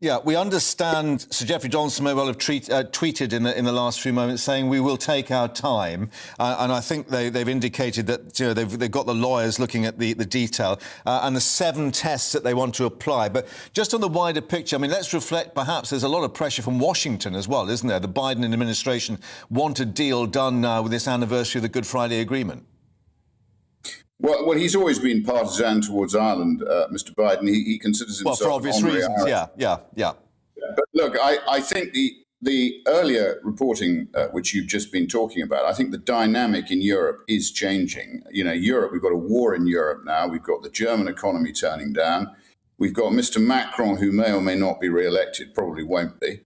Yeah, we understand Sir Geoffrey Johnson may well have tweeted in the last few moments saying we will take our time, and I think they've indicated that they've got the lawyers looking at the detail and the 7 tests that they want to apply. But just on the wider picture, I mean, let's reflect. Perhaps there's a lot of pressure from Washington as well, isn't there? The Biden administration want a deal done with this anniversary of the Good Friday Agreement. Well, he's always been partisan towards Ireland, Mr. Biden. He considers himself for obvious reasons. Yeah. But look, I think the earlier reporting, which you've just been talking about, I think the dynamic in Europe is changing. Europe, we've got a war in Europe now. We've got the German economy turning down. We've got Mr. Macron, who may or may not be re-elected, probably won't be.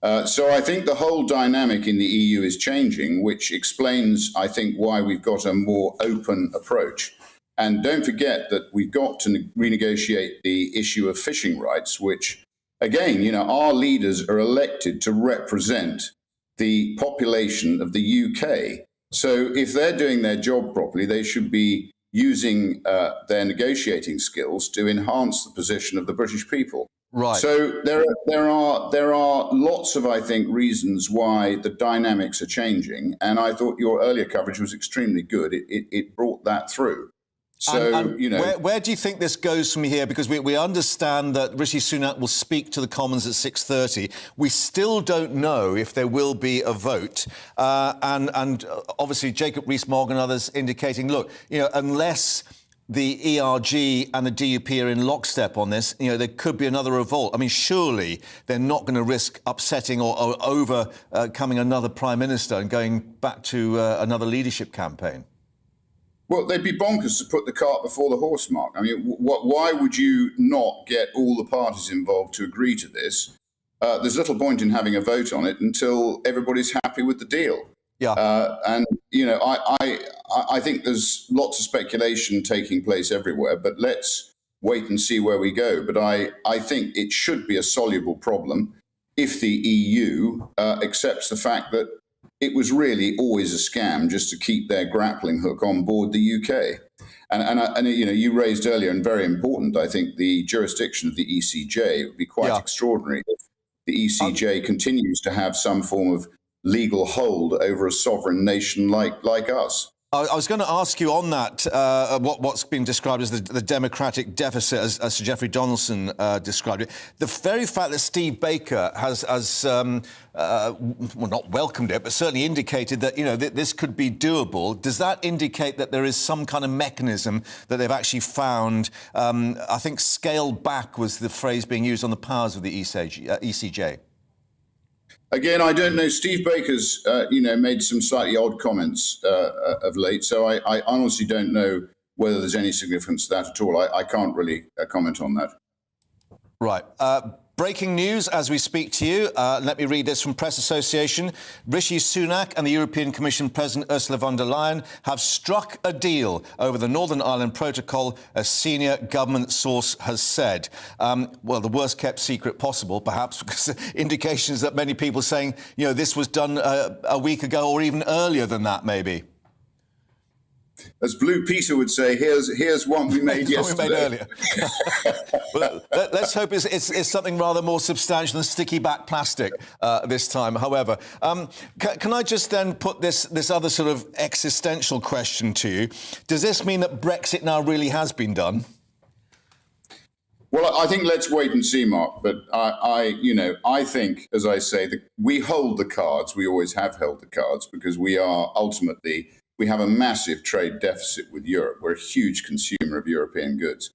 So I think the whole dynamic in the EU is changing, which explains, I think, why we've got a more open approach. And don't forget that we've got to renegotiate the issue of fishing rights, which, again, you know, our leaders are elected to represent the population of the UK. So if they're doing their job properly, they should be using their negotiating skills to enhance the position of the British people. Right. So there are lots of, I think, reasons why the dynamics are changing, and I thought your earlier coverage was extremely good. It brought that through. So, and you know, where do you think this goes from here? Because we understand that Rishi Sunak will speak to the Commons at 6:30. We still don't know if there will be a vote, and obviously Jacob Rees-Mogg and others indicating, look, you know, unless the ERG and the DUP are in lockstep on this, you know, there could be another revolt. I mean, surely they're not going to risk upsetting or overcoming another prime minister and going back to another leadership campaign. Well, they'd be bonkers to put the cart before the horse, Mark. I mean, why would you not get all the parties involved to agree to this? There's little point in having a vote on it until everybody's happy with the deal. Yeah. And, you know, I think there's lots of speculation taking place everywhere, but let's wait and see where we go. But I think it should be a soluble problem if the EU accepts the fact that it was really always a scam just to keep their grappling hook on board the UK. And you know, you raised earlier, and very important, I think, the jurisdiction of the ECJ. It would be quite extraordinary if the ECJ continues to have some form of legal hold over a sovereign nation like us. I was going to ask you on that, what's been described as the democratic deficit, as Sir Geoffrey Donaldson described it. The very fact that Steve Baker has well, not welcomed it, but certainly indicated that, you know, this could be doable. Does that indicate that there is some kind of mechanism that they've actually found? I think scale back was the phrase being used on the powers of the ECJ. Again, I don't know. Steve Baker's, you know, made some slightly odd comments of late, so I honestly don't know whether there's any significance to that at all. I can't really comment on that. Right. Breaking news as we speak to you. Let me read this from Press Association. Rishi Sunak and the European Commission President Ursula von der Leyen have struck a deal over the Northern Ireland Protocol, a senior government source has said. Well, the worst-kept secret possible, perhaps, because indications that many people saying, you know, this was done a week ago or even earlier than that, maybe. As Blue Peter would say, here's one we made yesterday. We made earlier. Well, let's hope it's something rather more substantial than sticky back plastic this time. However, can I just then put this other sort of existential question to you? Does this mean that Brexit now really has been done? Well, I think let's wait and see, Mark. But I think, as I say, we hold the cards. We always have held the cards because we are ultimately. We have a massive trade deficit with Europe. We're a huge consumer of European goods.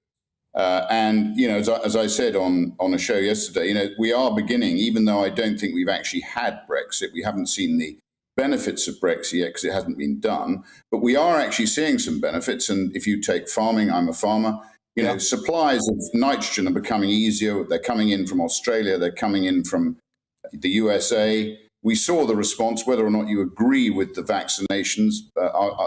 And, you know, as I said on a show yesterday, you know, we are beginning, even though I don't think we've actually had Brexit, we haven't seen the benefits of Brexit yet because it hasn't been done. But we are actually seeing some benefits. And if you take farming, I'm a farmer, you know, supplies of nitrogen are becoming easier. They're coming in from Australia. They're coming in from the USA. We saw the response, whether or not you agree with the vaccinations.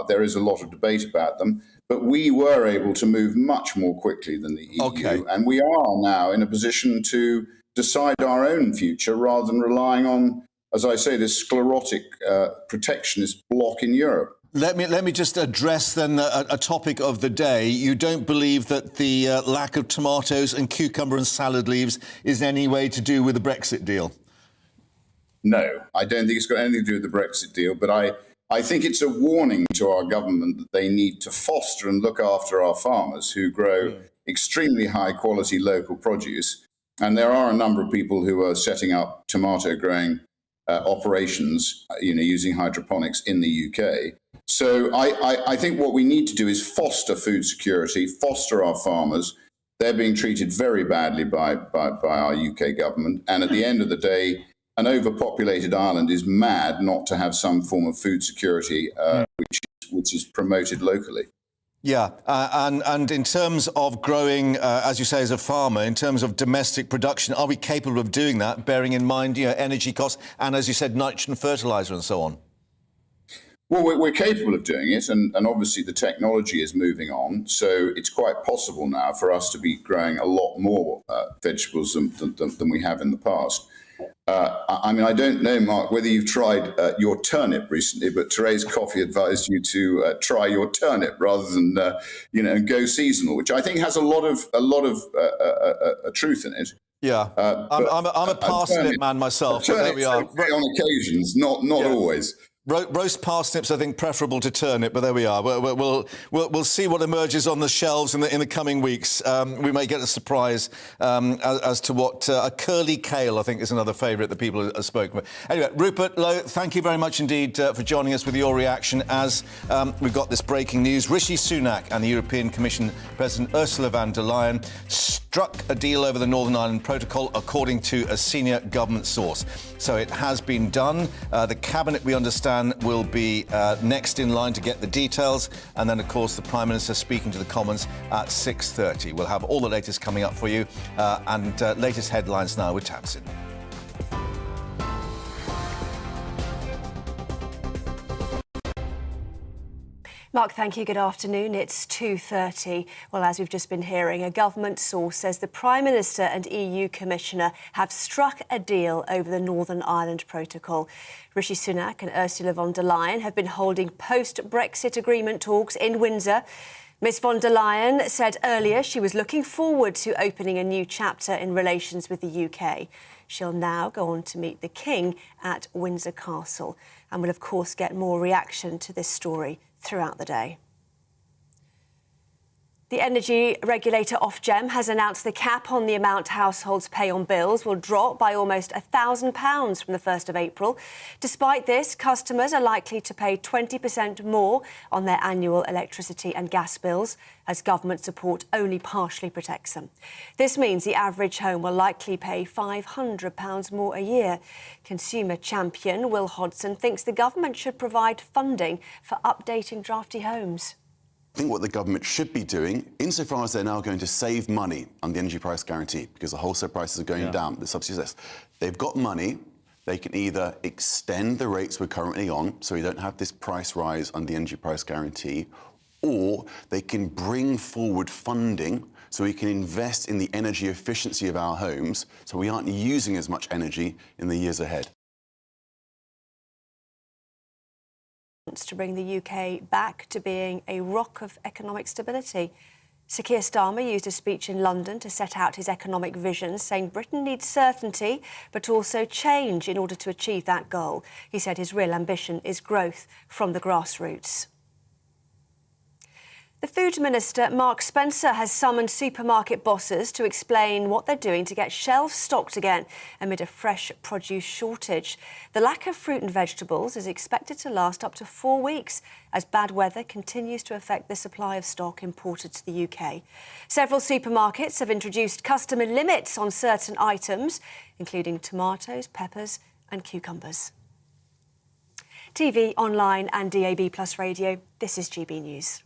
There is a lot of debate about them. But we were able to move much more quickly than the EU. Okay. And we are now in a position to decide our own future rather than relying on, as I say, this sclerotic protectionist bloc in Europe. Let me just address then a topic of the day. You don't believe that the lack of tomatoes and cucumber and salad leaves is in any way to do with the Brexit deal? No, I don't think it's got anything to do with the Brexit deal, but I think it's a warning to our government that they need to foster and look after our farmers who grow extremely high quality local produce. And there are a number of people who are setting up tomato growing operations, you know, using hydroponics in the UK. So I think what we need to do is foster food security, foster our farmers. They're being treated very badly by our UK government. And at the end of the day, an overpopulated Ireland is mad not to have some form of food security, which is promoted locally. Yeah, and in terms of growing, as you say, as a farmer, in terms of domestic production, are we capable of doing that, bearing in mind, energy costs and, as you said, nitrogen fertiliser and so on? Well, we're capable of doing it, and obviously the technology is moving on, so it's quite possible now for us to be growing a lot more vegetables than we have in the past. I mean, I don't know, Mark, whether you've tried your turnip recently, but Therese Coffey advised you to try your turnip rather than, and go seasonal, which I think has a lot of truth in it. Yeah, I'm a parsnip man myself, but there we are. Okay on occasions, not always. Roast parsnips, I think, preferable to turnip, but there we are. We'll see what emerges on the shelves in the coming weeks. We may get a surprise as to what a curly kale, I think, is another favourite that people have spoken about. Anyway, Rupert Lowe, thank you very much indeed for joining us with your reaction as we've got this breaking news. Rishi Sunak and the European Commission President Ursula von der Leyen struck a deal over the Northern Ireland Protocol, according to a senior government source. So it has been done. The Cabinet, we understand, will be next in line to get the details. And then, of course, the Prime Minister speaking to the Commons at 6:30. We'll have all the latest coming up for you and latest headlines now with Tamsin. Mark, thank you. Good afternoon. It's 2:30. Well, as we've just been hearing, a government source says the Prime Minister and EU Commissioner have struck a deal over the Northern Ireland Protocol. Rishi Sunak and Ursula von der Leyen have been holding post-Brexit agreement talks in Windsor. Ms von der Leyen said earlier she was looking forward to opening a new chapter in relations with the UK. She'll now go on to meet the King at Windsor Castle and will, of course, get more reaction to this story throughout the day. The energy regulator Ofgem has announced the cap on the amount households pay on bills will drop by almost £1,000 from the 1st of April. Despite this, customers are likely to pay 20% more on their annual electricity and gas bills, as government support only partially protects them. This means the average home will likely pay £500 more a year. Consumer champion Will Hodson thinks the government should provide funding for updating drafty homes. I think what the government should be doing, insofar as they're now going to save money on the energy price guarantee, because the wholesale prices are going down, the subsidies less, they've got money, they can either extend the rates we're currently on, so we don't have this price rise on the energy price guarantee, or they can bring forward funding so we can invest in the energy efficiency of our homes, so we aren't using as much energy in the years ahead. To bring the UK back to being a rock of economic stability. Sir Keir Starmer used a speech in London to set out his economic vision, saying Britain needs certainty but also change in order to achieve that goal. He said his real ambition is growth from the grassroots. The Food Minister, Mark Spencer, has summoned supermarket bosses to explain what they're doing to get shelves stocked again amid a fresh produce shortage. The lack of fruit and vegetables is expected to last up to 4 weeks as bad weather continues to affect the supply of stock imported to the UK. Several supermarkets have introduced customer limits on certain items, including tomatoes, peppers and cucumbers. TV, online and DAB+ radio, this is GB News.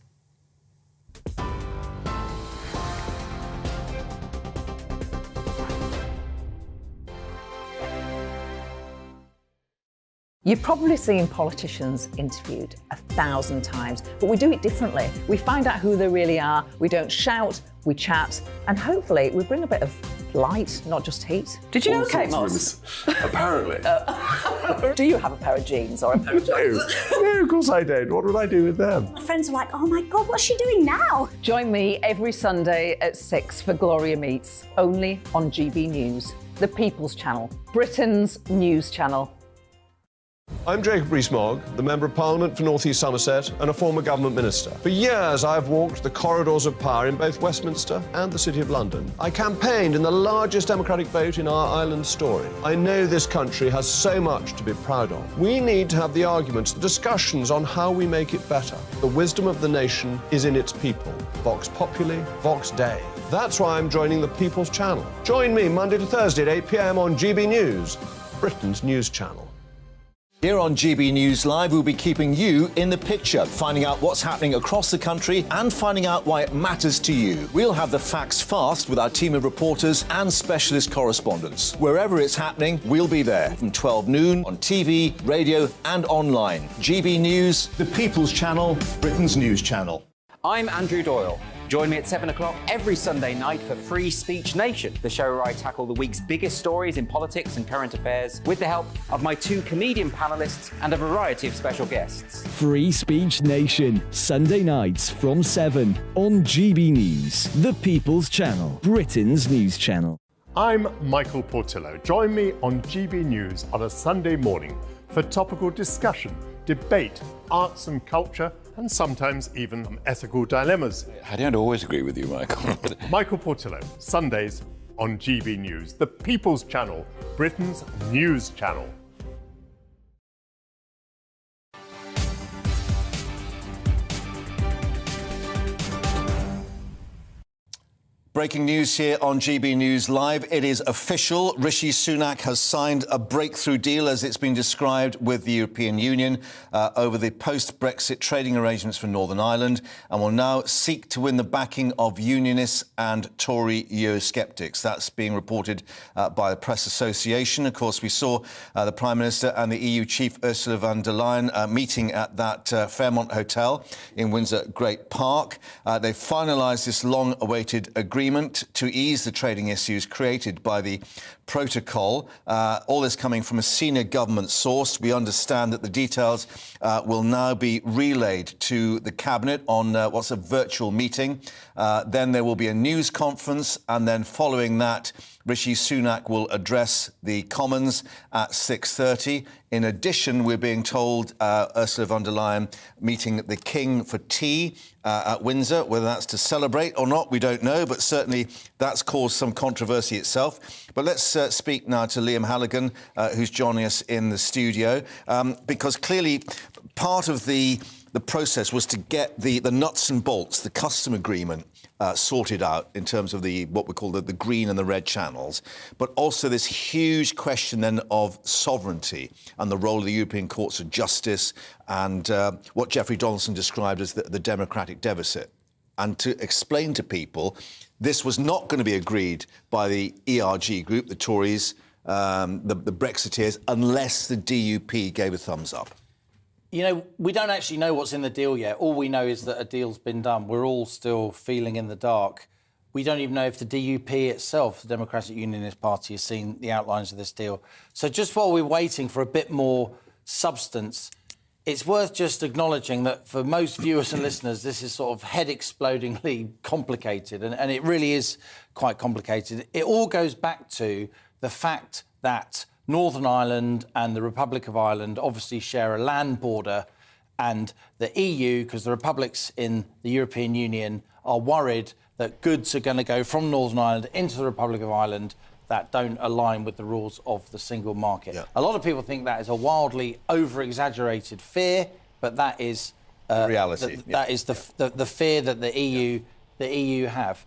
You've probably seen politicians interviewed 1,000 times, but we do it differently. We find out who they really are, we don't shout, we chat, and hopefully we bring a bit of light, not just heat. Did you know Kate Moss? Apparently. Do you have a pair of jeans or a pair of jeans? No, of course I don't. What would I do with them? My friends are like, oh my God, what's she doing now? Join me every Sunday at 6 for Gloria Meets, only on GB News, the People's Channel, Britain's news channel. I'm Jacob Rees-Mogg, the Member of Parliament for North East Somerset and a former government minister. For years, I've walked the corridors of power in both Westminster and the City of London. I campaigned in the largest democratic vote in our island's story. I know this country has so much to be proud of. We need to have the arguments, the discussions on how we make it better. The wisdom of the nation is in its people. Vox Populi, Vox Dei. That's why I'm joining the People's Channel. Join me Monday to Thursday at 8 p.m. on GB News, Britain's news channel. Here on GB News Live, we'll be keeping you in the picture, finding out what's happening across the country and finding out why it matters to you. We'll have the facts fast with our team of reporters and specialist correspondents. Wherever it's happening, we'll be there from 12 noon on TV, radio and online. GB News, the People's Channel, Britain's news channel. I'm Andrew Doyle. Join me at 7 o'clock every Sunday night for Free Speech Nation, the show where I tackle the week's biggest stories in politics and current affairs with the help of my 2 comedian panellists and a variety of special guests. Free Speech Nation, Sunday nights from 7 on GB News, the People's Channel, Britain's news channel. I'm Michael Portillo. Join me on GB News on a Sunday morning for topical discussion, debate, arts and culture, and sometimes even ethical dilemmas. I don't always agree with you, Michael. Michael Portillo, Sundays on GB News, the People's Channel, Britain's news channel. Breaking news here on GB News Live. It is official. Rishi Sunak has signed a breakthrough deal, as it's been described, with the European Union over the post-Brexit trading arrangements for Northern Ireland, and will now seek to win the backing of unionists and Tory Eurosceptics. That's being reported by the Press Association. Of course, we saw the Prime Minister and the EU Chief Ursula von der Leyen meeting at that Fairmont Hotel in Windsor Great Park. They finalised this long-awaited agreement to ease the trading issues created by the protocol. All this coming from a senior government source. We understand that the details will now be relayed to the Cabinet on what's a virtual meeting. Then there will be a news conference, and then following that, Rishi Sunak will address the Commons at 6:30. In addition, we're being told Ursula von der Leyen meeting the King for tea at Windsor. Whether that's to celebrate or not, we don't know, but certainly that's caused some controversy itself. But let's speak now to Liam Halligan, who's joining us in the studio, because clearly part of the process was to get the nuts and bolts, the custom agreement, sorted out in terms of what we call the green and the red channels, but also this huge question then of sovereignty and the role of the European Courts of Justice and what Jeffrey Donaldson described as the democratic deficit. And to explain to people, this was not going to be agreed by the ERG group, the Tories, the Brexiteers, unless the DUP gave a thumbs up. You know, we don't actually know what's in the deal yet. All we know is that a deal's been done. We're all still feeling in the dark. We don't even know if the DUP itself, the Democratic Unionist Party, has seen the outlines of this deal. So just while we're waiting for a bit more substance, it's worth just acknowledging that for most viewers and listeners, this is sort of head-explodingly complicated, and it really is quite complicated. It all goes back to the fact that Northern Ireland and the Republic of Ireland obviously share a land border, and the EU, because the republics in the European Union are worried that goods are going to go from Northern Ireland into the Republic of Ireland that don't align with the rules of the single market. Yeah. A lot of people think that is a wildly over-exaggerated fear, but that is reality. That is the fear that the EU have.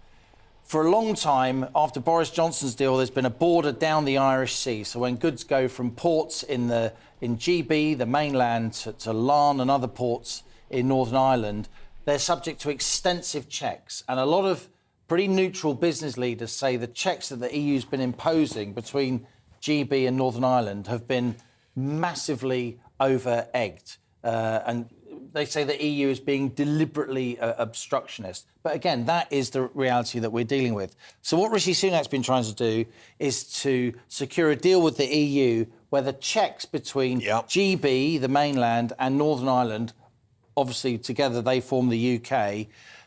For a long time, after Boris Johnson's deal, there's been a border down the Irish Sea. So when goods go from ports in GB, the mainland, to Larne and other ports in Northern Ireland, they're subject to extensive checks. And a lot of pretty neutral business leaders say the checks that the EU's been imposing between GB and Northern Ireland have been massively over-egged. And they say the EU is being deliberately obstructionist. But again, that is the reality that we're dealing with. So what Rishi Sunak's been trying to do is to secure a deal with the EU where the checks between GB, the mainland, and Northern Ireland, obviously together they form the UK,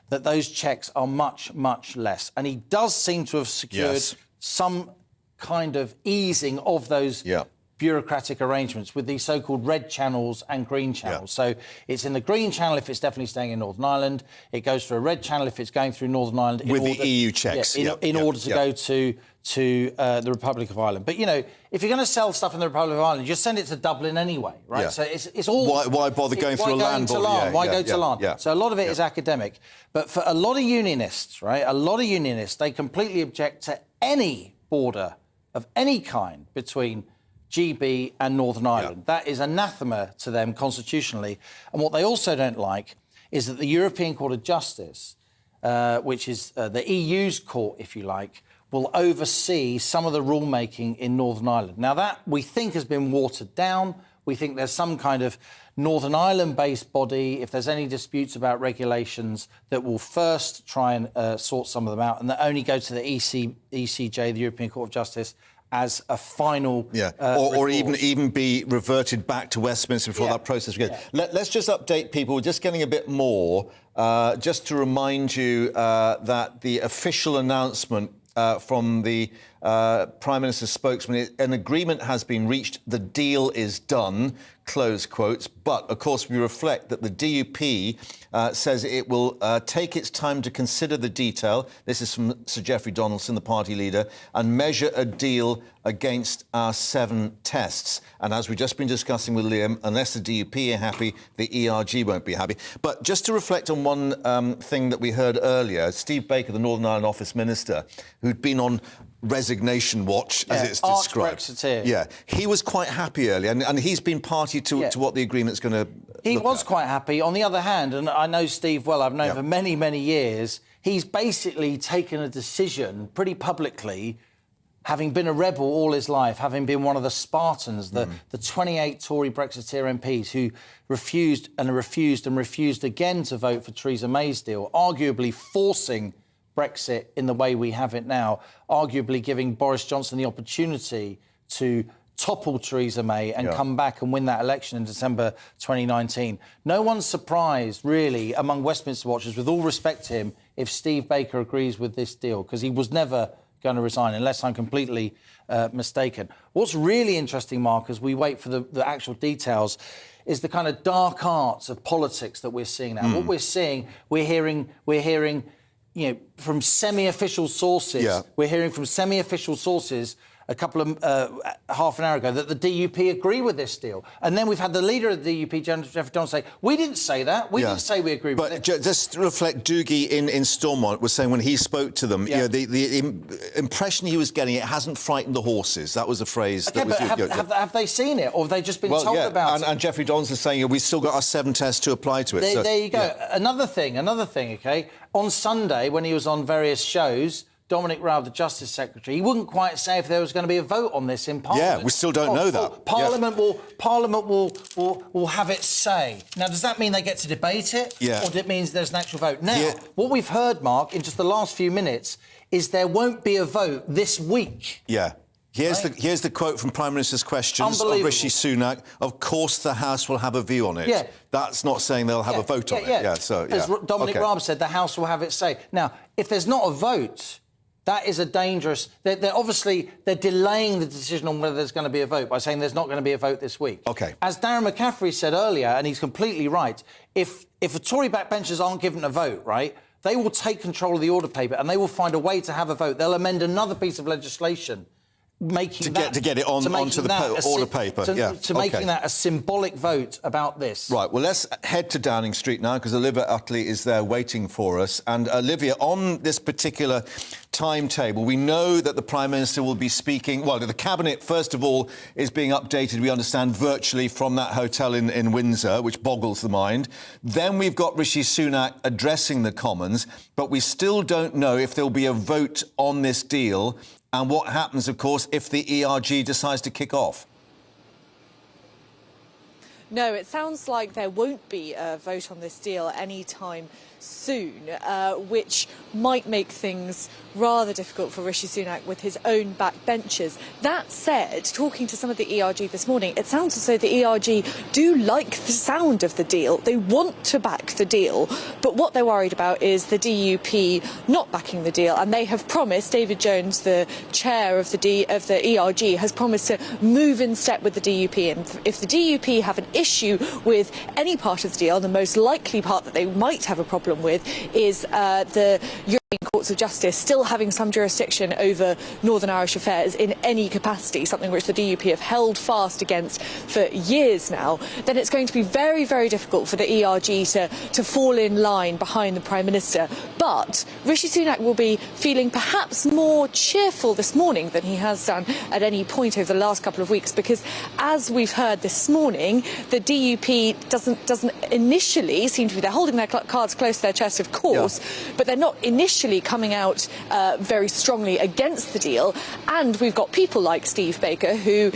that those checks are much, much less. And he does seem to have secured some kind of easing of those bureaucratic arrangements with these so-called red channels and green channels. So it's in the green channel if it's definitely staying in Northern Ireland. It goes through a red channel if it's going through Northern Ireland. With the EU checks. In order to go to the Republic of Ireland. But, you know, if you're going to sell stuff in the Republic of Ireland, just send it to Dublin anyway, right? Yeah. So it's all... Why bother going through a land border? Why go to Larne? So a lot of it is academic. But for a lot of unionists, right, they completely object to any border of any kind between GB and Northern Ireland. That is anathema to them constitutionally. And what they also don't like is that the European Court of Justice, which is the EU's court, if you like, will oversee some of the rulemaking in Northern Ireland. Now, that we think has been watered down. We think there's some kind of Northern Ireland-based body, if there's any disputes about regulations, that will first try and sort some of them out, and that only go to the ECJ, the European Court of Justice, as a final or even be reverted back to Westminster before that process begins. Let's just update people. We're just getting a bit more, just to remind you that the official announcement from the Prime Minister's spokesman, an agreement has been reached, the deal is done, close quotes. But, of course, we reflect that the DUP says it will take its time to consider the detail, this is from Sir Geoffrey Donaldson, the party leader, and measure a deal against our 7 tests. And as we've just been discussing with Liam, unless the DUP are happy, the ERG won't be happy. But just to reflect on one thing that we heard earlier, Steve Baker, the Northern Ireland Office Minister, who'd been on resignation watch, as it's described. Brexiteer. Yeah, he was quite happy earlier, and he's been party to what the agreement's going to He was quite happy. On the other hand, and I know Steve well, I've known for many, many years, he's basically taken a decision pretty publicly, having been a rebel all his life, having been one of the Spartans, the 28 Tory Brexiteer MPs who refused again to vote for Theresa May's deal, arguably forcing Brexit in the way we have it now, arguably giving Boris Johnson the opportunity to topple Theresa May and come back and win that election in December 2019. No one's surprised, really, among Westminster watchers, with all respect to him, if Steve Baker agrees with this deal, because he was never going to resign, unless I'm completely mistaken. What's really interesting, Mark, as we wait for the actual details, is the kind of dark arts of politics that we're seeing now. What we're seeing, we're hearing, you know, from semi-official sources. We're hearing from semi-official sources a couple of half an hour ago that the DUP agree with this deal, and then we've had the leader of the DUP, Geoffrey Donaldson, say we didn't say that. We didn't say we agree with it. But just to reflect, Doogie in Stormont was saying when he spoke to them, you know, the impression he was getting, it hasn't frightened the horses. That was a phrase. Okay, that was but have they seen it, or have they just been told about it? And Geoffrey Donaldson saying we've still got our 7 tests to apply to it. There you go. Another thing. Okay, on Sunday when he was on various shows, Dominic Raab, the Justice Secretary, he wouldn't quite say if there was going to be a vote on this in Parliament. Yeah, we still don't know that. Parliament will have its say. Now, does that mean they get to debate it? Yeah. Or it means there's an actual vote? Now, what we've heard, Mark, in just the last few minutes, is there won't be a vote this week. Yeah. Here's the quote from Prime Minister's questions of Rishi Sunak. Of course, the House will have a view on it. Yeah. That's not saying they'll have a vote on it. As Dominic Raab said, the House will have its say. Now, if there's not a vote, that is a dangerous... They're obviously delaying the decision on whether there's going to be a vote by saying there's not going to be a vote this week. OK. As Darren McCaffrey said earlier, and he's completely right, if the Tory backbenchers aren't given a vote, right, they will take control of the order paper and they will find a way to have a vote. They'll amend another piece of legislation making to get it onto the order paper. Making that a symbolic vote about this. Right, well, let's head to Downing Street now, because Olivia Utley is there waiting for us. And Olivia, on this particular timetable, we know that the Prime Minister will be speaking... Well, the Cabinet, first of all, is being updated, we understand, virtually from that hotel in Windsor, which boggles the mind. Then we've got Rishi Sunak addressing the Commons, but we still don't know if there'll be a vote on this deal and what happens, of course, if the ERG decides to kick off. No, it sounds like there won't be a vote on this deal anytime soon, which might make things rather difficult for Rishi Sunak with his own backbenchers. That said, talking to some of the ERG this morning, it sounds as though the ERG do like the sound of the deal. They want to back the deal, but what they're worried about is the DUP not backing the deal, and they have promised, David Jones, the chair of the ERG, has promised to move in step with the DUP, and if the DUP have an issue with any part of the deal, the most likely part that they might have a problem with is the Courts of Justice still having some jurisdiction over Northern Irish affairs in any capacity, something which the DUP have held fast against for years now, then it's going to be very, very difficult for the ERG to fall in line behind the Prime Minister. But Rishi Sunak will be feeling perhaps more cheerful this morning than he has done at any point over the last couple of weeks, because as we've heard this morning, the DUP doesn't initially seem to be, they're holding their cards close to their chest, of course, but they're not initially coming out very strongly against the deal. And we've got people like Steve Baker, who,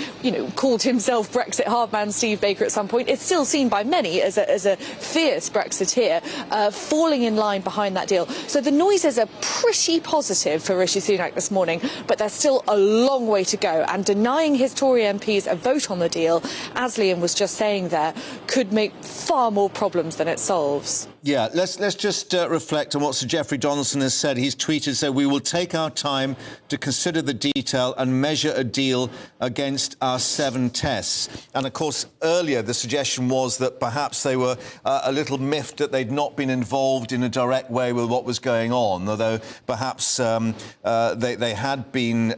called himself Brexit hardman Steve Baker at some point. It's still seen by many as a fierce Brexiteer, falling in line behind that deal. So the noises are pretty positive for Rishi Sunak this morning, but there's still a long way to go. And denying his Tory MPs a vote on the deal, as Liam was just saying there, could make far more problems than it solves. Yeah, let's just reflect on what Sir Geoffrey Donaldson has said. He's tweeted, so we will take our time to consider the detail and measure a deal against our 7 tests. And, of course, earlier the suggestion was that perhaps they were a little miffed that they'd not been involved in a direct way with what was going on, although perhaps they had been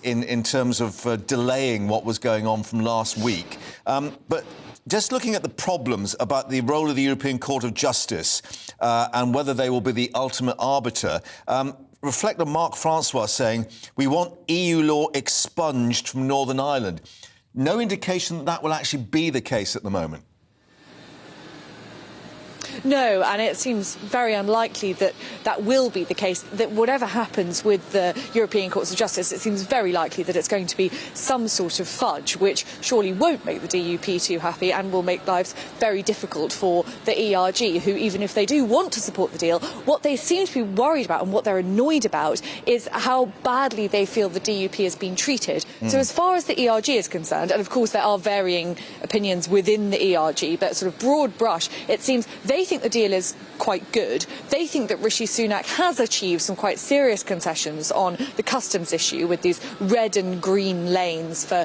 in terms of delaying what was going on from last week. But just looking at the problems about the role of the European Court of Justice and whether they will be the ultimate arbiter, reflect on Mark Francois saying, we want EU law expunged from Northern Ireland. No indication that will actually be the case at the moment. No, and it seems very unlikely that that will be the case, that whatever happens with the European Courts of Justice, it seems very likely that it's going to be some sort of fudge, which surely won't make the DUP too happy and will make lives very difficult for the ERG, who, even if they do want to support the deal, what they seem to be worried about and what they're annoyed about is how badly they feel the DUP has been treated. So as far as the ERG is concerned, and of course there are varying opinions within the ERG, but sort of broad brush, it seems they think the deal is quite good. They think that Rishi Sunak has achieved some quite serious concessions on the customs issue with these red and green lanes for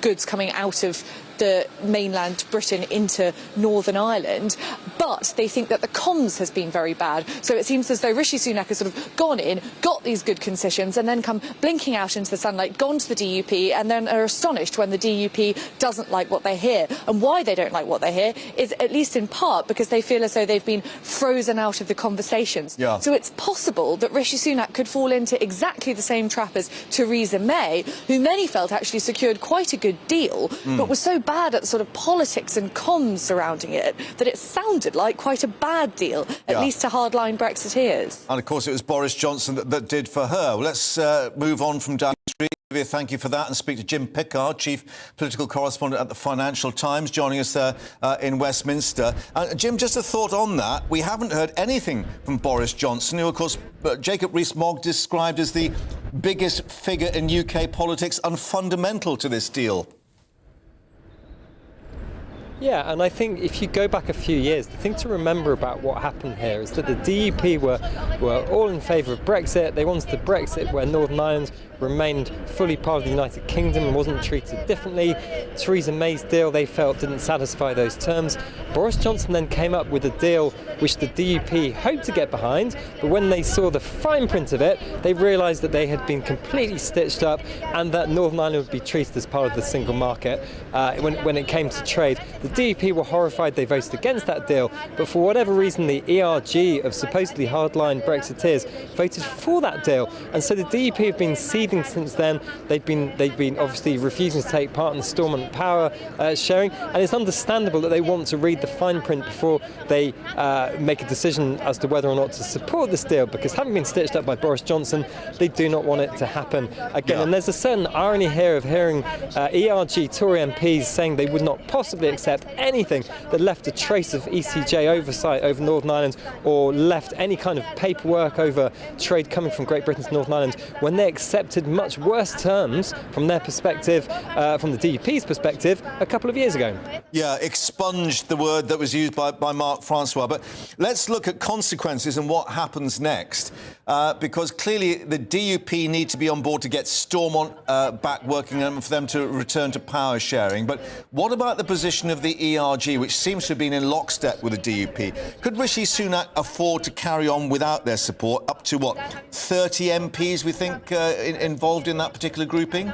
goods coming out of the mainland Britain into Northern Ireland, but they think that the comms has been very bad. So it seems as though Rishi Sunak has sort of gone in, got these good concessions, and then come blinking out into the sunlight, gone to the DUP, and then are astonished when the DUP doesn't like what they hear. And why they don't like what they hear is, at least in part, because they feel as though they've been frozen out of the conversations. Yeah. So it's possible that Rishi Sunak could fall into exactly the same trap as Theresa May, who many felt actually secured quite a good deal, but was so bad at sort of politics and comms surrounding it that it sounded like quite a bad deal, at least to hardline Brexiteers. And, of course, it was Boris Johnson that did for her. Well, let's move on from Downing Street. Thank you for that, and speak to Jim Pickard, Chief Political Correspondent at the Financial Times, joining us there in Westminster. Jim, just a thought on that. We haven't heard anything from Boris Johnson, who, of course, Jacob Rees-Mogg described as the biggest figure in UK politics and fundamental to this deal. Yeah, and I think if you go back a few years, the thing to remember about what happened here is that the DUP were all in favour of Brexit. They wanted a Brexit where Northern Ireland remained fully part of the United Kingdom and wasn't treated differently. Theresa May's deal, they felt, didn't satisfy those terms. Boris Johnson then came up with a deal which the DUP hoped to get behind, but when they saw the fine print of it, they realised that they had been completely stitched up and that Northern Ireland would be treated as part of the single market when it came to trade. The DUP were horrified, they voted against that deal, but for whatever reason the ERG of supposedly hardline Brexiteers voted for that deal, and so the DUP have been seething since then. They've been obviously refusing to take part in the Stormont power sharing, and it's understandable that they want to read the fine print before they make a decision as to whether or not to support this deal, because having been stitched up by Boris Johnson, they do not want it to happen again. And there's a certain irony here of hearing ERG Tory MPs saying they would not possibly accept anything that left a trace of ECJ oversight over Northern Ireland or left any kind of paperwork over trade coming from Great Britain to Northern Ireland, when they accepted much worse terms from their perspective, from the DUP's perspective, a couple of years ago. Yeah, expunged, the word that was used by Mark Francois. But let's look at consequences and what happens next. because clearly the DUP need to be on board to get Stormont back working and for them to return to power sharing. But what about the position of the ERG, which seems to have been in lockstep with the DUP? Could Rishi Sunak afford to carry on without their support? Up to, what, 30 MPs, we think, involved in that particular grouping?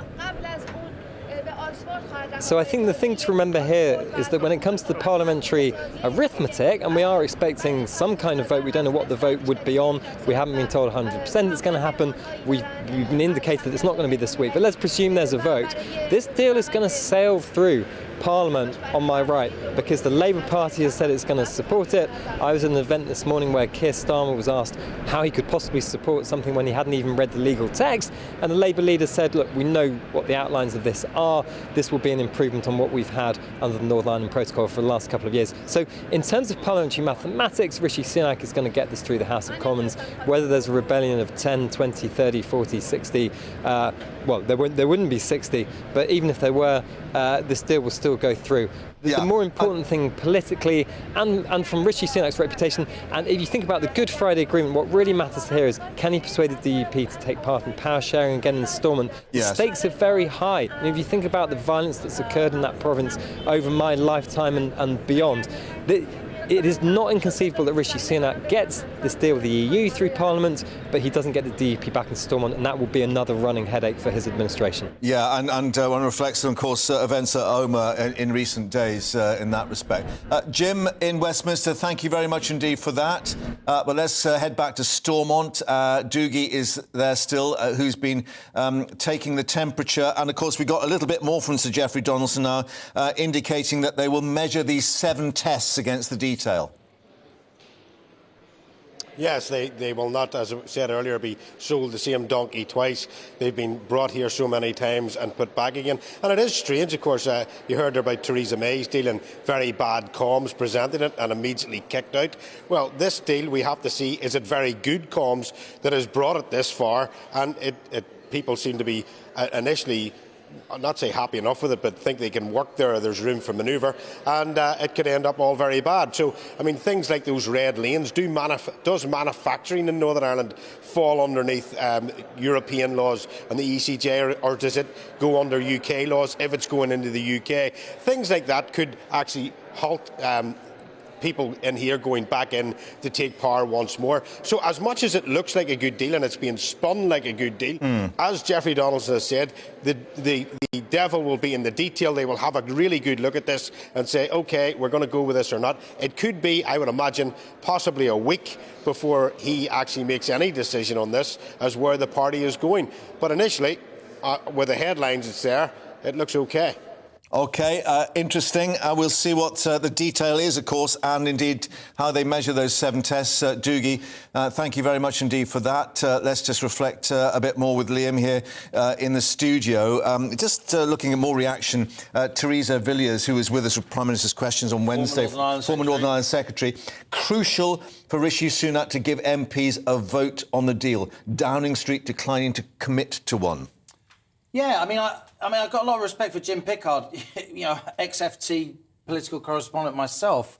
So I think the thing to remember here is that when it comes to the parliamentary arithmetic, and we are expecting some kind of vote, we don't know what the vote would be on, we haven't been told 100% it's going to happen, we've been indicated that it's not going to be this week, but let's presume there's a vote. This deal is going to sail through Parliament on my right because the Labour Party has said it's going to support it. I was at an event this morning where Keir Starmer was asked how he could possibly support something when he hadn't even read the legal text, and the Labour leader said, look, we know what the outlines of this are. This will be an improvement on what we've had under the Northern Ireland Protocol for the last couple of years. So in terms of parliamentary mathematics, Rishi Sunak is going to get this through the House of Commons. Whether there's a rebellion of 10, 20, 30, 40, 60, well, there wouldn't be 60, but even if there were, this deal will still go through. The more important thing politically and from Rishi Sunak's reputation, and if you think about the Good Friday Agreement, what really matters here is can he persuade the DUP to take part in power sharing again in Stormont? The stakes are very high. And if you think about the violence that's occurred in that province over my lifetime and beyond, it is not inconceivable that Rishi Sunak gets this deal with the EU through Parliament, but he doesn't get the DUP back in Stormont, and that will be another running headache for his administration. Yeah, and one reflects on, of course, events at Omagh in recent days in that respect. Jim in Westminster, thank you very much indeed for that. But let's head back to Stormont. Doogie is there still, who's been taking the temperature. And, of course, we got a little bit more from Sir Geoffrey Donaldson now, indicating that they will measure these 7 tests against the detail. Yes, they will not, as I said earlier, be sold the same donkey twice. They've been brought here so many times and put back again. And it is strange, of course, you heard about Theresa May's deal and very bad comms presenting it and immediately kicked out. Well, this deal, we have to see, is it very good comms that has brought it this far? And people seem to be initially, I'll not say happy enough with it, but think they can work there, there's room for manoeuvre, and it could end up all very bad. So, I mean, things like those red lanes, does manufacturing in Northern Ireland fall underneath European laws and the ECJ, or does it go under UK laws if it's going into the UK? Things like that could actually halt people in here going back in to take power once more. So as much as it looks like a good deal and it's being spun like a good deal, as Geoffrey Donaldson has said, the devil will be in the detail. They will have a really good look at this and say, OK, we're going to go with this or not. It could be, I would imagine, possibly a week before he actually makes any decision on this as where the party is going. But initially, with the headlines it's there, it looks OK. OK, interesting. We'll see what the detail is, of course, and indeed how they measure those 7 tests. Doogie, thank you very much indeed for that. Let's just reflect a bit more with Liam here in the studio. Just looking at more reaction, Theresa Villiers, who was with us with Prime Minister's Questions on Wednesday, former Northern Ireland Secretary. Crucial for Rishi Sunak to give MPs a vote on the deal. Downing Street declining to commit to one. Yeah, I mean, I've got a lot of respect for Jim Pickard, ex-FT political correspondent myself.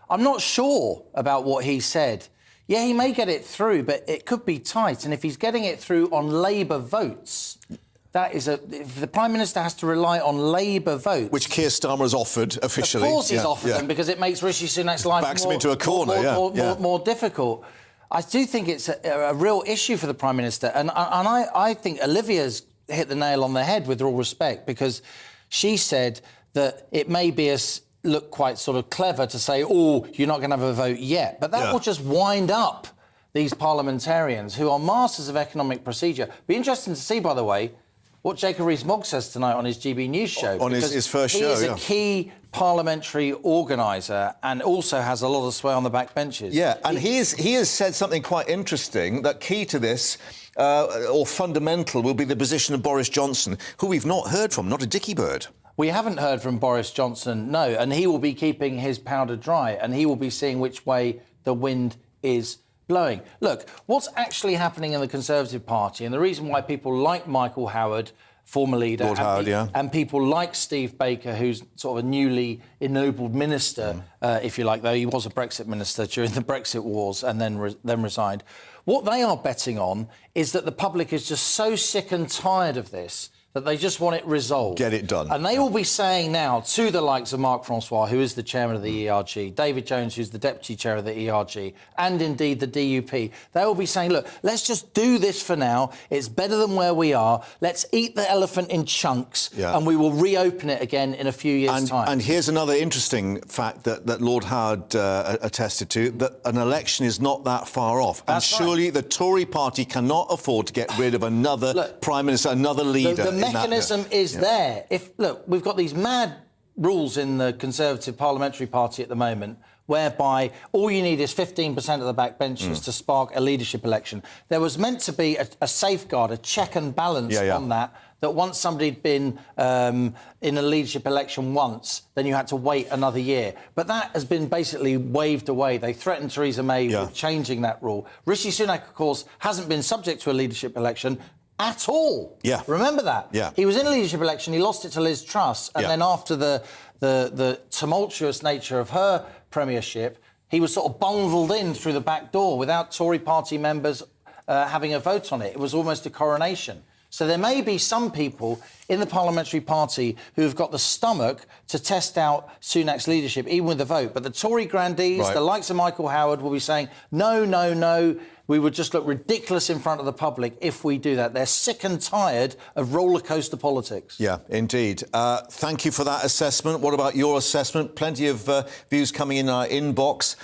I'm not sure about what he said. Yeah, he may get it through, but it could be tight. And if he's getting it through on Labour votes, that is if the Prime Minister has to rely on Labour votes... Which Keir Starmer has offered officially. Of course he's offered them, because it makes Rishi Sunak's life backs him into a corner, more difficult. I do think it's a real issue for the Prime Minister. And I think Olivia's hit the nail on the head, with all respect, because she said that it may be look quite sort of clever to say, oh, you're not going to have a vote yet. But that will just wind up these parliamentarians who are masters of economic procedure. Be interesting to see, by the way, what Jacob Rees-Mogg says tonight on his GB News show. On his first show, He is a key parliamentary organiser and also has a lot of sway on the backbenches. Yeah, and he has said something quite interesting, that key to this, or fundamental, will be the position of Boris Johnson, who we've not heard from, not a dicky bird. We haven't heard from Boris Johnson, no, and he will be keeping his powder dry, and he will be seeing which way the wind is blowing. Look, what's actually happening in the Conservative Party, and the reason why people like Michael Howard former leader, Lord Howard, yeah. and people like Steve Baker, who's sort of a newly ennobled minister, if you like, though he was a Brexit minister during the Brexit wars and then resigned. What they are betting on is that the public is just so sick and tired of this that they just want it resolved. Get it done. And they will be saying now to the likes of Mark Francois, who is the chairman of the ERG, David Jones, who's the deputy chair of the ERG, and indeed the DUP, they will be saying, look, let's just do this for now. It's better than where we are. Let's eat the elephant in chunks, and we will reopen it again in a few years' time. And here's another interesting fact that Lord Howard attested to, that an election is not that far off. And surely the Tory party cannot afford to get rid of another Prime Minister, another leader. The mechanism is there. Look, we've got these mad rules in the Conservative Parliamentary Party at the moment whereby all you need is 15% of the backbenchers to spark a leadership election. There was meant to be a safeguard, a check and balance on that once somebody'd been in a leadership election once, then you had to wait another year. But that has been basically waved away. They threatened Theresa May with changing that rule. Rishi Sunak, of course, hasn't been subject to a leadership election at all. Yeah. Remember that? Yeah. He was in a leadership election, he lost it to Liz Truss, and then after the tumultuous nature of her premiership, he was sort of bundled in through the back door without Tory party members having a vote on it. It was almost a coronation. So there may be some people in the parliamentary party who have got the stomach to test out Sunak's leadership, even with the vote. But the Tory grandees, the likes of Michael Howard, will be saying, no, no, no, we would just look ridiculous in front of the public if we do that. They're sick and tired of rollercoaster politics. Yeah, indeed. Thank you for that assessment. What about your assessment? Plenty of views coming in our inbox.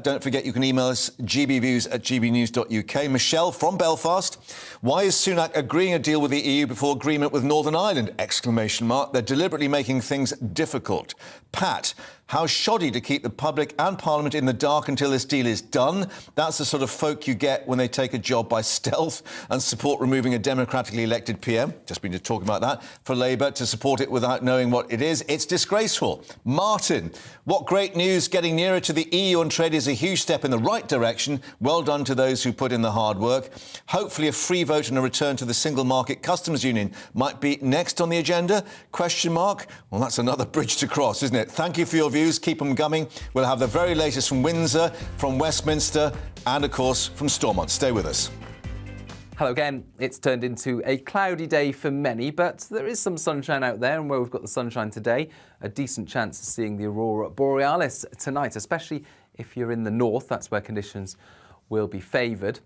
Don't forget you can email us gbviews@gbnews.uk. Michelle from Belfast. Why is Sunak agreeing a deal with the EU before agreement with Northern Ireland? Exclamation mark. They're deliberately making things difficult. Pat, how shoddy to keep the public and Parliament in the dark until this deal is done. That's the sort of folk you get when they take a job by stealth and support removing a democratically elected PM. Just been talking about that. For Labour to support it without knowing what it is, it's disgraceful. Martin, what great news. Getting nearer to the EU on trade is a huge step in the right direction. Well done to those who put in the hard work. Hopefully a free vote and a return to the single market customs union might be next on the agenda? Question mark. Well, that's another bridge to cross, isn't it? Thank you for your views. Keep them coming. We'll have the very latest from Windsor, from Westminster, and, of course, from Stormont. Stay with us. Hello again. It's turned into a cloudy day for many, but there is some sunshine out there, and where we've got the sunshine today, a decent chance of seeing the aurora borealis tonight, especially if you're in the north. That's where conditions will be favoured,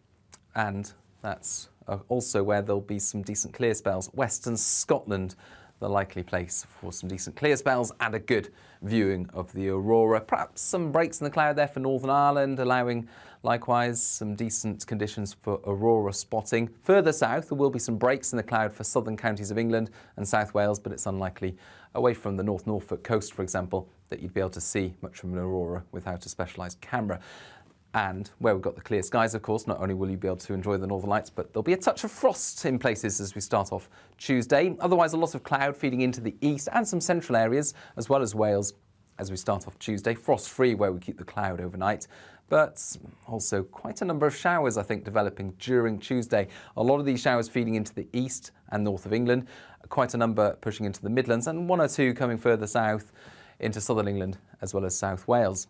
and that's also where there'll be some decent clear spells. Western Scotland, the likely place for some decent clear spells and a good viewing of the aurora. Perhaps some breaks in the cloud there for Northern Ireland, allowing likewise some decent conditions for aurora spotting. Further south, there will be some breaks in the cloud for southern counties of England and South Wales, but it's unlikely away from the North Norfolk coast, for example, that you'd be able to see much from an aurora without a specialised camera. And where we've got the clear skies, of course, not only will you be able to enjoy the northern lights, but there'll be a touch of frost in places as we start off Tuesday. Otherwise, a lot of cloud feeding into the east and some central areas, as well as Wales, as we start off Tuesday. Frost-free where we keep the cloud overnight, but also quite a number of showers, I think, developing during Tuesday. A lot of these showers feeding into the east and north of England, quite a number pushing into the Midlands, and one or two coming further south into southern England, as well as South Wales.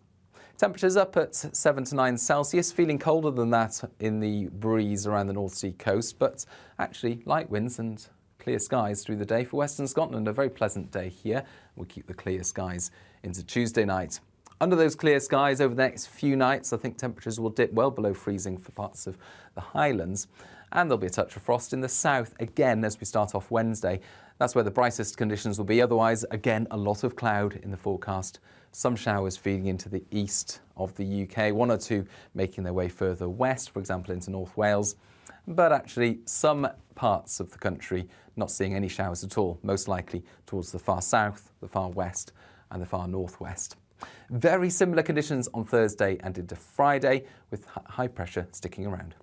Temperatures up at 7 to 9 Celsius, feeling colder than that in the breeze around the North Sea coast, but actually light winds and clear skies through the day for Western Scotland. A very pleasant day here. We'll keep the clear skies into Tuesday night. Under those clear skies over the next few nights, I think temperatures will dip well below freezing for parts of the Highlands, and there'll be a touch of frost in the south again as we start off Wednesday. That's where the brightest conditions will be. Otherwise, again, a lot of cloud in the forecast. Some showers feeding into the east of the UK, one or two making their way further west, for example, into North Wales. But actually, some parts of the country not seeing any showers at all, most likely towards the far south, the far west and the far northwest. Very similar conditions on Thursday and into Friday, with high pressure sticking around.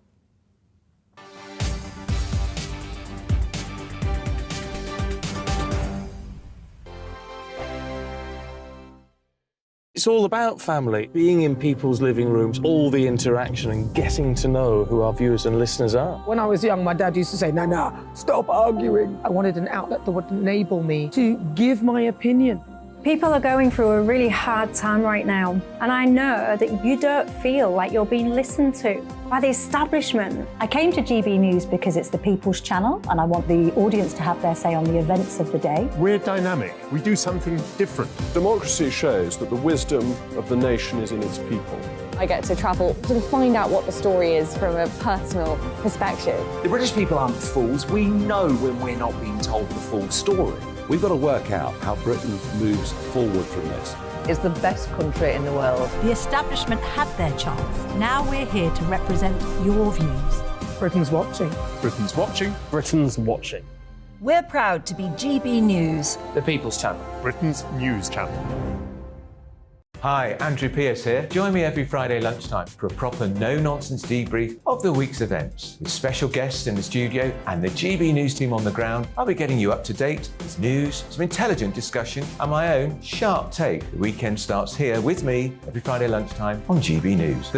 It's all about family, being in people's living rooms, all the interaction and getting to know who our viewers and listeners are. When I was young, my dad used to say, "Nana, stop arguing." I wanted an outlet that would enable me to give my opinion. People are going through a really hard time right now, and I know that you don't feel like you're being listened to by the establishment. I came to GB News because it's the people's channel, and I want the audience to have their say on the events of the day. We're dynamic. We do something different. Democracy shows that the wisdom of the nation is in its people. I get to travel to find out what the story is from a personal perspective. The British people aren't fools. We know when we're not being told the full story. We've got to work out how Britain moves forward from this. It's the best country in the world. The establishment had their chance. Now we're here to represent your views. Britain's watching. Britain's watching. Britain's watching. We're proud to be GB News. The People's Channel. Britain's news channel. Hi, Andrew Pierce here. Join me every Friday lunchtime for a proper no-nonsense debrief of the week's events. With special guests in the studio and the GB News team on the ground, I'll be getting you up to date with news, some intelligent discussion and my own sharp take. The weekend starts here with me every Friday lunchtime on GB News.